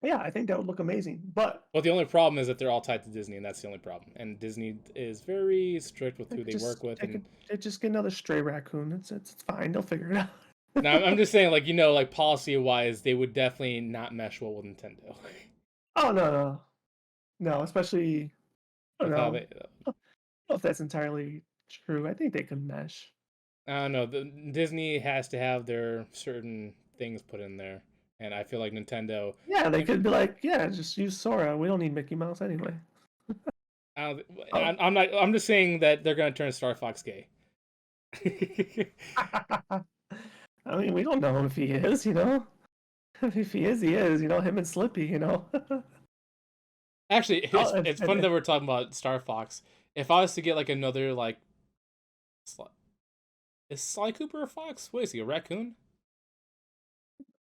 Yeah, I think that would look amazing. But But the only problem is that they're all tied to Disney, and that's the only problem. And Disney is very strict with they who could they work just with. take it, And they just get another stray raccoon. It's fine. They'll figure it out. now I'm just saying, like like policy wise, they would definitely not mesh well with Nintendo. Oh no, especially I don't With how know. they, I don't know if that's entirely true. I think they can mesh. I don't know. Disney has to have their certain things put in there, and I feel like Nintendo. Yeah, they And could be like, yeah, just use Sora. We don't need Mickey Mouse anyway. I don't, Oh. I'm not. I'm just saying that they're gonna turn Star Fox gay. I mean, we don't know if he is. If he is, he is. Him and Slippy. Actually, Oh, it's funny that we're talking about Star Fox. If I was to get like another like, is Sly Cooper a fox? What is he, a raccoon?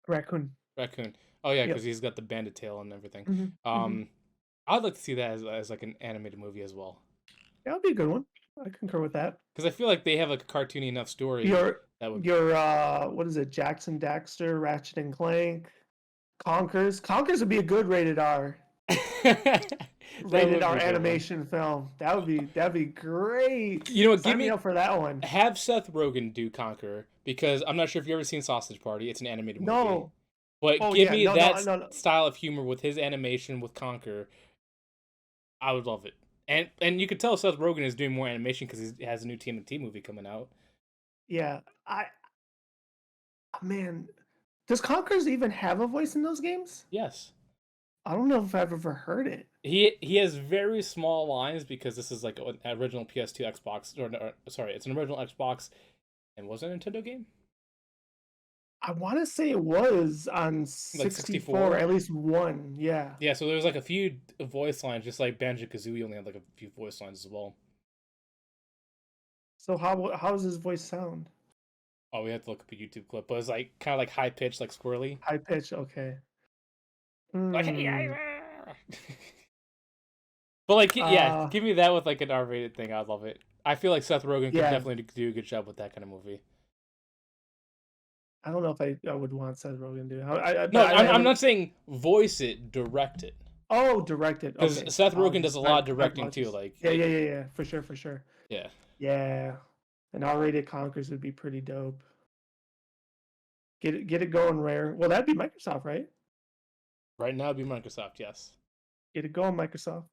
raccoon. Raccoon. Oh yeah, because Yep. he's got the banded tail and everything. Hmm. Hmm. I'd like to see that as like an animated movie as well. That would be a good one. I concur with that. Because I feel like they have like a cartoony enough story Your that would. your what is it? Jackson Daxter, Ratchet and Clank, Conkers. Conkers would be a good rated R. That Rated would be R a good one. animation film. That'd be great. You know what? Give Sign me me up for that one. have Seth Rogen do Conquer because I'm not sure if you've ever seen Sausage Party. It's an animated movie, No. but Oh give yeah, me no, that no, no, no. style of humor with his animation with Conquer. I would love it. And you could tell Seth Rogen is doing more animation because he has a new TMNT movie coming out. Yeah, man, does Conkers even have a voice in those games? Yes. I don't know if I've ever heard it. He has very small lines because this is like an original PS2 Xbox or sorry, it's an original Xbox and was it a Nintendo game? I want to say it was on Like 64, 64? at least one. Yeah. Yeah, so there was like a few voice lines, just like Banjo-Kazooie only had like a few voice lines as well. So how does his voice sound? Oh, we have to look up a YouTube clip, but it's like kind of like high pitched, like squirrely. High pitch. Okay. Like, hey, Hmm. but like, yeah, Uh, give me that with like an R-rated thing. I'd love it. I feel like Seth Rogen could yeah. definitely do a good job with that kind of movie. I don't know if I would want Seth Rogen to. No, But I I'm haven't. not saying voice it, direct it. Oh, directed. Because Okay. Seth Rogen does a lot of My directing too. apologies. Like, Yeah, yeah, yeah, yeah. For sure, for sure. yeah, Yeah. An R-rated Conkers would be pretty dope. Get it going, Rare. Well, that'd be Microsoft, right? right now it'd be Microsoft. Yes, Get it going, Microsoft.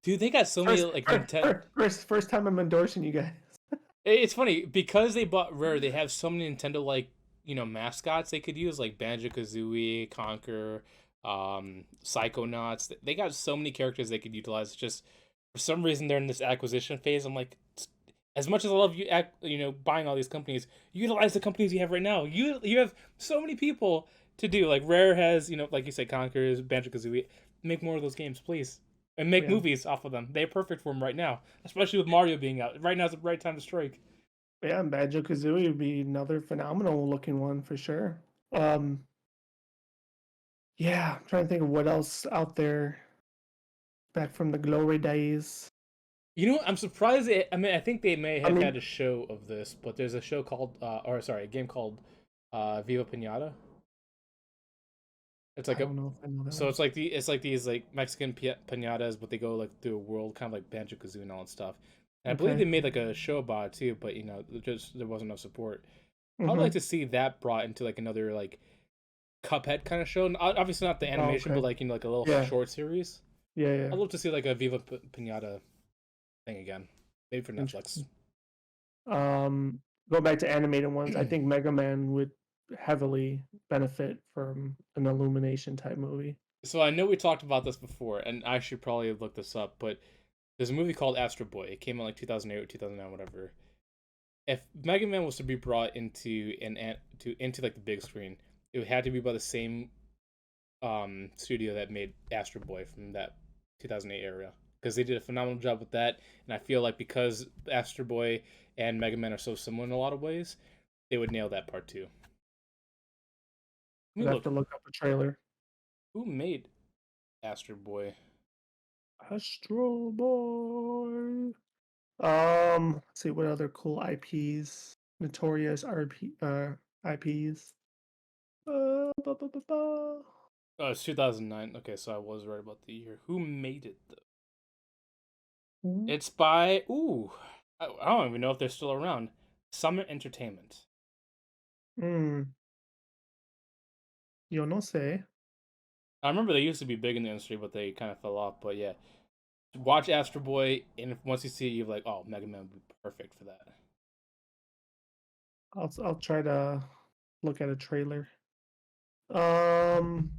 dude, they got so many first, like first, Nintendo. first time I'm endorsing you guys. It's funny because they bought Rare. They have so many Nintendo like mascots they could use like Banjo Kazooie, Conquer, Psychonauts. They got so many characters they could utilize. It's just for some reason they're in this acquisition phase. I'm like, as much as I love buying all these companies, utilize the companies you have right now. You have so many people to do. Like Rare has, like you said, Conquerors, Banjo Kazooie. Make more of those games, please, and make Yeah, movies off of them. They're perfect for them right now, especially with Mario being out. Right now is the right time to strike. yeah. Banjo Kazooie would be another phenomenal looking one for sure. Um, yeah, I'm trying to think of what else out there back from the glory days. I'm surprised. I mean, I think they may I have mean, had a show of this, but there's a show called, or sorry, a game called Viva Pinata. It's like I a don't know if I know that So one. it's like these like Mexican pinatas, but they go like through a world kind of like Banjo Kazooie and all that stuff. And I believe Okay. they made like a show about it too, but just there wasn't enough support. I'd like Mm-hmm. to see that brought into like another like Cuphead kind of show. Obviously not the Oh, animation, but okay. like like a little Yeah. short series. Yeah. Yeah. I'd love to see like a Viva Pinata thing again, maybe for Netflix. Interesting. Um, Going back to animated ones, I think Mega Man would heavily benefit from an Illumination type movie. So I know we talked about this before, and I should probably look this up, but there's a movie called Astro Boy. It came out like 2008 or 2009, whatever. If Mega Man was to be brought into like the big screen, it would have to be by the same studio that made Astro Boy from that 2008 era, because they did a phenomenal job with that. And I feel like because Astro Boy and Mega Man are so similar in a lot of ways, they would nail that part too. Let I'd me have look. to look up a trailer. Who made Astro Boy? Astro Boy. Let's see what other cool IPs, notorious IPs. Ba, ba, ba, ba. Oh, it's 2009. Okay, so I was right about the year. Who made it though? It's by I don't even know if they're still around. Summit Entertainment. Hmm. Yo no sé. I remember they used to be big in the industry, but they kind of fell off. But yeah, watch Astro Boy, and once you see it, you're like, oh, Mega Man would be perfect for that. I'll try to look at a trailer. Um,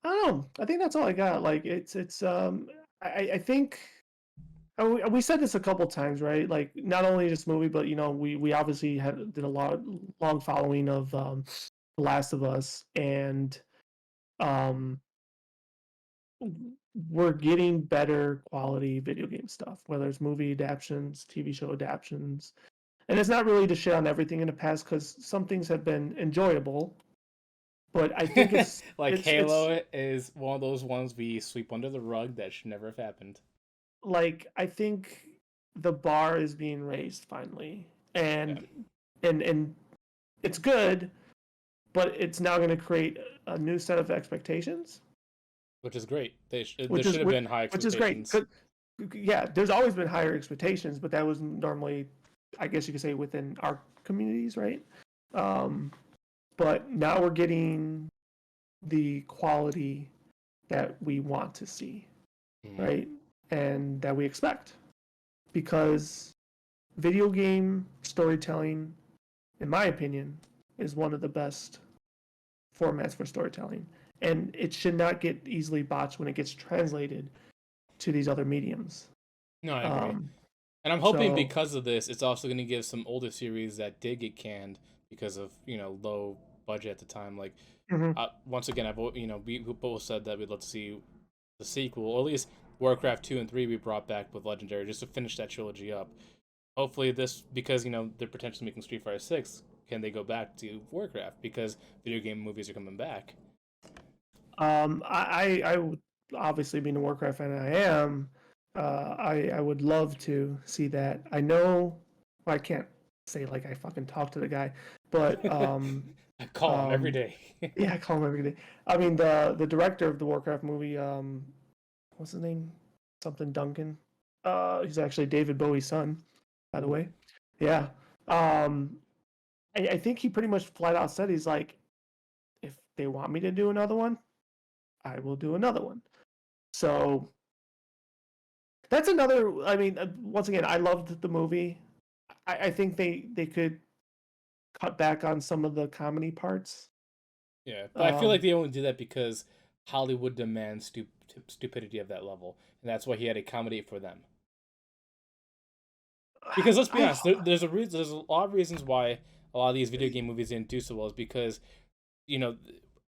I don't know. I think that's all I got. Like it's. I think we said this a couple times, right? Like not only this movie, but we obviously did a long following of The Last of Us, and um we're getting better quality video game stuff, whether it's movie adaptations, TV show adaptations. And it's not really to shit on everything in the past because some things have been enjoyable, but I think Like it's Halo is one of those ones we sweep under the rug that should never have happened. like I think the bar is being raised finally, Yeah, and it's good, but it's now going to create a new set of expectations, which is great. There which is should have which, been high which is great. expectations. Yeah, there's always been higher expectations, but that was normally, I guess you could say, within our communities, right? Um, but now we're getting the quality that we want to see, Mm. right? And that we expect. Because video game storytelling, in my opinion, is one of the best formats for storytelling. And it should not get easily botched when it gets translated to these other mediums. No, I agree. Um, And I'm hoping so, because of this, it's also going to give some older series that did get canned because of low budget at the time. Like mhm. once again, we both said that we'd love to see the sequel, or at least Warcraft 2 and 3 we brought back with Legendary just to finish that trilogy up. Hopefully, this because they're potentially making Street Fighter 6. Can they go back to Warcraft because video game movies are coming back? I would obviously being a Warcraft fan, I am. I would love to see that. I know, well, I can't say like I fucking talk to the guy, but I call them every um, day. yeah, I call him every day. I mean, the director of the Warcraft movie, what's his name? Something Duncan. He's actually David Bowie's son, by the way. Yeah. Um, I think he pretty much flat out said he's like, if they want me to do another one, I will do another one. So that's another. I mean, once again, I loved the movie. I think they could cut back on some of the comedy parts. Yeah, but I feel like Um, they only do that because Hollywood demands stupidity of that level, and that's why he had to accommodate for them. Because let's be I honest, there's a reason. There's a lot of reasons why a lot of these video game movies didn't do so well. Is because you know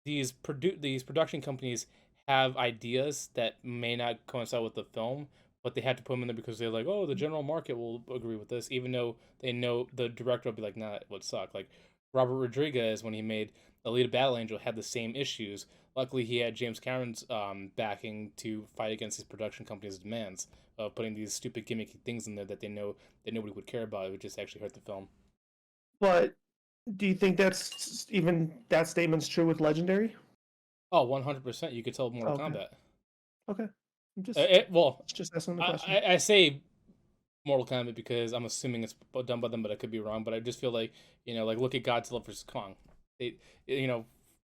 these production companies have ideas that may not coincide with the film, but they had to put them in there because they're like, oh, the general market will agree with this, even though they know the director will be like, nah, it would suck. Like Robert Rodriguez, when he made Alita Battle Angel, had the same issues. Luckily, he had James Cameron's backing to fight against his production company's demands of putting these stupid gimmicky things in there that they know that nobody would care about. It would just actually hurt the film. but do you think that's even that statement's true with Legendary? Oh, 100%. You could tell Mortal Okay. Kombat. Okay. I'm Well, just asking the question. I say Mortal Kombat because I'm assuming it's done by them, but I could be wrong. But I just feel like like look at Godzilla versus Kong. They, you know,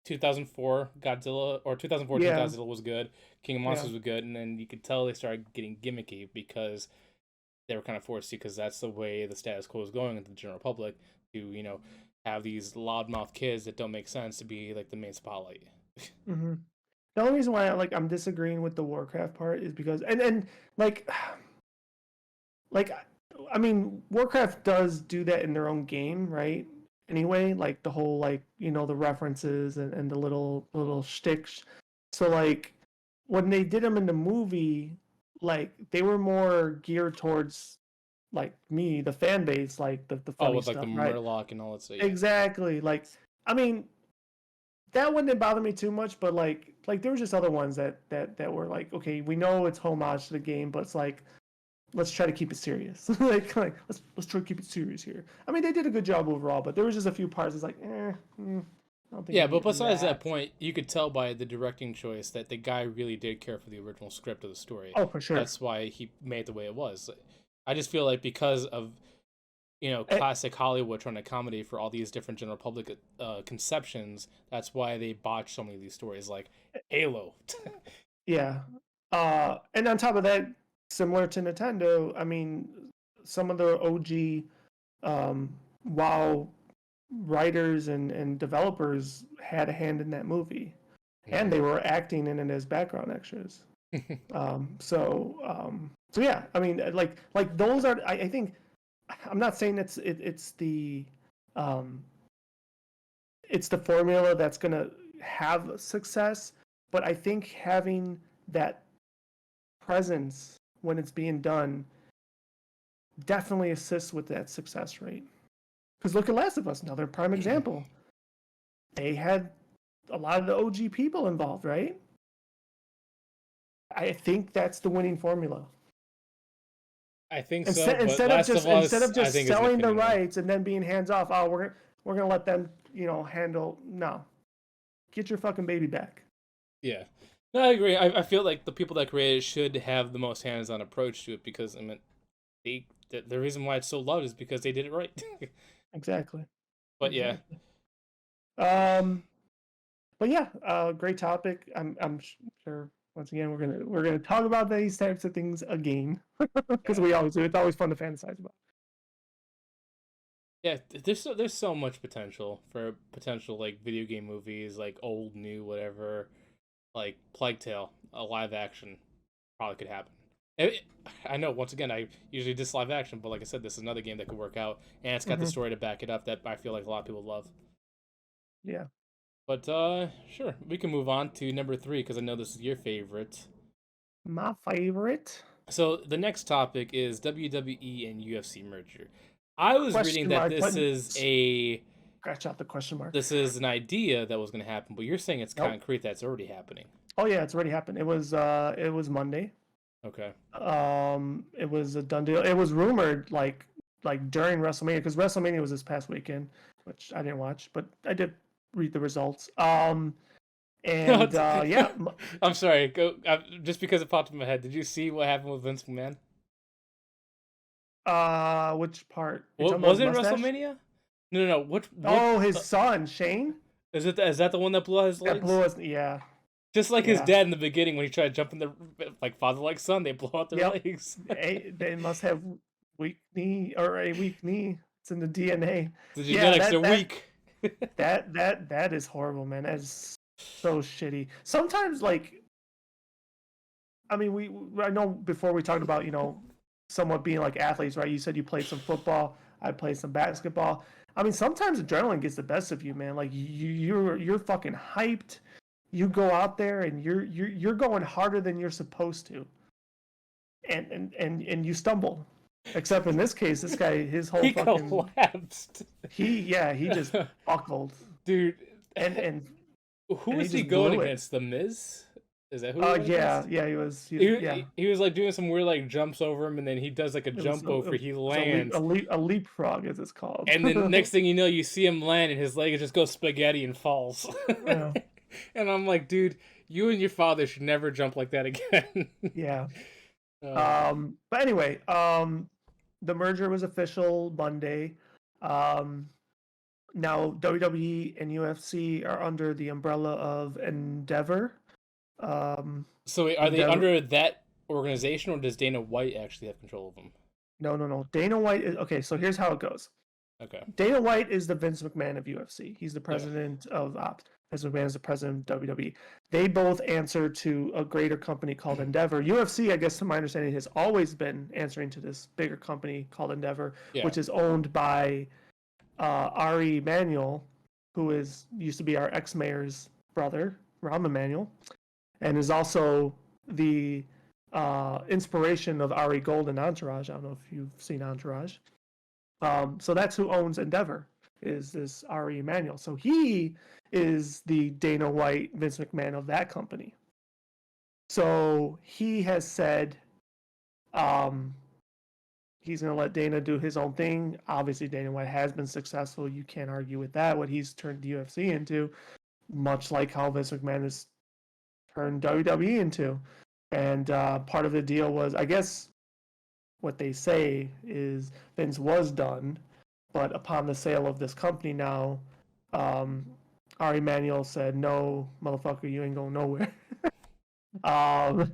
2004 Godzilla or 2014 Yeah. Godzilla was good. King of Yeah. Monsters was good, and then you could tell they started getting gimmicky because they were kind of forced to, because that's the way the status quo is going in the general public to have these loudmouth kids that don't make sense to be like the main spotlight. hmm The only reason why I'm disagreeing with the Warcraft part is because and like like I mean Warcraft does do that in their own game, right? Anyway, like the whole the references and the little shticks. So like when they did them in the movie, like they were more geared towards like me, the fan base, like the Oh, funny with like the stuff, right? Murloc and all that stuff. Yeah. Exactly. Like I mean, that wouldn't bother me too much, but like there was just other ones that were like, okay, we know it's homage to the game, but it's like let's try to keep it serious. like let's try to keep it serious here. I mean, they did a good job overall, but there was just a few parts that's like, I don't think Yeah, we but needed besides that that. point, you could tell by the directing choice that the guy really did care for the original script of the story. Oh, for sure. That's why he made it the way it was. I just feel like because of Eh, classic Hollywood trying to accommodate for all these different general public conceptions, that's why they botch so many of these stories, like Halo. yeah. And on top of that, similar to Nintendo, I mean, some of the OG WoW writers and developers had a hand in that movie, and Yeah. they were acting in it as background extras. So yeah, I mean, like those are. I think I'm not saying um, it's the formula that's gonna have success, but I think having that presence when it's being done definitely assists with that success rate. Because look at Last of Us, another prime example. They had a lot of the OG people involved, right? I think that's the winning formula. I think so, Instead, but instead of Last of just instead Us, of I just think, is an selling the opinion though. rights and then being hands off. Oh, we're gonna let them handle. No, get your fucking baby back. Yeah. No, I agree. I feel like the people that created it should have the most hands-on approach to it because I mean, the reason why it's so loved is because they did it right. Exactly. But yeah, Exactly. Um, but yeah, great topic. I'm sure once again we're gonna talk about these types of things again because yeah, we always do. It's always fun to fantasize about. yeah. There's so much potential for potential like video game movies, like old, new, whatever. Like Plague Tale, a live action, probably could happen. I know. Once again, I usually diss live action, but like I said, this is another game that could work out, and it's got the Hmm. story to back it up that I feel like a lot of people love. Yeah, But sure, we can move on to number three because I know this is your favorite. my favorite So the next topic is WWE and UFC merger. I was reading question that mark. But scratch out the question mark. this is an idea that was going to happen, but you're saying it's Nope. concrete that's already happening. Oh yeah, it's already happened. It was Monday. Okay. It was a done deal. It was rumored like during WrestleMania because WrestleMania was this past weekend, which I didn't watch, but I did read the results. And yeah, I'm sorry. Go just because it popped in my head. Did you see what happened with Vince McMahon? which part? You What talking about was his it? In mustache? WrestleMania? No. What Oh, his son Shane. is that the one that blew out his That blew legs? us. Yeah, Just like his yeah, dad in the beginning when he tried to jump in the like father like son, they blow out their yep. legs. They must have weak knee or a weak knee. It's in the DNA. The Yeah, genetics are that weak. That is horrible, man. That's so shitty. Sometimes, like, I mean, I know before we talked about, somewhat being like athletes, right? You said you played some football. I played some basketball. I mean, sometimes adrenaline gets the best of you, man. Like you're fucking hyped. You go out there and you're going harder than you're supposed to, and you stumble. Except in this case, this guy, his whole He fucking collapsed. he just buckled, Dude, and and who and he was he just going blew it. against? The Miz? Is that who he went Yeah, against? yeah, he was, yeah. He was like doing some weird like jumps over him, and then he does like a It was jump over. He a lands, leapfrog, as it's called. and then next thing you know, you see him land, and his leg just goes spaghetti and falls. Yeah, And I'm like, dude, you and your father should never jump like that again. yeah. uh, But anyway, the merger was official Monday. Um, Now WWE and UFC are under the umbrella of Endeavor. so are they Endeavor. under that organization, or does Dana White actually have control of them? No, no, no. Dana White is okay. So here's how it goes. Okay. Dana White is the Vince McMahon of UFC. He's the Okay. president of Ops. Vince McMahon is the president of WWE. They both answer to a greater company called Endeavor. UFC, I guess, to my understanding, has always been answering to this bigger company called Endeavor, Yeah. which is owned by Ari Emanuel, who used to be our ex-mayor's brother, Rahm Emanuel, and is also the inspiration of Ari Gold and Entourage. I don't know if you've seen Entourage. So that's who owns Endeavor, is this Ari Emanuel. So he is the Dana White, Vince McMahon of that company. So he has said he's going to let Dana do his own thing. Obviously, Dana White has been successful. You can't argue with that, what he's turned the UFC into, much like how Vince McMahon has turned WWE into. And part of the deal was, I guess, what they say is Vince was done, but upon the sale of this company now, Ari Emanuel said, "No, motherfucker, you ain't going nowhere." um,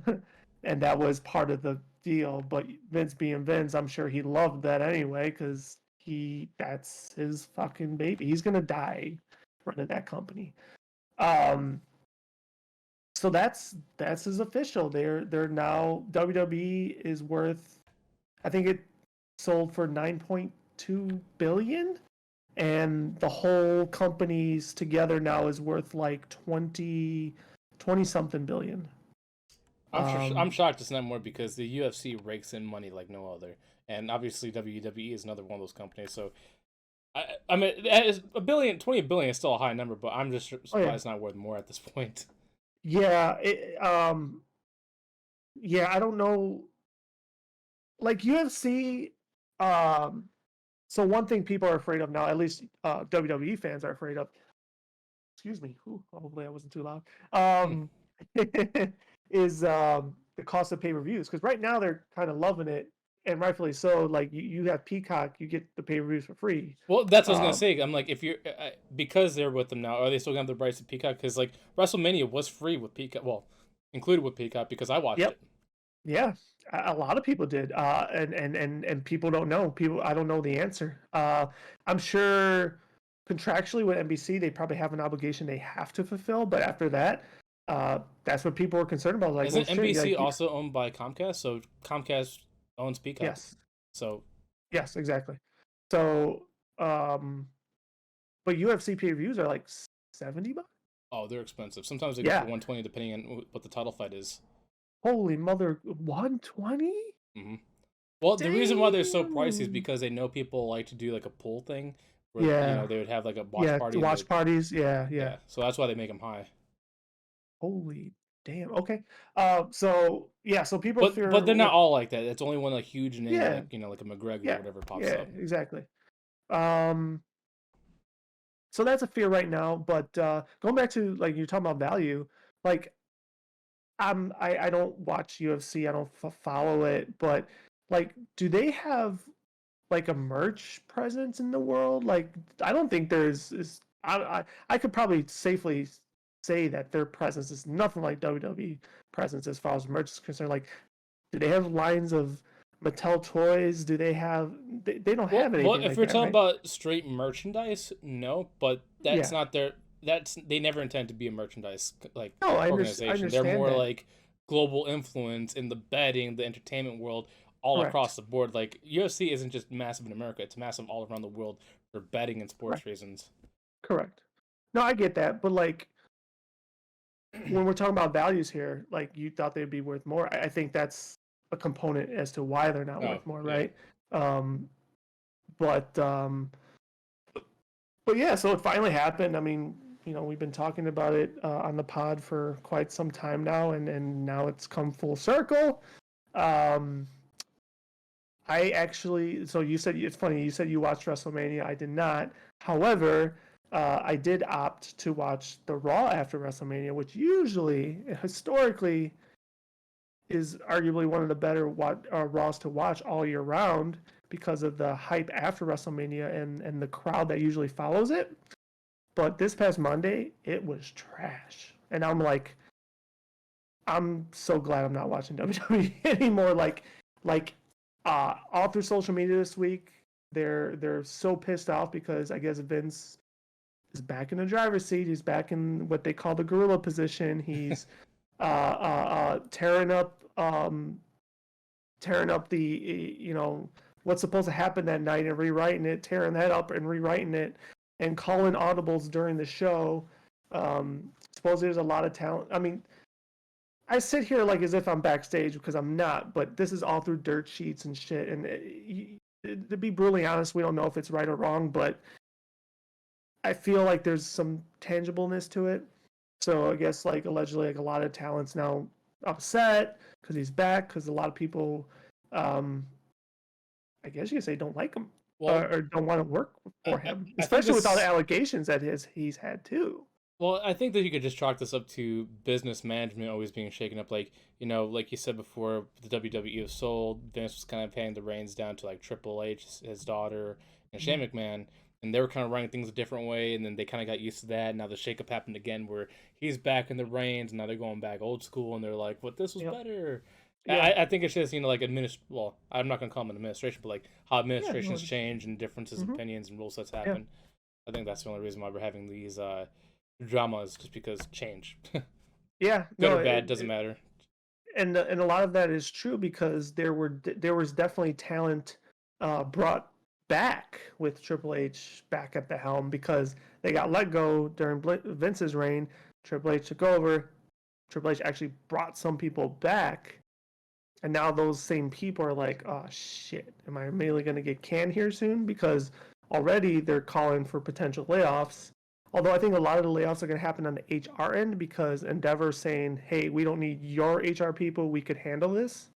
and that was part of the deal. But Vince being Vince, I'm sure he loved that anyway, because that's his fucking baby. He's gonna die running that company. Um, so that's his official. They're now WWE is worth, I think it sold for 9.2 billion, and the whole company's together now is worth like 20 something billion. I'm shocked it's not more because the UFC rakes in money like no other, and obviously WWE is another one of those companies. So I mean, a billion, 20 billion is still a high number, but I'm just surprised it's not worth more at this point. Yeah, yeah, I don't know. Like UFC, so one thing people are afraid of now, at least WWE fans are afraid of. Excuse me. Ooh, hopefully I wasn't too loud. Is the cost of pay-per-views, because right now they're kind of loving it, and rightfully so. Like you have Peacock, you get the pay-per-views for free. Well, that's what I was gonna say. I'm like, if you're because they're with them now, are they still gonna have the rights to Peacock? Because like WrestleMania was free with Peacock, well, included with Peacock because I watched Yep. it. Yeah, a lot of people did, and people don't know. I don't know the answer. I'm sure contractually with NBC, they probably have an obligation they have to fulfill, but after that, that's what people were concerned about. Like, well, Isn't shit, NBC like, also owned by Comcast? So Comcast owns Peacock. yes, So yes, exactly. So, but UFC pay-per-views are like $70. they're expensive. Sometimes they go for Yeah, 120 depending on what the title fight is. holy mother, 120? hmm Well, the reason why they're so pricey is Damn. because they know people like to do like a pool thing, where Yeah, they would have like a watch yeah, party and watch parties. Yeah, yeah. yeah. So that's why they make them high. Holy damn. Okay. So yeah, so people But fear they're not with, all like that. It's only one like huge name yeah, like like a McGregor or yeah, whatever pops yeah, up. exactly. Um, so that's a fear right now. But going back to, like, you're talking about value, like, I don't watch UFC, I don't follow it, but like, do they have like a merch presence in the world? Like, I don't think there's is I could probably safely say that their presence is nothing like WWE presence as far as merch is concerned. Like, do they have lines of Mattel toys, do they have? They don't Well, have well, anything if like we're that, talking right? about straight merchandise, no, but that's Yeah. not their. That's they never intend to be a merchandise like No, I organization. They're understand more that. like global influence in the betting, the entertainment world, all across Correct. the board. Like UFC isn't just massive in America; it's massive all around the world for betting and sports Correct. reasons. Correct. No, I get that, but like when we're talking about values here, like you thought they'd be worth more. I think that's a component as to why they're not Oh worth more, yeah, right? Um, but um, but yeah, so it finally happened. I mean, we've been talking about it on the pod for quite some time now, and now it's come full circle. Um, I actually, so you said it's funny. You said you watched WrestleMania. I did not. However, I did opt to watch the Raw after WrestleMania, which usually, historically, is arguably one of the better Raws to watch all year round because of the hype after WrestleMania and the crowd that usually follows it. But this past Monday, it was trash, and I'm like, I'm so glad I'm not watching WWE anymore. Like all through social media this week, they're so pissed off because I guess Vince is back in the driver's seat. He's back in what they call the gorilla position. He's tearing up the what's supposed to happen that night and rewriting it, tearing that up and rewriting it, and calling audibles during the show. Suppose there's a lot of talent. I mean, I sit here like as if I'm backstage because I'm not, but this is all through dirt sheets and shit. And to be brutally honest, we don't know if it's right or wrong, but I feel like there's some tangibleness to it. So I guess like allegedly, like a lot of talents now upset because he's back because a lot of people, um, I guess you could say, don't like him well, or don't want to work for him, I think especially with all the this. allegations that he's had too. Well, I think that you could just chalk this up to business management always being shaken up. Like, like you said before, the WWE was sold. Vince was kind of handing the reins down to like Triple H, his daughter, and Shane McMahon. And they were kind of running things a different way. And then they kind of got used to that. Now the shakeup happened again where he's back in the reins. And now they're going back old school. And they're like, but this was Yep. better. Yeah. I think it's just, like well, I'm not going to call them an administration, but like how Yeah. No. administrations change and differences of Mm-hmm. opinions and rule sets Yeah. happen. I think that's the only reason why we're having these dramas just because change. Yeah. Good No. or bad, doesn't matter. And a lot of that is true because there was definitely talent brought back with Triple H back at the helm because they got let go during Vince's reign. Triple H took over. Triple H actually brought some people back, and now those same people are like, "Oh shit, am I really going to get canned here soon?" Because already they're calling for potential layoffs. Although I think a lot of the layoffs are going to happen on the HR end because Endeavor's saying, "Hey, we don't need your HR people. We could handle this."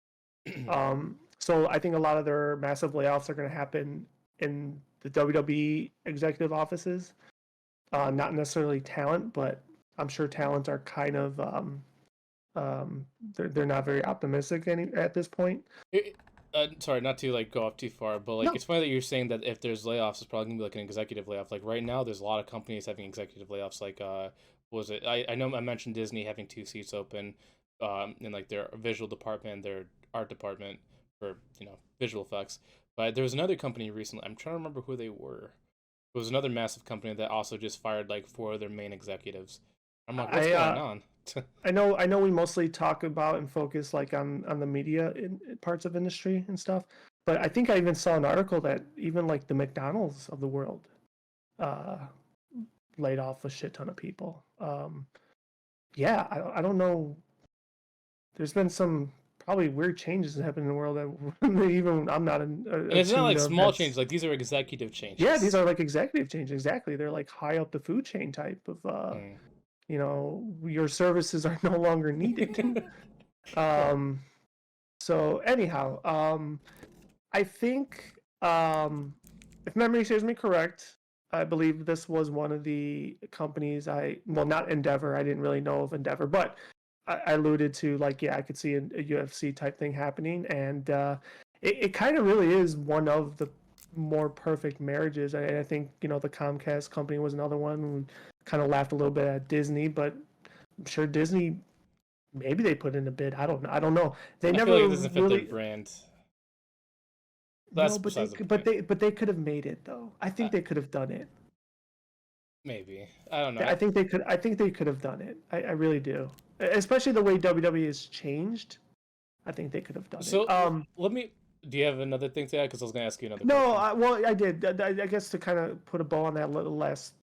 So I think a lot of their massive layoffs are going to happen in the WWE executive offices, not necessarily talent, but I'm sure talent are kind of they're not very optimistic at this point. It, sorry, not to like go off too far, but like No, it's funny that you're saying that if there's layoffs, it's probably gonna be like an executive layoff. Like right now, there's a lot of companies having executive layoffs. Like what was it? I know I mentioned Disney having two seats open, in like their visual department, their art department for visual effects. But there was another company recently. I'm trying to remember who they were. It was another massive company that also just fired like four of their main executives. I'm like, what's I going on? I know we mostly talk about and focus like on the media in parts of industry and stuff, but I think I even saw an article that even like the McDonald's of the world uh, laid off a shit ton of people. Yeah, I don't know. There's been some probably weird changes that happen in the world that even I'm not And it's not attuned like of. small changes. That's Like these are executive Yeah, these changes. are like executive changes. Exactly, they're like high up the food chain type of. Mm. Your services are no longer needed. Um, so anyhow, I think if memory serves me correct, I believe this was one of the companies well, not Endeavor. I didn't really know of Endeavor, but I alluded to like, yeah, I could see a UFC type thing happening, and it kind of really is one of the more perfect marriages. I think the Comcast company was another one. We kind of laughed a little bit at Disney, but I'm sure Disney maybe they put in a bid. I don't know. They I feel like never it doesn't fit their really. brand. That's No, besides the point. but they could have made it though. I Uh, think they could have done it. maybe I don't know. I think they could have done it. I really do. Especially the way WWE has changed. I think they could have done it. So let me. Do you have another thing to add? Because I was gonna ask you another No, question. well, I did. I guess to kind of put a bow on that little last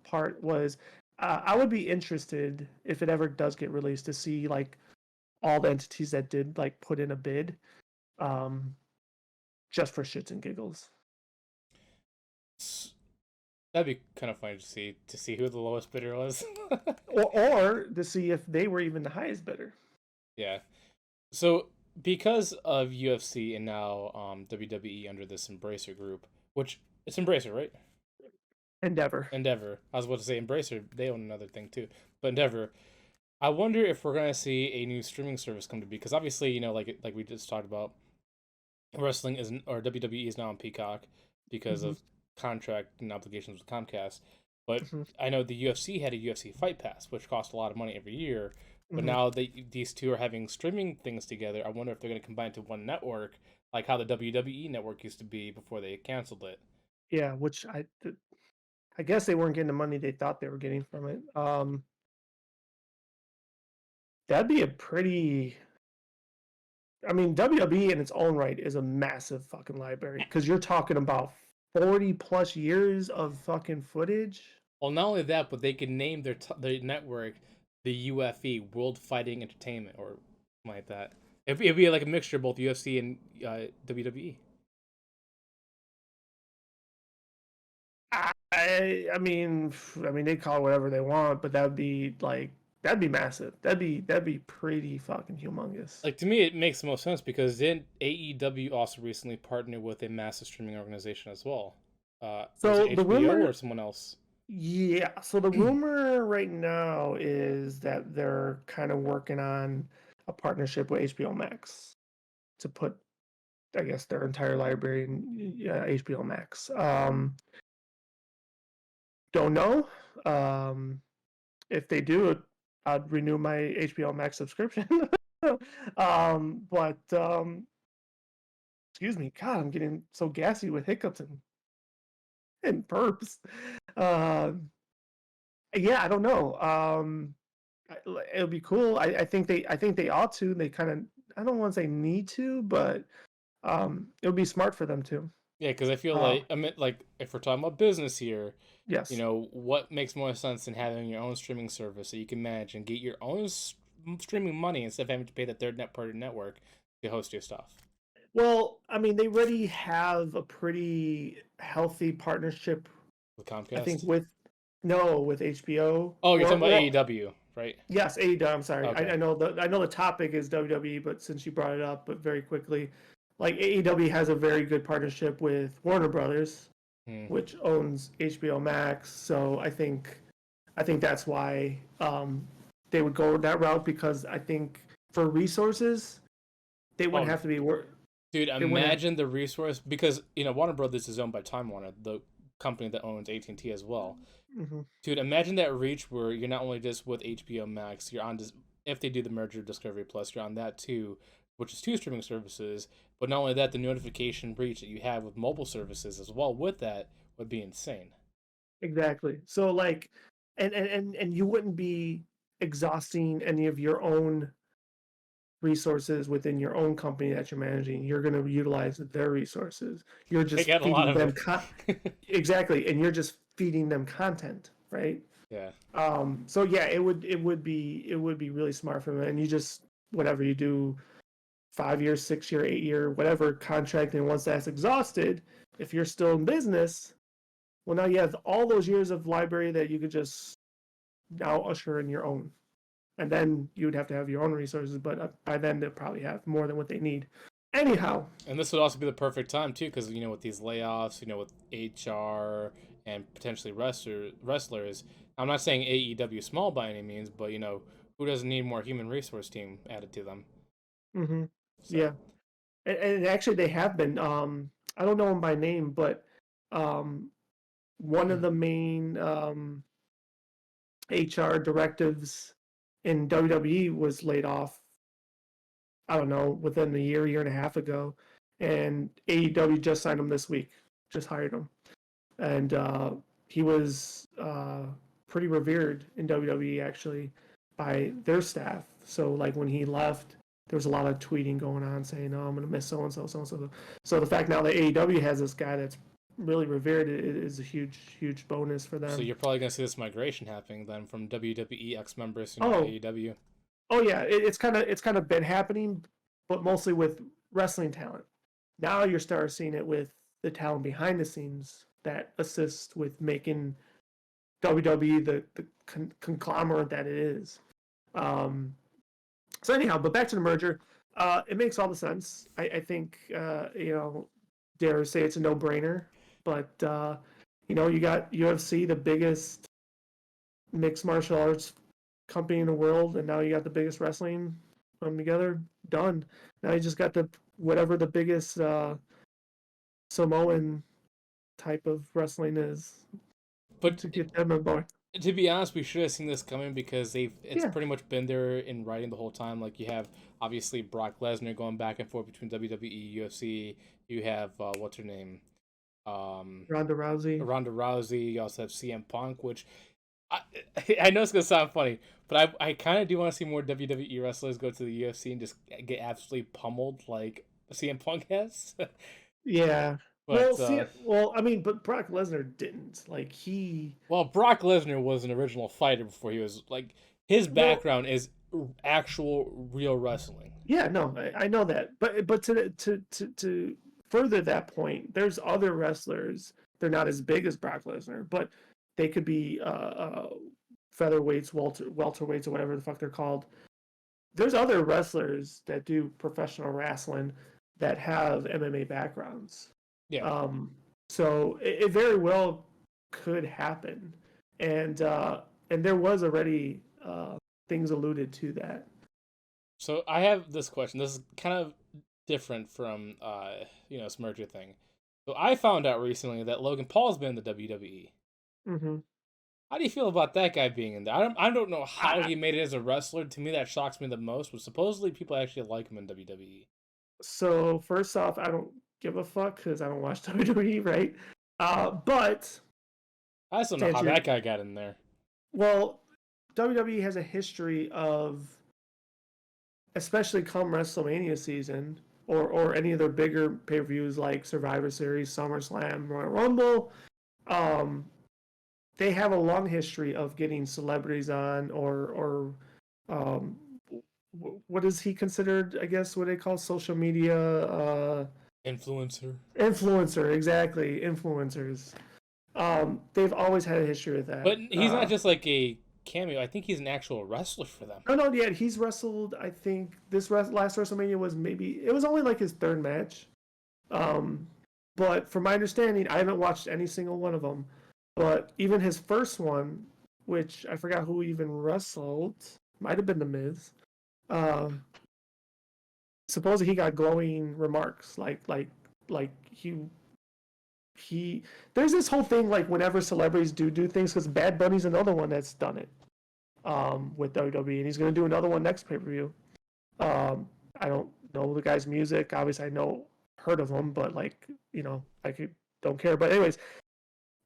part was, I would be interested if it ever does get released to see like all the entities that did like put in a bid, um, just for shits and giggles. That'd be kind of funny to see who the lowest bidder was. Or to see if they were even the highest bidder. Yeah. So because of UFC and now WWE under this Embracer group, which it's Embracer, right? Endeavor. Endeavor. I was about to say Embracer. They own another thing too, but Endeavor. I wonder if we're gonna see a new streaming service come to be because obviously like we just talked about, wrestling isn't or WWE is now on Peacock because Hmm. of contract and obligations with Comcast. But Hmm. I know the UFC had a UFC Fight Pass, which cost a lot of money every year. But Hmm. now these two are having streaming things together. I wonder if they're going to combine to one network, like how the WWE network used to be before they canceled it. Yeah, which I guess they weren't getting the money they thought they were getting from it. That'd be a pretty. I mean, WWE in its own right is a massive fucking library because you're talking about 40 plus years of fucking footage. Well, not only that, but they can name their network the UFE World Fighting Entertainment or something like that. It'd be like a mixture of both UFC and WWE. I mean, they call it whatever they want, but that'd be massive. That'd be pretty fucking humongous. Like to me, it makes the most sense because then AEW also recently partnered with a massive streaming organization as well. Was it So the HBO or rumor, someone else? yeah. So the rumor right now is that they're kind of working on a partnership with HBO Max to put, I guess, their entire library in HBO Max. Don't know. Um, if they do, I'd renew my HBO Max subscription. But excuse me, God, I'm getting so gassy with hiccups and burps. Uh, yeah, I don't know. It'll be cool. I think they ought to. They kind of, I don't want to say need to, but it'll be smart for them to. Yeah, because I feel Uh, like I mean, like if we're talking about business here, yes, what makes more sense than having your own streaming service that you can manage and get your own streaming money instead of having to pay the third net party network to host your stuff well, I mean, they already have a pretty healthy partnership, with I think, Comcast? with no, with HBO Oh, you're talking about or AEW, right? yes, AEW. I'm sorry, Okay. I know the topic is WWE, but since you brought it up, but very quickly, like AEW has a very good partnership with Warner Brothers, Hmm. which owns HBO Max. So I think that's why they would go that route because I think for resources they wouldn't Oh, have to be dude, they wouldn't have. imagine the resource because Warner Brothers is owned by Time Warner, the company that owns AT&T as well. Mhm. Dude, imagine that reach where you're not only just with HBO Max, you're on just if they do the merger of Discovery Plus, you're on that too, which is two streaming services. But not only that, the notification reach that you have with mobile services as well with that would be insane. Exactly. So like, and you wouldn't be exhausting any of your own resources within your own company that you're managing. You're going to utilize their resources. You're They just got a lot feeding of them it. exactly, and you're just feeding them content, right? Yeah. So yeah, it would be really smart for them, and you just whatever you do, 5 year, 6 year, 8 year, whatever contract, and once that's exhausted, if you're still in business, well now you have all those years of library that you could just now usher in your own, and then you would have to have your own resources, but by then they'll probably have more than what they need. Anyhow, And this would also be the perfect time too, because with these layoffs, with HR and potentially wrestlers. I'm not saying AEW small by any means, but who doesn't need more human resource team added to them? mm-hmm, So, yeah, and actually they have been. I don't know them by name, but um, one of the main HR directives in WWE was laid off. I don't know, within a year and a half ago, and AEW just signed him this week, just hired him, and he was pretty revered in WWE actually by their staff. So like when he left, there was a lot of tweeting going on saying, "Oh, I'm gonna miss so and so, so and so." So the fact now that AEW has this guy that's really revered is a huge bonus for So them. you're probably gonna see this migration happening then from WWE ex members to Oh, AEW. oh yeah, it's kind of been happening, but mostly with wrestling talent. Now you're starting seeing it with the talent behind the scenes that assist with making WWE the conglomerate that it is. Um, so anyhow, but back to the merger. It makes all the sense. I think dare say it's a no brainer. But you got UFC, the biggest mixed martial arts company in the world, and now you got the biggest wrestling come together. Done. Now you just got the whatever the biggest Samoan type of wrestling is But to get them on board. to be honest, we should have seen this coming because it's Yeah, pretty much been there in writing the whole time. Like you have obviously Brock Lesnar going back and forth between WWE, UFC. You have what's her name, um, Ronda Rousey. Ronda Rousey. You also have CM Punk, which I I know it's gonna sound funny, but I kind of do want to see more WWE wrestlers go to the UFC and just get absolutely pummeled like CM Punk has. Yeah. Well, but see, well, I mean, but Brock Lesnar didn't. Like he, well, Brock Lesnar was an original fighter before he was like his well, background is actual real wrestling. yeah, no, I know that, but to further that point, there's other wrestlers. They're not as big as Brock Lesnar, but they could be featherweights, welterweights, or whatever the fuck they're called. There's other wrestlers that do professional wrestling that have MMA backgrounds. Yeah. Um, so it very well could happen, and there was already things alluded to that. So I have this question. This is kind of different from this merger thing. So I found out recently that Logan Paul's been in the WWE. Mm-hmm. How do you feel about that guy being in there? I don't know how I, he made it as a wrestler. To me, that shocks me the most. Was supposedly people actually like him in WWE. so first off, I don't give a fuck because I don't watch WWE, right? But I just don't to know how answer your, that guy got in there. well, WWE has a history of, especially come WrestleMania season or any of their bigger pay per views like Survivor Series, SummerSlam, Royal Rumble. Um, they have a long history of getting celebrities on or um, what is he considered? I guess what they call social media Influencer. influencer. Exactly, influencers. They've always had a history with that. But he's not just like a cameo. I think he's an actual wrestler for them. No, no, yet he's wrestled. I think this last WrestleMania was maybe it was only like his third match. Um, but from my understanding, I haven't watched any single one of them. But even his first one, which I forgot who even wrestled, might have been The Miz. Um, supposedly he got glowing remarks, like he. There's this whole thing like whenever celebrities do things, because Bad Bunny's another one that's done it with WWE, and he's going to do another one next pay per view. I don't know the guy's music. Obviously, I know heard of him, but like don't care. But anyways,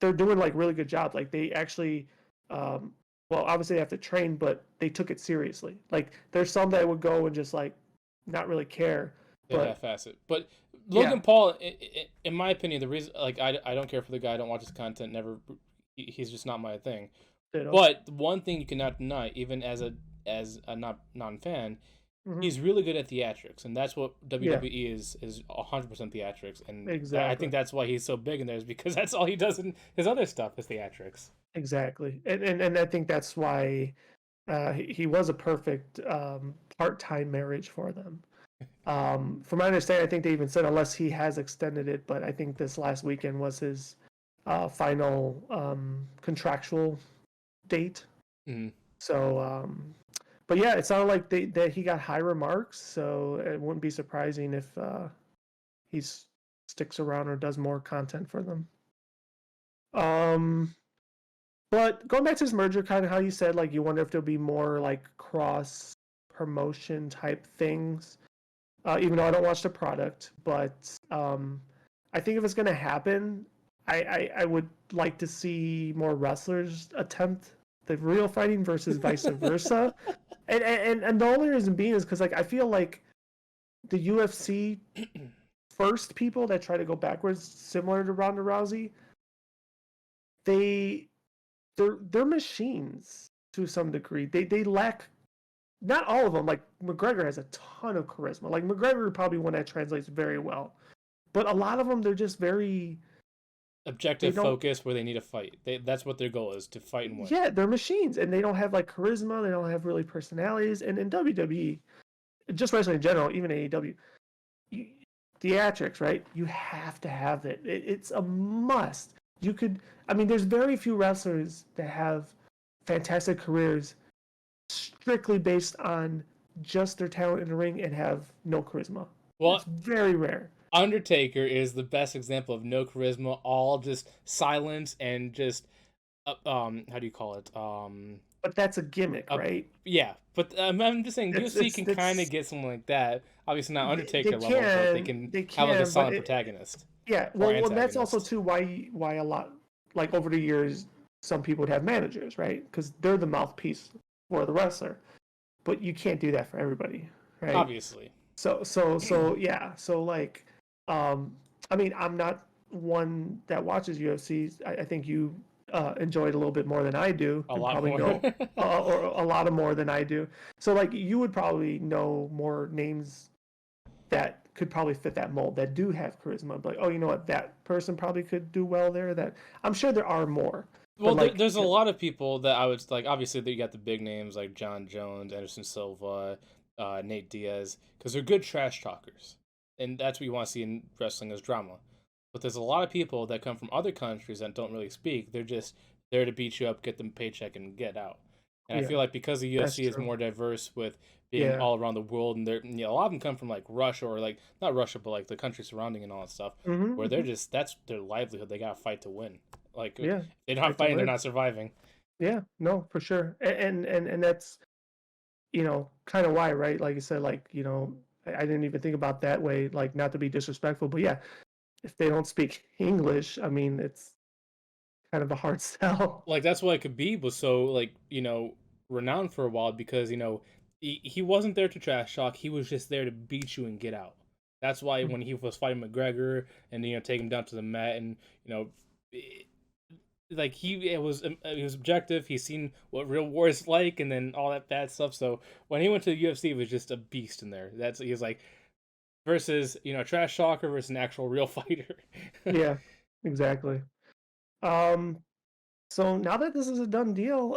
they're doing like really good job. Like they actually, well, obviously they have to train, but they took it seriously. Like there's some that would go and just like not really care, They but half-ass it. But yeah, Logan Paul, in my opinion, the reason like I don't care for the guy. I don't watch his content. Never. He's just not my thing. you know, But one thing you cannot deny, even as a not non fan, mm-hmm. he's really good at theatrics, and that's what Yeah, WWE is 100% theatrics, and I think exactly, that's why he's so big in there is because that's all he does in his other stuff is theatrics. exactly, and I think that's why he was a perfect part time marriage for them. From my understanding, I think they even said unless he has extended it, but I think this last weekend was his final contractual date. Mm. So, but yeah, it sounded like that he got high remarks. So it wouldn't be surprising if he sticks around or does more content for them. Um, but going back to this merger, kind of how you said, like you wonder if there'll be more like cross promotion type things. even though I don't watch the product. But I think if it's going to happen, I would like to see more wrestlers attempt the real fighting versus vice versa. And the only reason being is because like I feel like the UFC first people that try to go backwards, similar to Ronda Rousey, they they're machines to some degree. They lack, not all of them. Like McGregor has a ton of charisma. Like McGregor probably one that translates very well, but a lot of them they're just very they Objective don't. focus where they need to fight. That's what their goal is, to fight and win. Yeah, they're machines, and they don't have like charisma. They don't have really personalities. And in WWE, just wrestling in general, even AEW, you, theatrics, right? You have to have it. It's a must. You could, I mean, there's very few wrestlers that have fantastic careers strictly based on just their talent in the ring and have no charisma. Well, It's very rare. Undertaker is the best example of no charisma, all just silence and just how do you call it? But that's a gimmick, Uh, right? yeah, but I'm just saying UFC can kind of It's get something like that. Obviously not they Undertaker level, but they can can they have like a can, but silent protagonist yeah. or Well, that's also antagonist. too why a lot, like over the years, some people would have managers, right? Because they're the mouthpiece for the wrestler. But you can't do that for everybody, right? Obviously, So yeah. So like, um, I mean, I'm not one that watches UFC. I think you enjoy it a little bit more than I do, a and lot probably more. know or a lot of more than I do. So like, you would probably know more names that could probably fit that mold that do have charisma. Like, oh, you know what, that person probably could do well there. That I'm sure there are more, but Well, like, there's a lot of people that I would like. Obviously, you got the big names like John Jones, Anderson Silva, Nate Diaz, because they're good trash talkers, and that's what you want to see in wrestling is drama. But there's a lot of people that come from other countries that don't really speak. They're just there to beat you up, get them paycheck, and get out. And I yeah, feel like because the that's UFC is true. more diverse with being Yeah. all around the world, and a lot of them come from like Russia or like not Russia, but like the country surrounding and all that stuff, where they're Mm-hmm. just that's their livelihood. They gotta fight to win. Like if Yeah. they're not Fight to fighting, they're live. not surviving. Yeah. No, for sure. And that's, kind of why, right? Like you said, like, I didn't even think about that way, like not to be disrespectful, but yeah, if they don't speak English, I mean, it's kind of a hard sell. Like that's why Khabib was so like renowned for a while because he wasn't there to trash talk. He was just there to beat you and get out. That's why when he was fighting McGregor and take him down to the mat and like he was objective. He's seen what real war is like and then all that bad stuff. So when he went to the UFC, he was just a beast in there. That's he was like versus trash talker versus an actual real fighter. Yeah, exactly. Um, so now that this is a done deal,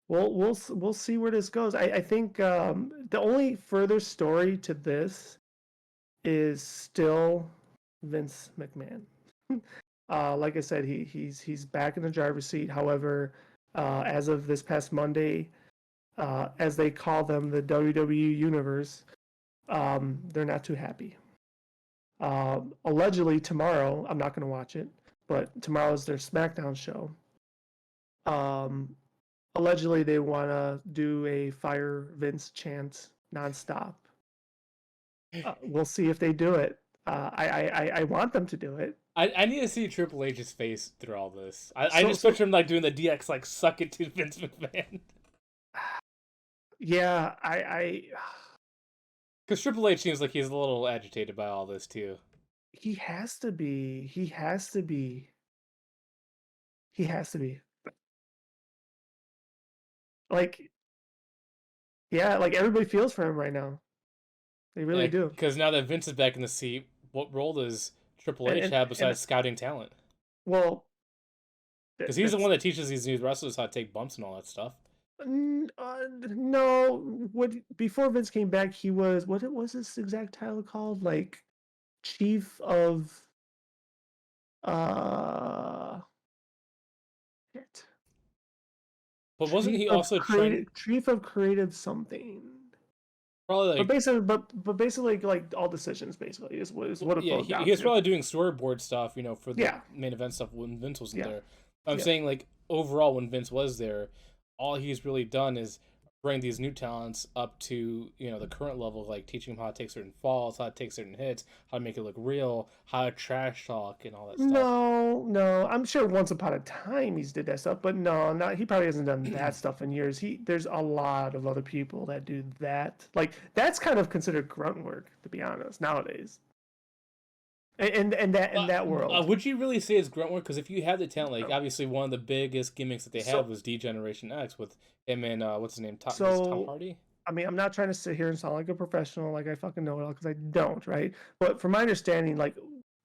we'll see where this goes. I think the only further story to this is still Vince McMahon. Like I said, he's back in the driver's seat. However, as of this past Monday, as they call them, the WWE Universe, they're not too happy. Allegedly tomorrow, I'm not going to watch it, but tomorrow is their SmackDown show. Um, Allegedly they want to do a fire Vince chant nonstop. We'll see if they do it. I want them to do it. I need to see Triple H's face through all this. I So just so picture him like doing the DX like suck it to Vince McMahon. yeah, I Because Triple H seems like he's a little agitated by all this too. he has to be. He has to be. He has to be. Like, yeah, like everybody feels for him right now. They really do. Because now that Vince is back in the seat, what role does Triple And H and have and besides scouting talent? well, Because he's the that's one that teaches these new wrestlers how to take bumps and all that stuff. no. What before Vince came back, he was what was his exact title called? Like chief of uh, shit. But wasn't he also trying Chief of creative something. probably But like basically, basically, like all decisions basically is what it yeah, boils he down was to. probably doing storyboard stuff, for the Yeah, main event stuff when Vince wasn't yeah, there. I'm yeah. saying like overall when Vince was there, all he's really done is bring these new talents up to the current level, like teaching them how to take certain falls, how to take certain hits, how to make it look real, how to trash talk, and all that stuff. No. I'm sure once upon a time he's did that stuff, but no, not he probably hasn't done that stuff in years. There's a lot of other people that do that. Like that's kind of considered grunt work, to be honest, nowadays. In that world. Would you really say it's grunt work? Because if you have the talent, like No. obviously one of the biggest gimmicks that they had So was D-Generation X with him and what's his name, Tom so Hardy. I mean, I'm not trying to sit here and sound like a professional, like I fucking know it all, because I don't, right? But from my understanding, like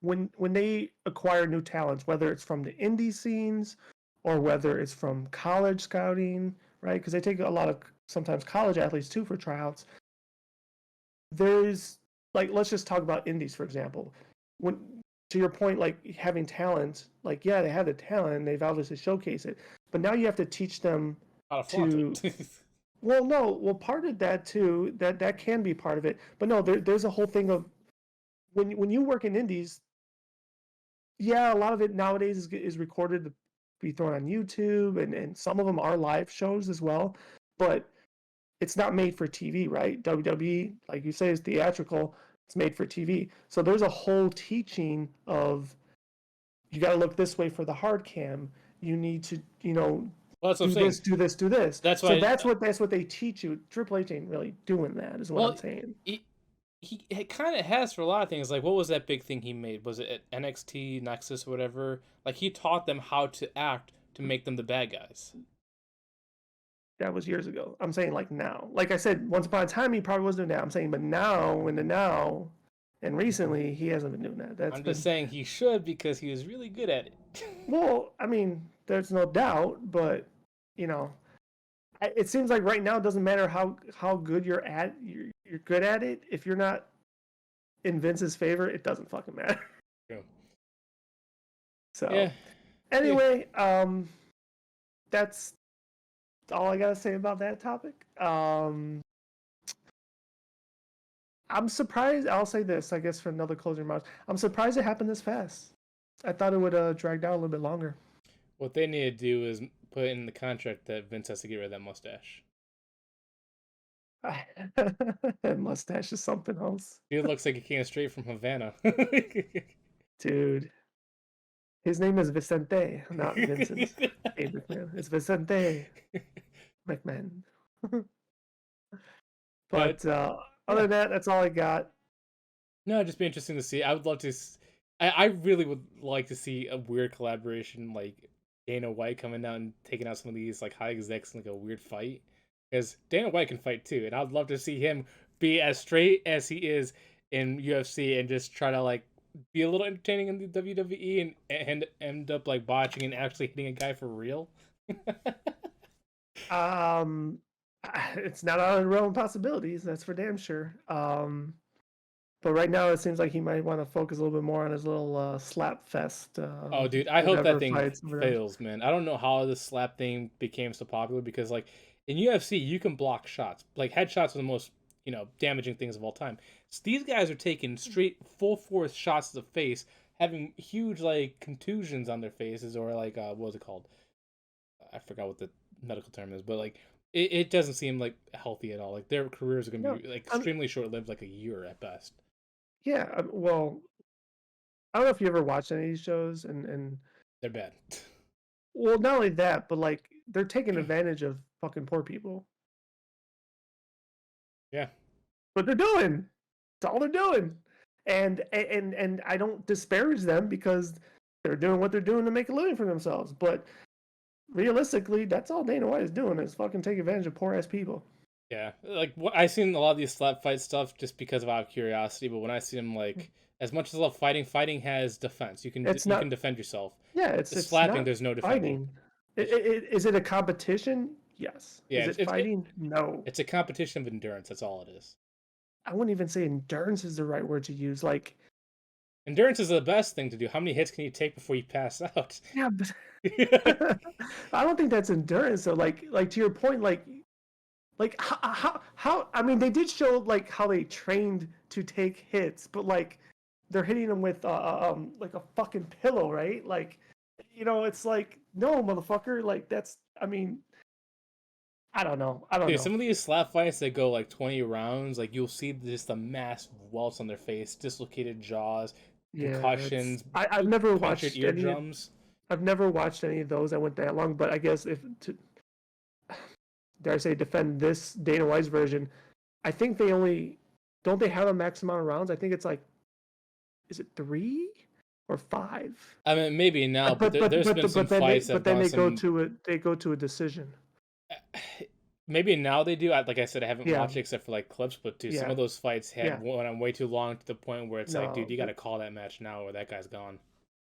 when they acquire new talents, whether it's from the indie scenes or whether it's from college scouting, right? Because they take a lot of sometimes college athletes too for tryouts. There's like let's just talk about indies for example. When to your point, like having talent, like yeah, they have the talent, and they've obviously showcased it, but now you have to teach them How to flaunt to it. well, no. Well, part of that too, that can be part of it. But no, there's a whole thing of when you work in indies, yeah, a lot of it nowadays is recorded to be thrown on YouTube, and some of them are live shows as well. But it's not made for TV, right? WWE, like you say, is theatrical. It's made for TV. So there's a whole teaching of you got to look this way for the hard cam. You need to, Well, that's what I'm do saying. this, do this, do this. That's So why. that's what they teach you. Triple H ain't really doing that, is what Well, I'm saying. he it kind of has for a lot of things. Like, what was that big thing he made? Was it at NXT Nexus or whatever? Like, he taught them how to act to make them the bad guys. That was years ago. I'm saying like now. Like I said, once upon a time he probably was doing that. I'm saying, but now, in the now, and recently he hasn't been doing that. That's I'm just been saying he should because he was really good at it. well. I mean, there's no doubt, but you know, it seems like right now it doesn't matter how good you're at. You're good at it. If you're not in Vince's favor, it doesn't fucking matter. True. So Yeah. Yeah. anyway, that's all I gotta say about that topic. I'm surprised. I'll say this, I guess, for another closing remarks. I'm surprised it happened this fast. I thought it would drag out a little bit longer. What they need to do is put in the contract that Vince has to get rid of that mustache. That mustache is something else, He looks like he came straight from Havana. dude. His name is Vicente, not Vincent. Hey, McMahon. It's Vicente McMahon. But But other yeah, than that, that's all I got. no, it'd just be interesting to see. I would love to. I really would like to see a weird collaboration, like Dana White coming down and taking out some of these like high execs in like a weird fight. Because Dana White can fight too, and I'd love to see him be as straight as he is in UFC and just try to like be a little entertaining in the WWE and end up like botching and actually hitting a guy for real. Um, it's not out of the realm of possibilities. That's for damn sure. But right now it seems like he might want to focus a little bit more on his little slap fest. Oh, dude, I hope that Whatever thing fights. Whatever. fails, man. I don't know how the slap thing became so popular because, like, in UFC, you can block shots. Like, headshots are the most, damaging things of all time. So these guys are taking straight full force shots to the face, having huge, like, contusions on their faces, or, like, what was it called? I forgot what the medical term is, but, like, it doesn't seem, like, healthy at all. Like, their careers are going to No, be, like, I'm, extremely short lived, like a year at best. yeah. Well, I don't know if you ever watched any of these shows, and They're bad. well, not only that, but like they're taking advantage of fucking poor people. Yeah. What they're doing. That's all they're doing. And I don't disparage them because they're doing what they're doing to make a living for themselves. But realistically, that's all Dana White is doing is fucking take advantage of poor ass people. Yeah, like I've seen a lot of these slap fight stuff just because of out of curiosity. But when I see them, like as much as I love fighting, fighting has defense. It's You can not. defend yourself. Yeah, The it's slapping, not there's no defending. fighting. Is it a competition? Yes. Yeah, Is it fighting? No. it's a competition of endurance. That's all it is. I wouldn't even say endurance is the right word to use. Like, Endurance is the best thing to do. How many hits can you take before you pass out? yeah, but I don't think that's endurance. So, like to your point, like how I mean, they did show like how they trained to take hits, but like they're hitting them with like a fucking pillow, right? Like, it's like no, motherfucker. Like that's I mean, I don't know. I don't Dude, know. some of these slap fights that go like 20 rounds, like you'll see just the mass welts on their face, dislocated jaws, Yeah, it's concussions, I've never punctured watched any. eardrums. I've never watched any of those that went that long. But I guess if to dare I say defend this Dana White's version, I think they only don't they have a max amount of rounds? I think it's like is it 3 or 5? I mean, maybe now, But but but but there's but been some but then they fights that but have then gone they some. go to a decision. Maybe now they do. Like I said, I haven't Yeah, watched it except for like clips, but dude, some yeah, of those fights had yeah. went on way too long to the point where it's like, dude, No, you got to call that match now, or that guy's gone.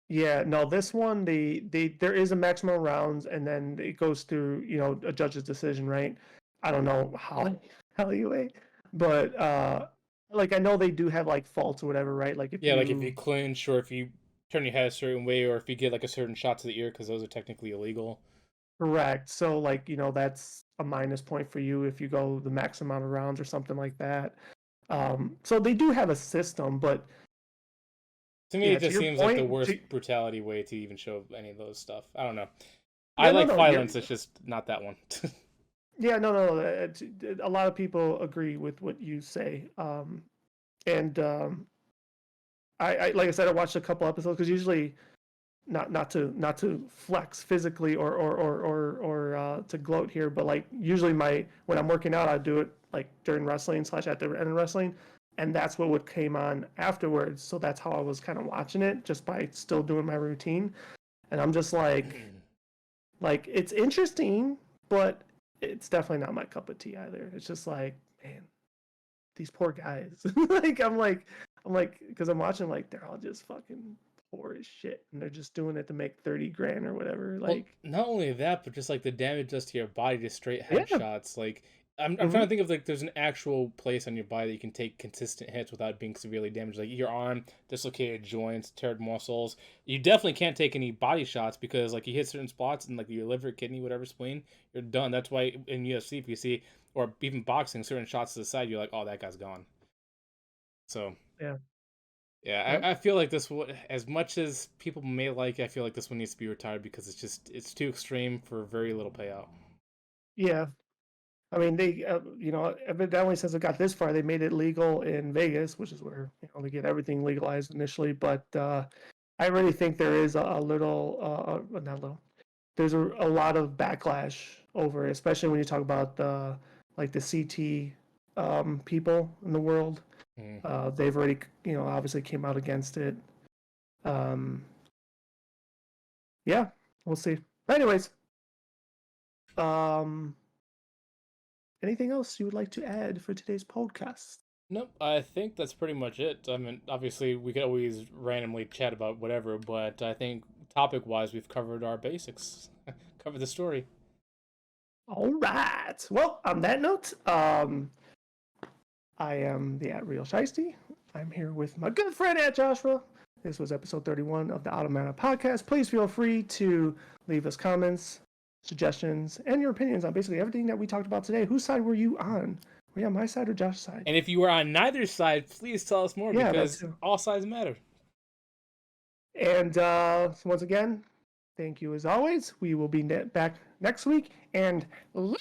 yeah, no. This one, they there is a maximum rounds, and then it goes through a judge's decision, right? I don't know how anyway, but like I know they do have like faults or whatever, right? Like if Yeah, like if you you clinch or if you turn your head a certain way, or if you get like a certain shot to the ear, because those are technically illegal. correct, so like that's a minus point for you if you go the max amount of rounds or something like that. So they do have a system, but To me, yeah, it to just your seems like the point, worst brutality way to even show any of those stuff. I don't know. I yeah, no, like no, violence. It's just not that one. yeah, no, no, a lot of people agree with what you say, and I like I said, I watched a couple episodes because usually not to flex physically or to gloat here, but like usually when I'm working out, I do it like during wrestling / at the end of wrestling, and that's what would came on afterwards. So that's how I was kind of watching it, just by still doing my routine, and I'm just like it's interesting, but it's definitely not my cup of tea either. It's just like, man, these poor guys. like I'm like because I'm watching like they're all just fucking poor as shit, and they're just doing it to make 30 grand or whatever. Well, Like, not only that, but just like the damage does to your body, just straight yeah, headshots. Like I'm trying to hmm think of like there's an actual place on your body that you can take consistent hits without being severely damaged. Like your arm, dislocated joints, teared muscles. You definitely can't take any body shots because like you hit certain spots and like your liver, kidney, whatever spleen, you're done. That's why in UFC if you see or even boxing, certain shots to the side, you're like, oh, that guy's gone. So yeah, yeah, yep, I feel like this one, as much as people may like, I feel like this one needs to be retired because it's too extreme for very little payout. yeah. I mean, they evidently since it got this far, they made it legal in Vegas, which is where they get everything legalized initially. But I really think there is a little, not little. There's a lot of backlash over it, especially when you talk about the CT people in the world. Mm. They've already obviously came out against it. Um, yeah, we'll see. Anyways, um, anything else you would like to add for today's podcast? Nope, I think that's pretty much it. I mean, obviously we could always randomly chat about whatever, but I think topic wise we've covered our basics, covered the story. All right. Well, on that note, I am the at Real Shiesty. I'm here with my good friend at Joshua. This was episode 31 of the Automata podcast. Please feel free to leave us comments, suggestions, and your opinions on basically everything that we talked about today. Whose side were you on? Were you on my side or Josh's side? And if you were on neither side, please tell us more Yeah, that because too. all sides matter. And once again, thank you as always. We will be back next week. And blah.